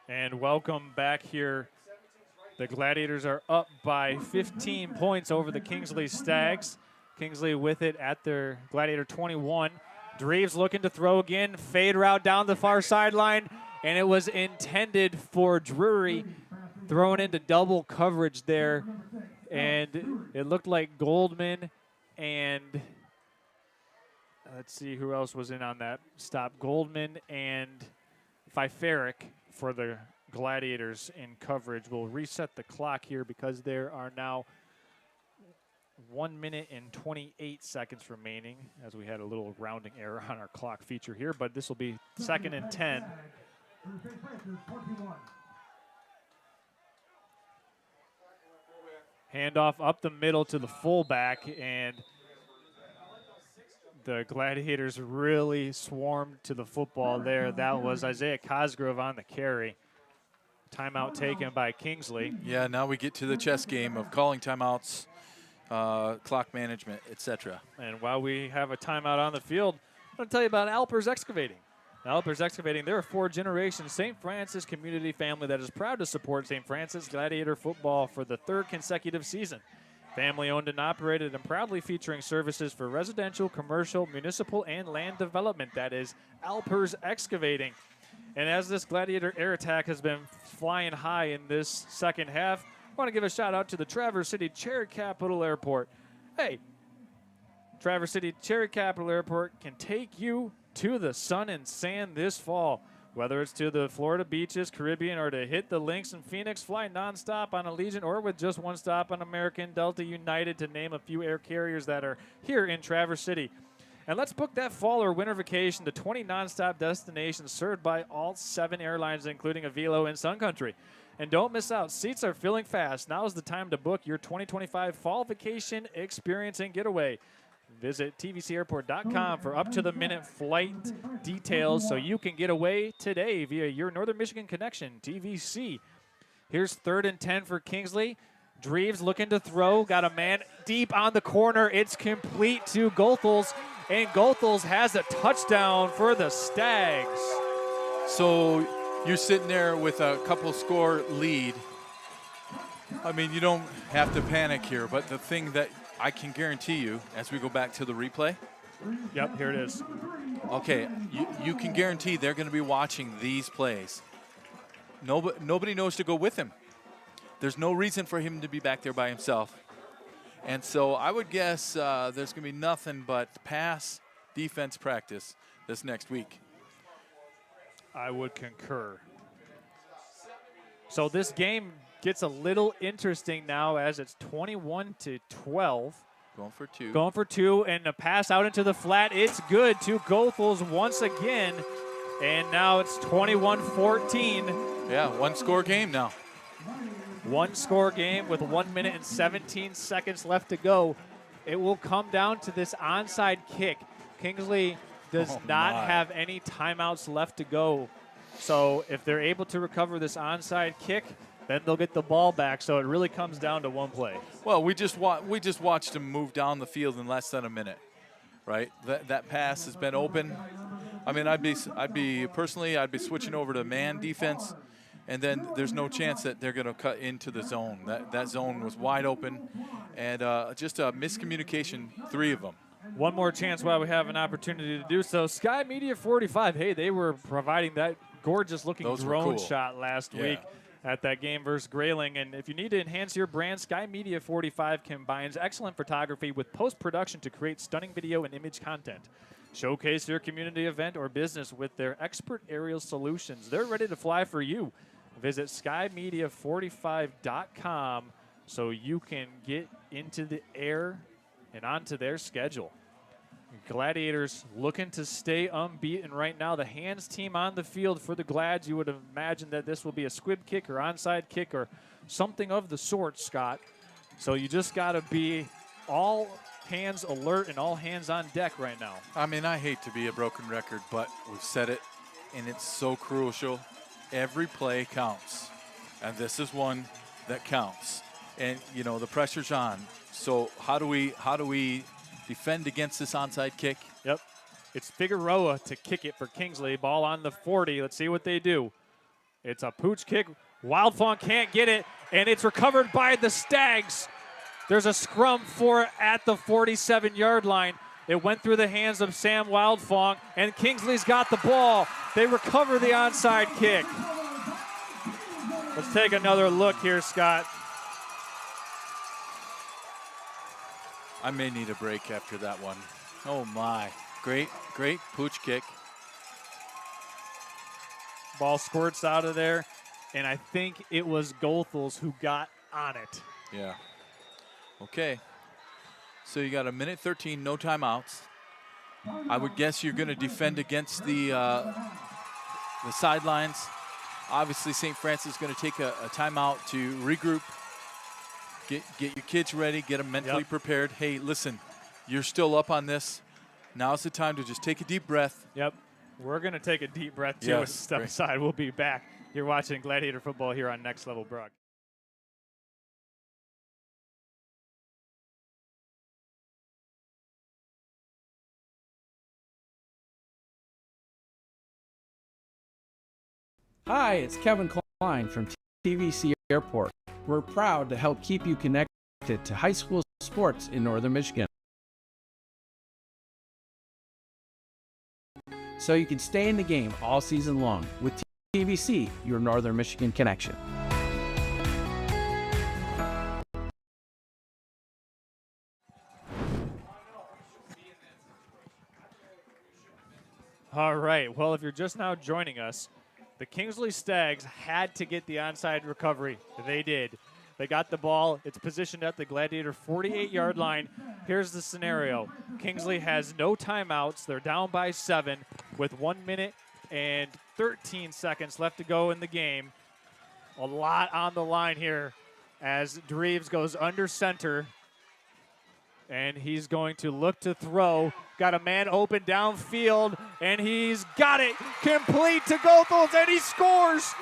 And welcome back here. The Gladiators are up by 15 points over the Kingsley Stags. Kingsley with it at their Gladiator 21. Dreves looking to throw again. Fade route down the far sideline. And it was intended for Drury. Thrown into double coverage there. And it looked like Goldman and let's see who else was in on that stop. Goldman and Pfeifferich for the Gladiators in coverage. We'll reset the clock here because there are now 1 minute and 28 seconds remaining, as we had a little rounding error on our clock feature here, but this will be 2nd and 10. Handoff up the middle to the fullback, and the Gladiators really swarmed to the football there. That was Isaiah Cosgrove on the carry. Timeout taken by Kingsley. Yeah, now we get to the chess game of calling timeouts, clock management, etc. And while we have a timeout on the field, I'm going to tell you about Alpers Excavating. Alpers Excavating, they're a 4-generation St. Francis community family that is proud to support St. Francis Gladiator football for the 3rd consecutive season. Family owned and operated and proudly featuring services for residential, commercial, municipal, and land development. That is Alpers Excavating. And as this Gladiator air attack has been flying high in this second half, I want to give a shout out to the Traverse City Cherry Capital Airport. Hey, Traverse City Cherry Capital Airport can take you to the sun and sand this fall. Whether it's to the Florida beaches, Caribbean, or to hit the links in Phoenix, fly nonstop on Allegiant or with just one stop on American, Delta, United, to name a few air carriers that are here in Traverse City. And let's book that fall or winter vacation to 20 nonstop destinations served by all 7 airlines, including Avilo and Sun Country. And don't miss out. Seats are filling fast. Now is the time to book your 2025 fall vacation experience and getaway. Visit tvcairport.com for up-to-the-minute flight details so you can get away today via your Northern Michigan connection, TVC. Here's 3rd and 10 for Kingsley. Dreves looking to throw. Got a man deep on the corner. It's complete to Goethals, and Goethals has a touchdown for the Stags. So you're sitting there with a couple score lead. I mean, you don't have to panic here, but the thing that I can guarantee you, as we go back to the replay. Yep, here it is. Okay, you can guarantee they're going to be watching these plays. Nobody knows to go with him. There's no reason for him to be back there by himself. And so I would guess there's going to be nothing but pass defense practice this next week. I would concur. So this game gets a little interesting now as it's 21-12. Going for 2. Going for 2, and a pass out into the flat. It's good to Goethals once again, and now it's 21-14. Yeah, 1-score game now. 1-score game with 1 minute and 17 seconds left to go. It will come down to this onside kick. Kingsley does not have any timeouts left to go. So if they're able to recover this onside kick, then they'll get the ball back. So it really comes down to one play. Well, we just watched him move down the field in less than a minute, right? That pass has been open. I mean, I'd be switching over to man defense, and then there's no chance that they're going to cut into the zone. That zone was wide open, and just a miscommunication, 3 of them. One more chance while we have an opportunity to do so. Sky Media 45, hey, they were providing that gorgeous-looking drone shot last week at that game versus Grayling. And if you need to enhance your brand, Sky Media 45 combines excellent photography with post-production to create stunning video and image content. Showcase your community event or business with their expert aerial solutions. They're ready to fly for you. Visit skymedia45.com so you can get into the air and onto their schedule. Gladiators looking to stay unbeaten right now. The hands team on the field for the Glads. You would imagine that this will be a squib kick or onside kick or something of the sort, Scott. So you just got to be all hands alert and all hands on deck right now. I mean, I hate to be a broken record, but we've said it, and it's so crucial. Every play counts, and this is one that counts. And, you know, the pressure's on. So how do we defend against this onside kick? Yep. It's Figueroa to kick it for Kingsley. Ball on the 40. Let's see what they do. It's a pooch kick. Wildfong can't get it, and it's recovered by the Stags. There's a scrum for it at the 47-yard line. It went through the hands of Sam Wildfong, and Kingsley's got the ball. They recover the onside kick. Let's take another look here, Scott. I may need a break after that one. Oh, my. Great pooch kick. Ball squirts out of there, and I think it was Goethals who got on it. Yeah. Okay. So you got 1:13, no timeouts. I would guess you're going to defend against the sidelines. Obviously, St. Francis is going to take a timeout to regroup. Get your kids ready, get them mentally prepared. Hey, listen, you're still up on this. Now's the time to just take a deep breath. Yep. We're going to take a deep breath, too, and step aside. We'll be back. You're watching Gladiator Football here on Next Level Broadcast. Hi, it's Kevin Klein from TVC Airport. We're proud to help keep you connected to high school sports in Northern Michigan, so you can stay in the game all season long with TVC, your Northern Michigan connection. All right. Well, if you're just now joining us, The Kingsley Stags had to get the onside recovery. They did. They got the ball. It's positioned at the Gladiator 48-yard line. Here's the scenario. Kingsley has no timeouts. They're down by 7 with 1 minute and 13 seconds left to go in the game. A lot on the line here as Dreves goes under center. And he's going to look to throw. Got a man open downfield, and he's got it. Complete to Goethals, and he scores.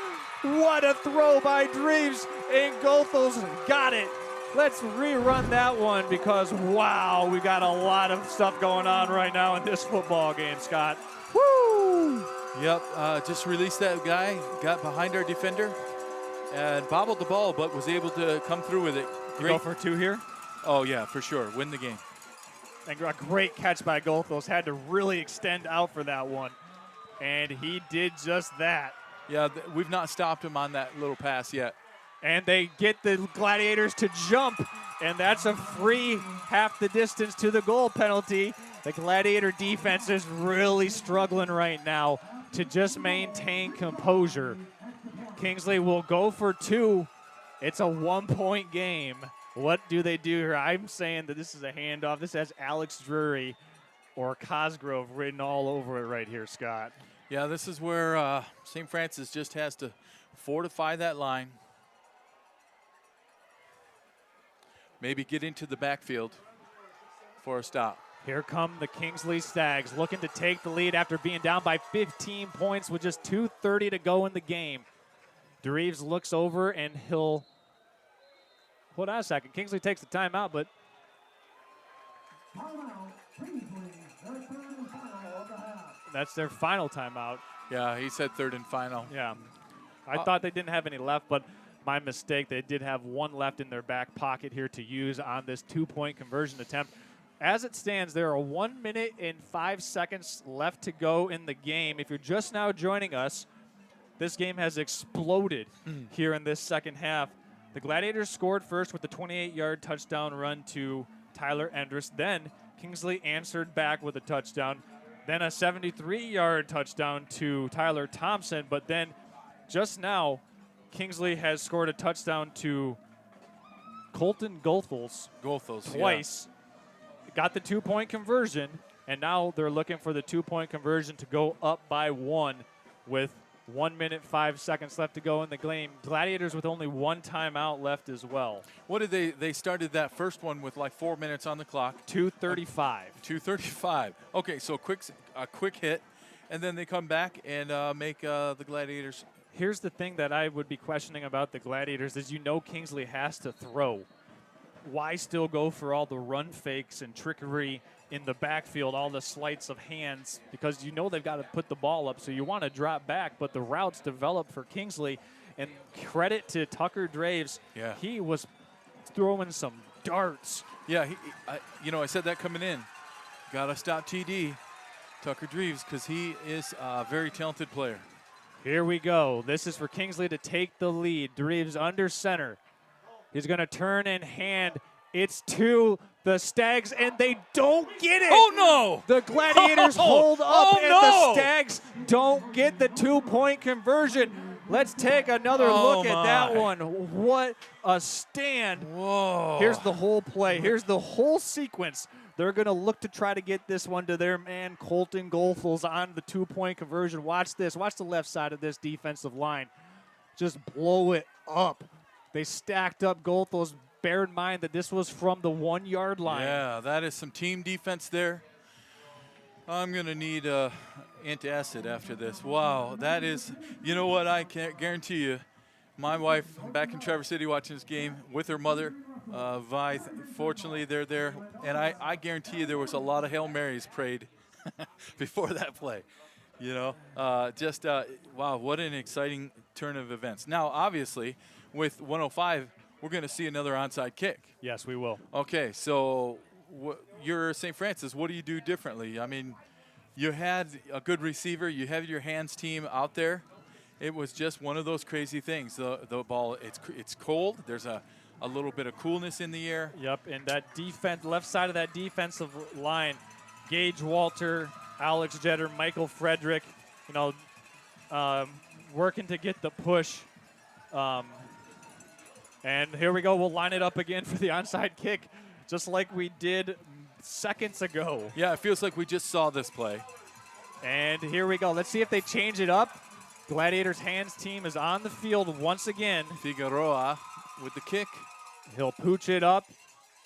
What a throw by Dreves, and Goethals got it. Let's rerun that one because, wow, we got a lot of stuff going on right now in this football game, Scott. Woo! Yep, just released that guy, got behind our defender, and bobbled the ball, but was able to come through with it. You go for 2 here? Oh, yeah, for sure. Win the game. And a great catch by Goethals. Had to really extend out for that one. And he did just that. Yeah, we've not stopped him on that little pass yet. And they get the Gladiators to jump. And that's a free half the distance to the goal penalty. The Gladiator defense is really struggling right now to just maintain composure. Kingsley will go for 2. It's a 1-point game. What do they do here? I'm saying that this is a handoff. This has Alex Drury or Cosgrove written all over it right here, Scott. Yeah, this is where St. Francis just has to fortify that line. Maybe get into the backfield for a stop. Here come the Kingsley Stags looking to take the lead after being down by 15 points with just 2:30 to go in the game. Dreves looks over and he'll – hold on a second. Kingsley takes the timeout, but that's their final timeout. Yeah, he said 3rd and final. Yeah. I thought they didn't have any left, but my mistake. They did have 1 left in their back pocket here to use on this 2-point conversion attempt. As it stands, there are 1 minute and 5 seconds left to go in the game. If you're just now joining us, this game has exploded here in this second half. The Gladiators scored first with a 28-yard touchdown run to Tyler Endress. Then Kingsley answered back with a touchdown. Then a 73-yard touchdown to Tyler Thompson. But then just now, Kingsley has scored a touchdown to Colton Goethals twice. Yeah. Got the 2-point conversion, and now they're looking for the 2-point conversion to go up by 1 with 1 minute, 5 seconds left to go in the game. Gladiators with only 1 timeout left as well. What did they started that first one with like 4 minutes on the clock. 2:35. 2:35. Okay, so a quick hit, and then they come back and make the Gladiators. Here's the thing that I would be questioning about the Gladiators is Kingsley has to throw. Why still go for all the run fakes and trickery in the backfield, all the sleights of hands, because they've got to put the ball up, so you want to drop back, but the routes develop for Kingsley. And credit to Tucker Dreves. Yeah. He was throwing some darts. Yeah, I said that coming in. Got to stop TD, Tucker Dreves, because he is a very talented player. Here we go. This is for Kingsley to take the lead. Dreves under center. He's going to turn and hand. It's to the Stags, and they don't get it. Oh, no. The Gladiators hold up, and the Stags don't get the 2-point conversion. Let's take another look at that one. What a stand. Whoa. Here's the whole play. Here's the whole sequence. They're going to look to try to get this one to their man, Colton Goethals, on the 2-point conversion. Watch this. Watch the left side of this defensive line. Just blow it up. They stacked up Goethals. Bear in mind that this was from the 1-yard line. Yeah, that is some team defense there. I'm going to need antacid after this. Wow, that is, you know what, I can't guarantee you. My wife, back in Traverse City watching this game with her mother, Vi, fortunately they're there. And I guarantee you there was a lot of Hail Marys prayed before that play. Wow, what an exciting turn of events. Now, obviously, with 105, we're going to see another onside kick. Yes, we will. Okay, so you're St. Francis. What do you do differently? I mean, you had a good receiver. You have your hands team out there. It was just one of those crazy things. The ball, it's cold. There's a little bit of coolness in the air. Yep, and that defense, left side of that defensive line, Gage Walter, Alex Jetter, Michael Frederick, working to get the push. And here we go. We'll line it up again for the onside kick, just like we did seconds ago. Yeah, it feels like we just saw this play. And here we go. Let's see if they change it up. Gladiators hands team is on the field once again. Figueroa with the kick. He'll pooch it up.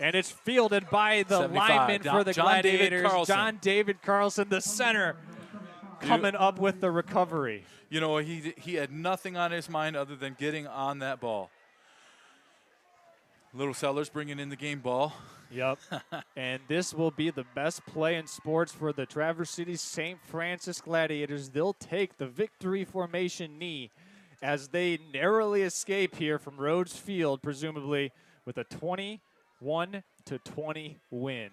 And it's fielded by the 75. lineman for the John David Gladiators. Carlson. John David Carlson, the center, coming up with the recovery. You know, he had nothing on his mind other than getting on that ball. Little Sellers bringing in the game ball. Yep. And this will be the best play in sports for the Traverse City St. Francis Gladiators. They'll take the victory formation knee as they narrowly escape here from Rhodes Field, presumably with a 21-20 win.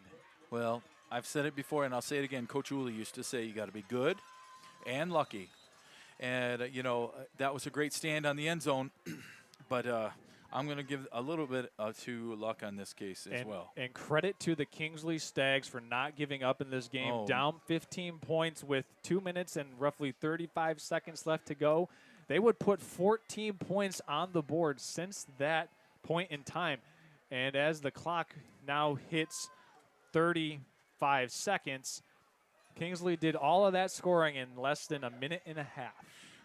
Well, I've said it before, and I'll say it again. Coach Uli used to say you got to be good and lucky. And, you know, that was a great stand on the end zone. But I'm going to give a little bit to luck on this case as well. And credit to the Kingsley Stags for not giving up in this game. Oh. Down 15 points with 2 minutes and roughly 35 seconds left to go. They would put 14 points on the board since that point in time. And as the clock now hits 35 seconds, Kingsley did all of that scoring in less than a minute and a half.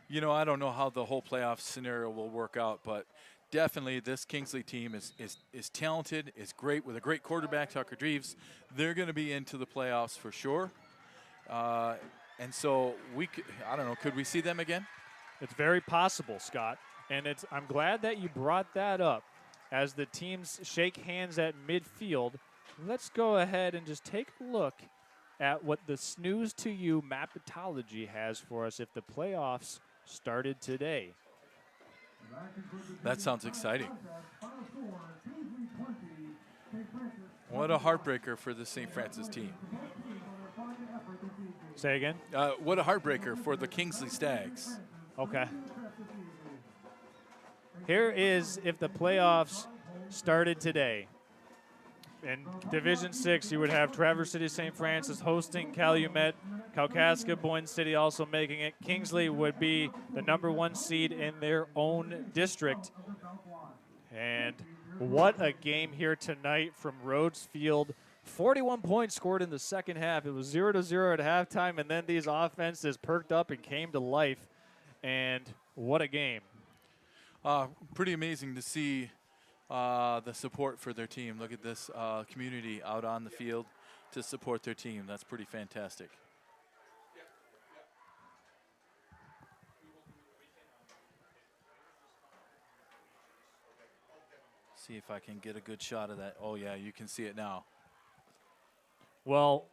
You know, I don't know how the whole playoff scenario will work out, but definitely this Kingsley team is talented, is great, with a great quarterback, Tucker Dreves. They're going to be into the playoffs for sure. And so I don't know, could we see them again? It's very possible, Scott. And I'm glad that you brought that up. As the teams shake hands at midfield, let's go ahead and just take a look at what the Snooze to You Mapitology has for us if the playoffs started today. That sounds exciting. What a heartbreaker for the St. Francis team. Say again? What a heartbreaker for the Kingsley Stags. Okay. Here is if the playoffs started today. In Division 6, you would have Traverse City St. Francis hosting Calumet, Kalkaska, Boyne City also making it. Kingsley would be the #1 seed in their own district. And what a game here tonight from Rhodes Field. 41 points scored in the second half. It was 0-0 at halftime, and then these offenses perked up and came to life. And what a game. Pretty amazing to see the support for their team. Look at this community out on the field to support their team. That's pretty fantastic. See if I can get a good shot of that. Oh, yeah, you can see it now. Well,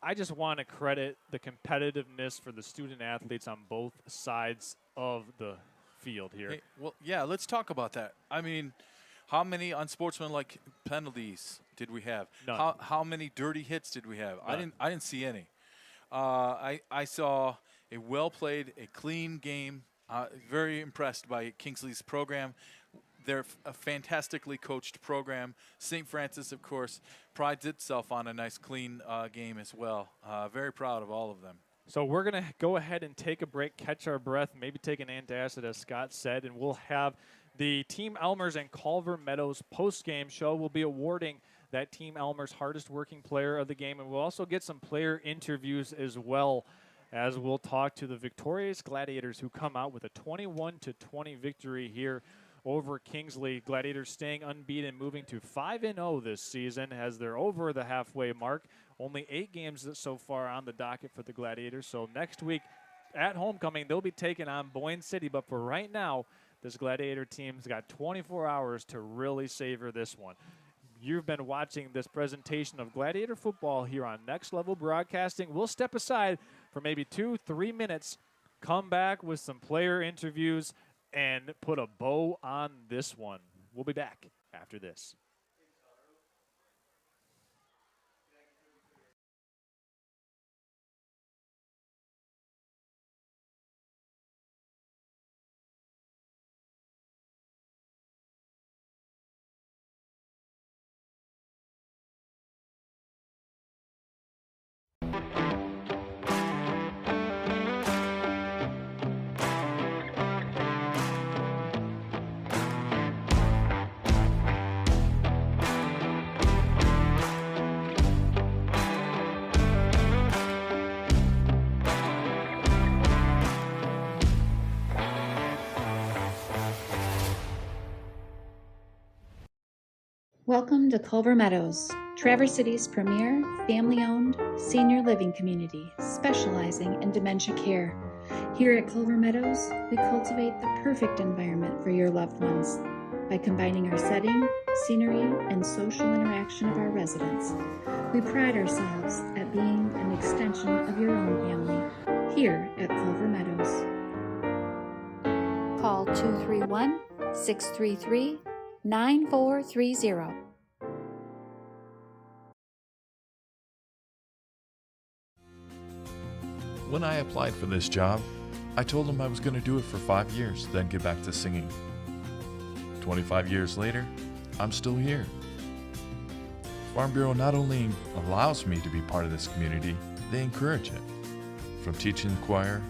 I just want to credit the competitiveness for the student athletes on both sides of the field here. Hey, well, yeah, let's talk about that. I mean, how many unsportsmanlike penalties did we have? None. How many dirty hits did we have? None. I didn't see any. I saw a well-played, a clean game. Very impressed by Kingsley's program. They're a fantastically coached program. St. Francis, of course, prides itself on a nice, clean game as well. Very proud of all of them. So we're going to go ahead and take a break, catch our breath, maybe take an antacid, as Scott said, and we'll have the Team Elmers and Culver Meadows post-game show. We'll be awarding that Team Elmers hardest working player of the game, and we'll also get some player interviews as well, as we'll talk to the victorious Gladiators who come out with a 21-20 victory here over Kingsley. Gladiators staying unbeaten, moving to 5-0 this season as they're over the halfway mark. Only 8 games so far on the docket for the Gladiators. So next week at homecoming, they'll be taking on Boyne City. But for right now, this Gladiator team's got 24 hours to really savor this one. You've been watching this presentation of Gladiator football here on Next Level Broadcasting. We'll step aside for maybe 2-3 minutes, come back with some player interviews, and put a bow on this one. We'll be back after this. Welcome to Culver Meadows, Traverse City's premier family-owned senior living community specializing in dementia care. Here at Culver Meadows, we cultivate the perfect environment for your loved ones by combining our setting, scenery, and social interaction of our residents. We pride ourselves at being an extension of your own family here at Culver Meadows. Call 231-633-9430. When I applied for this job, I told them I was going to do it for 5 years, then get back to singing. 25 years later, I'm still here. Farm Bureau not only allows me to be part of this community, they encourage it. From teaching the choir,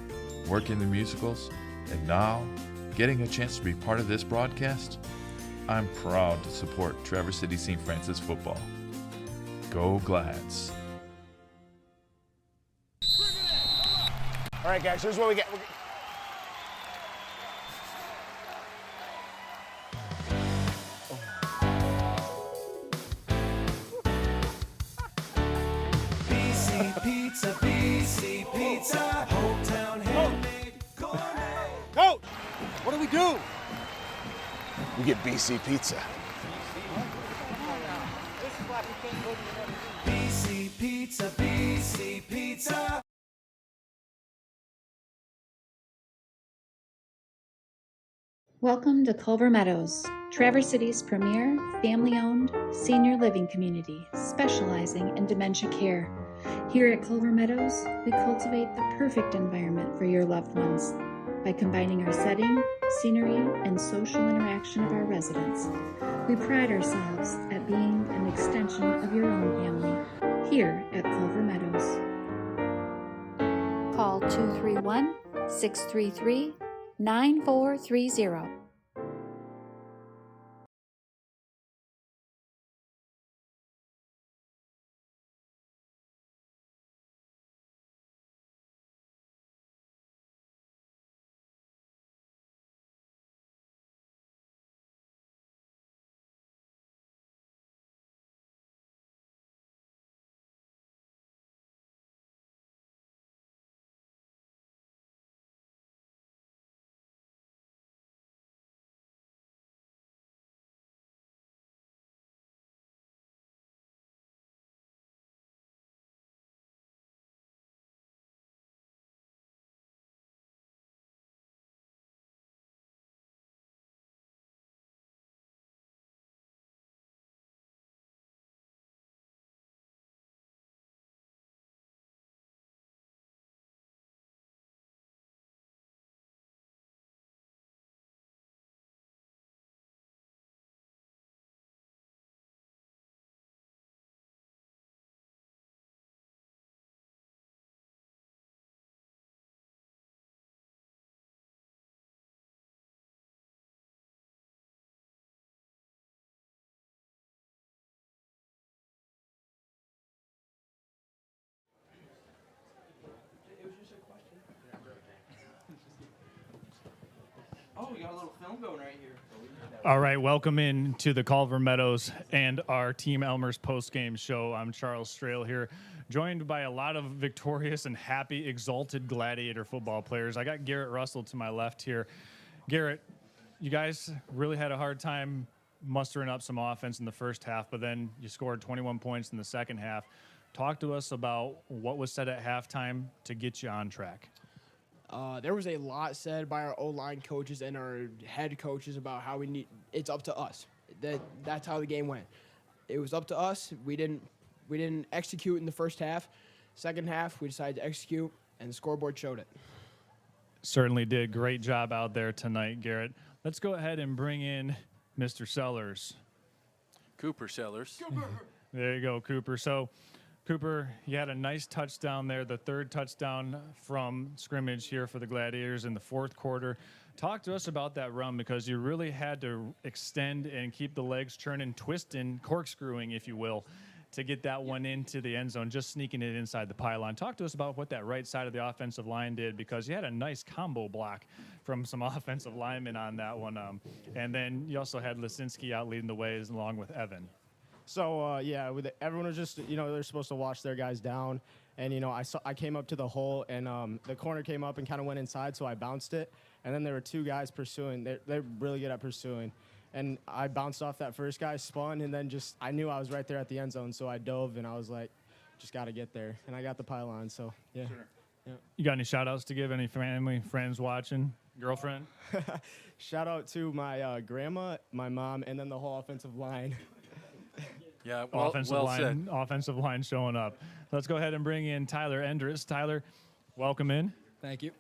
working the musicals, and now getting a chance to be part of this broadcast, I'm proud to support Traverse City St. Francis football. Go Glads! All right, guys, here's what we get. BC Pizza, BC Pizza, hometown handmade gourmet. Coach, what do we do? We get BC Pizza. BC Pizza, BC Pizza. Welcome to Culver Meadows, Traverse City's premier family-owned senior living community specializing in dementia care. Here at Culver Meadows, we cultivate the perfect environment for your loved ones by combining our setting, scenery, and social interaction of our residents. We pride ourselves at being an extension of your own family here at Culver Meadows. Call 231-633-9430. Oh, we got a little film going right here. All right, welcome in to the Culver Meadows and our Team Elmer's postgame show. I'm Charles Strail here, joined by a lot of victorious and happy, exalted Gladiator football players. I got Garrett Russell to my left here. Garrett, you guys really had a hard time mustering up some offense in the first half, but then you scored 21 points in the second half. Talk to us about what was said at halftime to get you on track. There was a lot said by our O-line coaches and our head coaches about how it's up to us. That's how the game went. It was up to us. We didn't execute in the first half. Second half, we decided to execute, and the scoreboard showed it. Certainly did. Great job out there tonight, Garrett. Let's go ahead and bring in Mr. Sellers. Cooper Sellers. There you go, Cooper. So, Cooper, you had a nice touchdown there, the third touchdown from scrimmage here for the Gladiators in the fourth quarter. Talk to us about that run, because you really had to extend and keep the legs churning, twisting, corkscrewing, if you will, to get that one into the end zone, just sneaking it inside the pylon. Talk to us about what that right side of the offensive line did, because you had a nice combo block from some offensive linemen on that one. And then you also had Lisinski out leading the way along with Evan. So yeah, everyone was just, they're supposed to watch their guys down, and I came up to the hole, and the corner came up and kind of went inside, so I bounced it, and then there were two guys pursuing. They're really good at pursuing, and I bounced off that first guy, spun, and then I knew I was right there at the end zone, so I dove, and I was like, just got to get there, and I got the pylon. So yeah. Sure. Yeah. You got any shout outs to give? Any family, friends watching? Girlfriend? Shout out to my grandma, my mom, and then the whole offensive line. Yeah, offensive line showing up. Let's go ahead and bring in Tyler Endress. Tyler, welcome in. Thank you.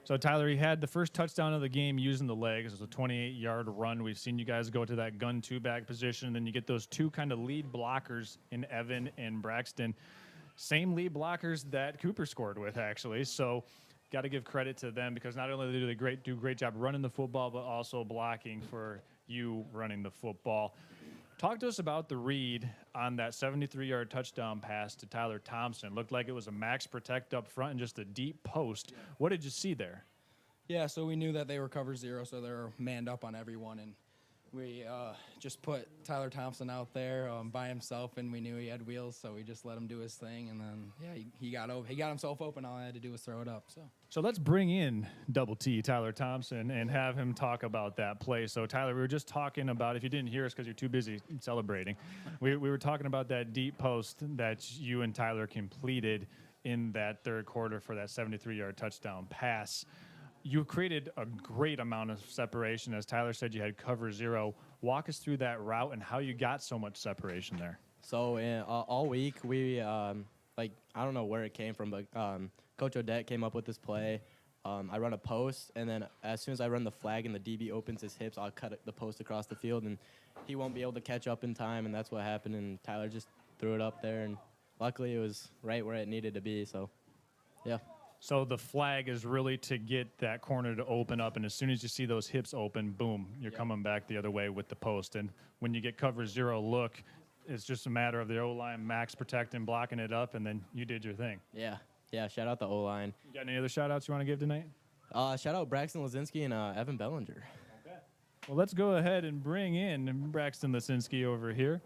So, Tyler, he had the first touchdown of the game using the legs. It was a 28-yard run. We've seen you guys go to that gun two-back position. Then you get those two kind of lead blockers in Evan and Braxton. Same lead blockers that Cooper scored with, actually. So, got to give credit to them because not only do they do a great job running the football, but also blocking for you running the football. Talk to us about the read on that 73-yard touchdown pass to Tyler Thompson. Looked like it was a max protect up front and just a deep post. What did you see there? Yeah, so we knew that they were cover zero, so they were manned up on everyone, and we just put Tyler Thompson out there by himself, and we knew he had wheels, so we just let him do his thing, and then he got himself open. All I had to do was throw it up. So let's bring in Double T, Tyler Thompson, and have him talk about that play. So Tyler, we were just talking about, if you didn't hear us because you're too busy celebrating, we were talking about that deep post that you and Tyler completed in that third quarter for that 73-yard touchdown pass. You created a great amount of separation. As Tyler said, you had cover zero. Walk us through that route and how you got so much separation there. So all week, we, I don't know where it came from, but Coach Odette came up with this play. I run a post, and then as soon as I run the flag and the DB opens his hips, I'll cut the post across the field, and he won't be able to catch up in time, and that's what happened. And Tyler just threw it up there, and luckily it was right where it needed to be, so yeah. So the flag is really to get that corner to open up, and as soon as you see those hips open, boom, you're coming back the other way with the post. And when you get cover zero look, it's just a matter of the O-line max protecting, blocking it up, and then you did your thing. Yeah, shout out the O-line. You got any other shout-outs you want to give tonight? Shout out Braxton Lazinski and Evan Bellinger. Okay. Well, let's go ahead and bring in Braxton Lazinski over here.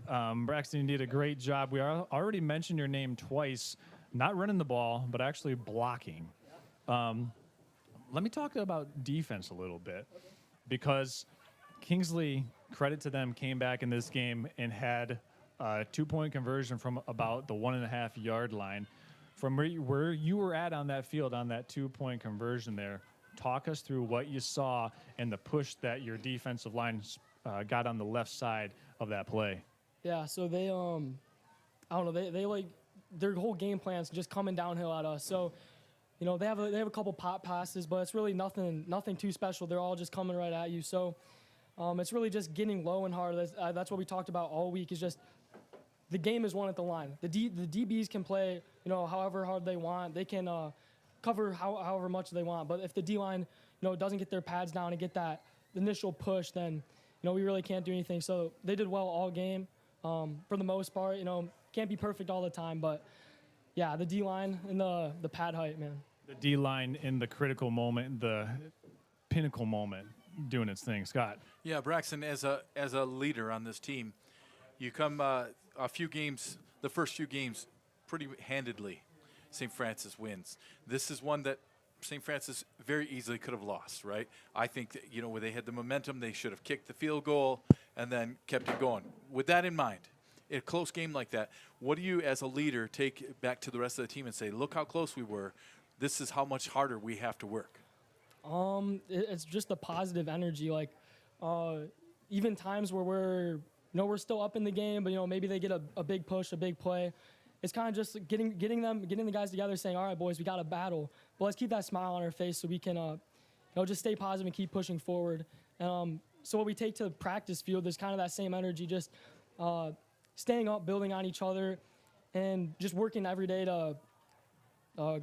Braxton, you did a great job. We already mentioned your name twice. Not running the ball, but actually blocking. Let me talk about defense a little bit because Kingsley, credit to them, came back in this game and had a 2-point conversion from about the 1.5-yard line. From where you were at on that field on that 2-point conversion there, talk us through what you saw and the push that your defensive line got on the left side of that play. Yeah, so they, I don't know, they like, their whole game plan's just coming downhill at us. So, they have a couple pop passes, but it's really nothing too special. They're all just coming right at you. So, it's really just getting low and hard. That's what we talked about all week. Is just the game is won at the line. The DBs can play, however hard they want. They can cover however much they want. But if the D line, doesn't get their pads down and get that initial push, then we really can't do anything. So they did well all game, for the most part. Can't be perfect all the time, but yeah, the D-line and the pad height, man. The D-line in the critical moment, the pinnacle moment, doing its thing. Scott. Yeah, Braxton, as a leader on this team, you come a few games, the first few games, pretty handedly. St. Francis wins. This is one that St. Francis very easily could have lost, right? I think that, where they had the momentum, they should have kicked the field goal and then kept it going. With that in mind, in a close game like that, what do you as a leader take back to the rest of the team and say, look how close we were. This is how much harder we have to work? It's just the positive energy. Like, even times where we're still up in the game, but, maybe they get a big push, a big play. It's kind of just getting the guys together saying, all right, boys, we got to battle. But let's keep that smile on our face so we can, just stay positive and keep pushing forward. So what we take to the practice field is kind of that same energy, just staying up, building on each other, and just working every day to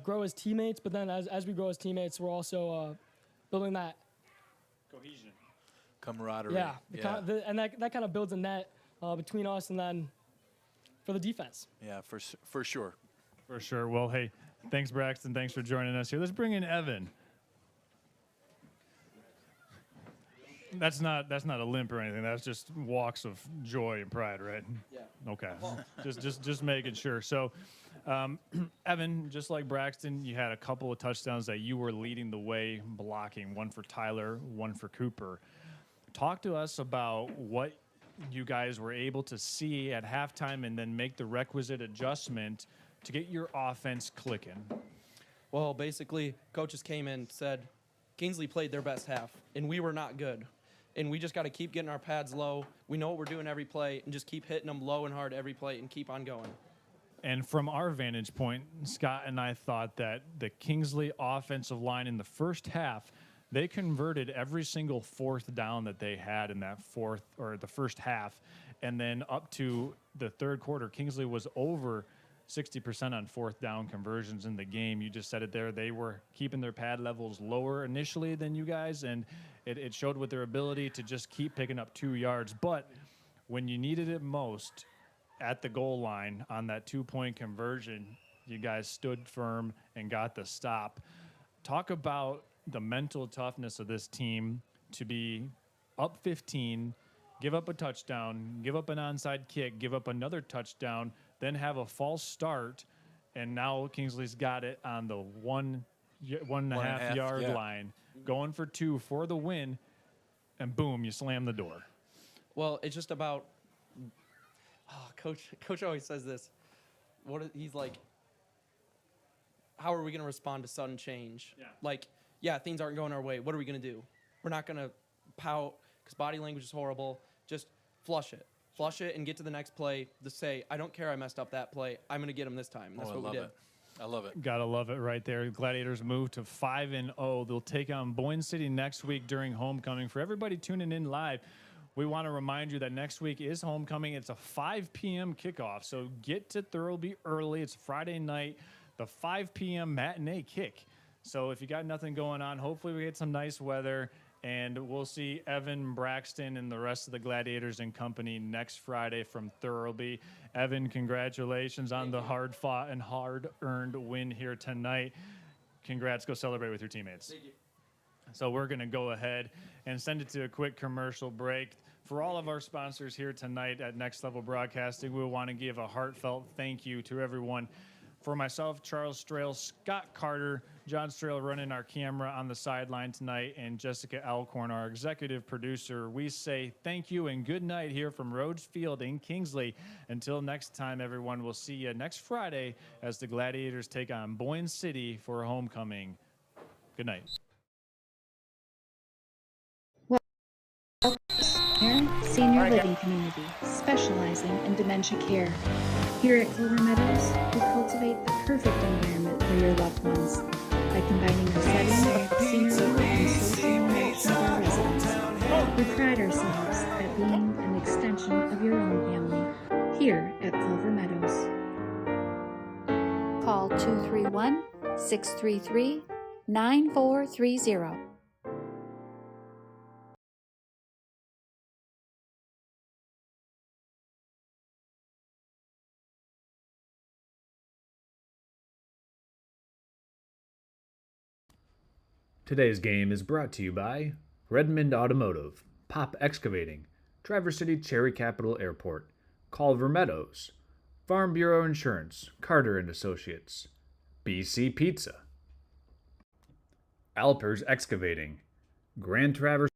grow as teammates. But then as we grow as teammates, we're also building that cohesion, camaraderie. Yeah, and that kind of builds a net between us and then for the defense. Yeah, for sure. For sure. Well, hey, thanks, Braxton. Thanks for joining us here. Let's bring in Evan. That's not a limp or anything. That's just walks of joy and pride, right? Yeah. Okay. just making sure. So, Evan, just like Braxton, you had a couple of touchdowns that you were leading the way blocking. One for Tyler, one for Cooper. Talk to us about what you guys were able to see at halftime and then make the requisite adjustment to get your offense clicking. Well, basically, coaches came in and said Kingsley played their best half, and we were not good. And we just got to keep getting our pads low. We know what we're doing every play, and just keep hitting them low and hard every play and keep on going. And from our vantage point, Scott and I thought that the Kingsley offensive line in the first half, they converted every single fourth down that they had in that the first half. And then up to the third quarter, Kingsley was over 60% on fourth down conversions in the game. You just said it there. They were keeping their pad levels lower initially than you guys, and it showed with their ability to just keep picking up 2 yards. But when you needed it most at the goal line on that 2-point conversion, you guys stood firm and got the stop. Talk about the mental toughness of this team to be up 15, give up a touchdown, give up an onside kick, give up another touchdown, then have a false start, and now Kingsley's got it on the one and a half yard line, going for 2 for the win, and boom, you slam the door. Well, it's just about Coach always says this. He's like, how are we going to respond to sudden change? Yeah. Like, yeah, things aren't going our way. What are we going to do? We're not going to pout because body language is horrible. Just flush it. Flush it and get to the next play. To say, I don't care I messed up that play. I'm going to get them this time. That's what we did. I love it. Gotta love it right there. Gladiators move to 5-0. They'll take on Boyne City next week during homecoming. For everybody tuning in live, we want to remind you that next week is homecoming. It's a 5 p.m. kickoff, so get to Thurlby early. It's Friday night, the 5 p.m. matinee kick. So if you got nothing going on, hopefully we get some nice weather, and we'll see Evan, Braxton, and the rest of the Gladiators and company next Friday from Thurlby. Evan, congratulations on the hard-fought and hard-earned win here tonight. Congrats. Go celebrate with your teammates. Thank you. So we're going to go ahead and send it to a quick commercial break. For all of our sponsors here tonight at Next Level Broadcasting, we want to give a heartfelt thank you to everyone. For myself, Charles Strail, Scott Carter, John Strail running our camera on the sideline tonight, and Jessica Alcorn, our executive producer, we say thank you and good night here from Rhodes Field in Kingsley. Until next time, everyone, we'll see you next Friday as the Gladiators take on Boyne City for homecoming. Good night. Senior Living Community, specializing in dementia care. Here at Clover Meadows, we cultivate the perfect environment for your loved ones by combining the setting, scenery, and social needs of our residents. We pride ourselves at being an extension of your own family here at Clover Meadows. Call 231-633-9430. Today's game is brought to you by Redmond Automotive, Pop Excavating, Traverse City Cherry Capital Airport, Culver Meadows, Farm Bureau Insurance, Carter & Associates, BC Pizza, Alpers Excavating, Grand Traverse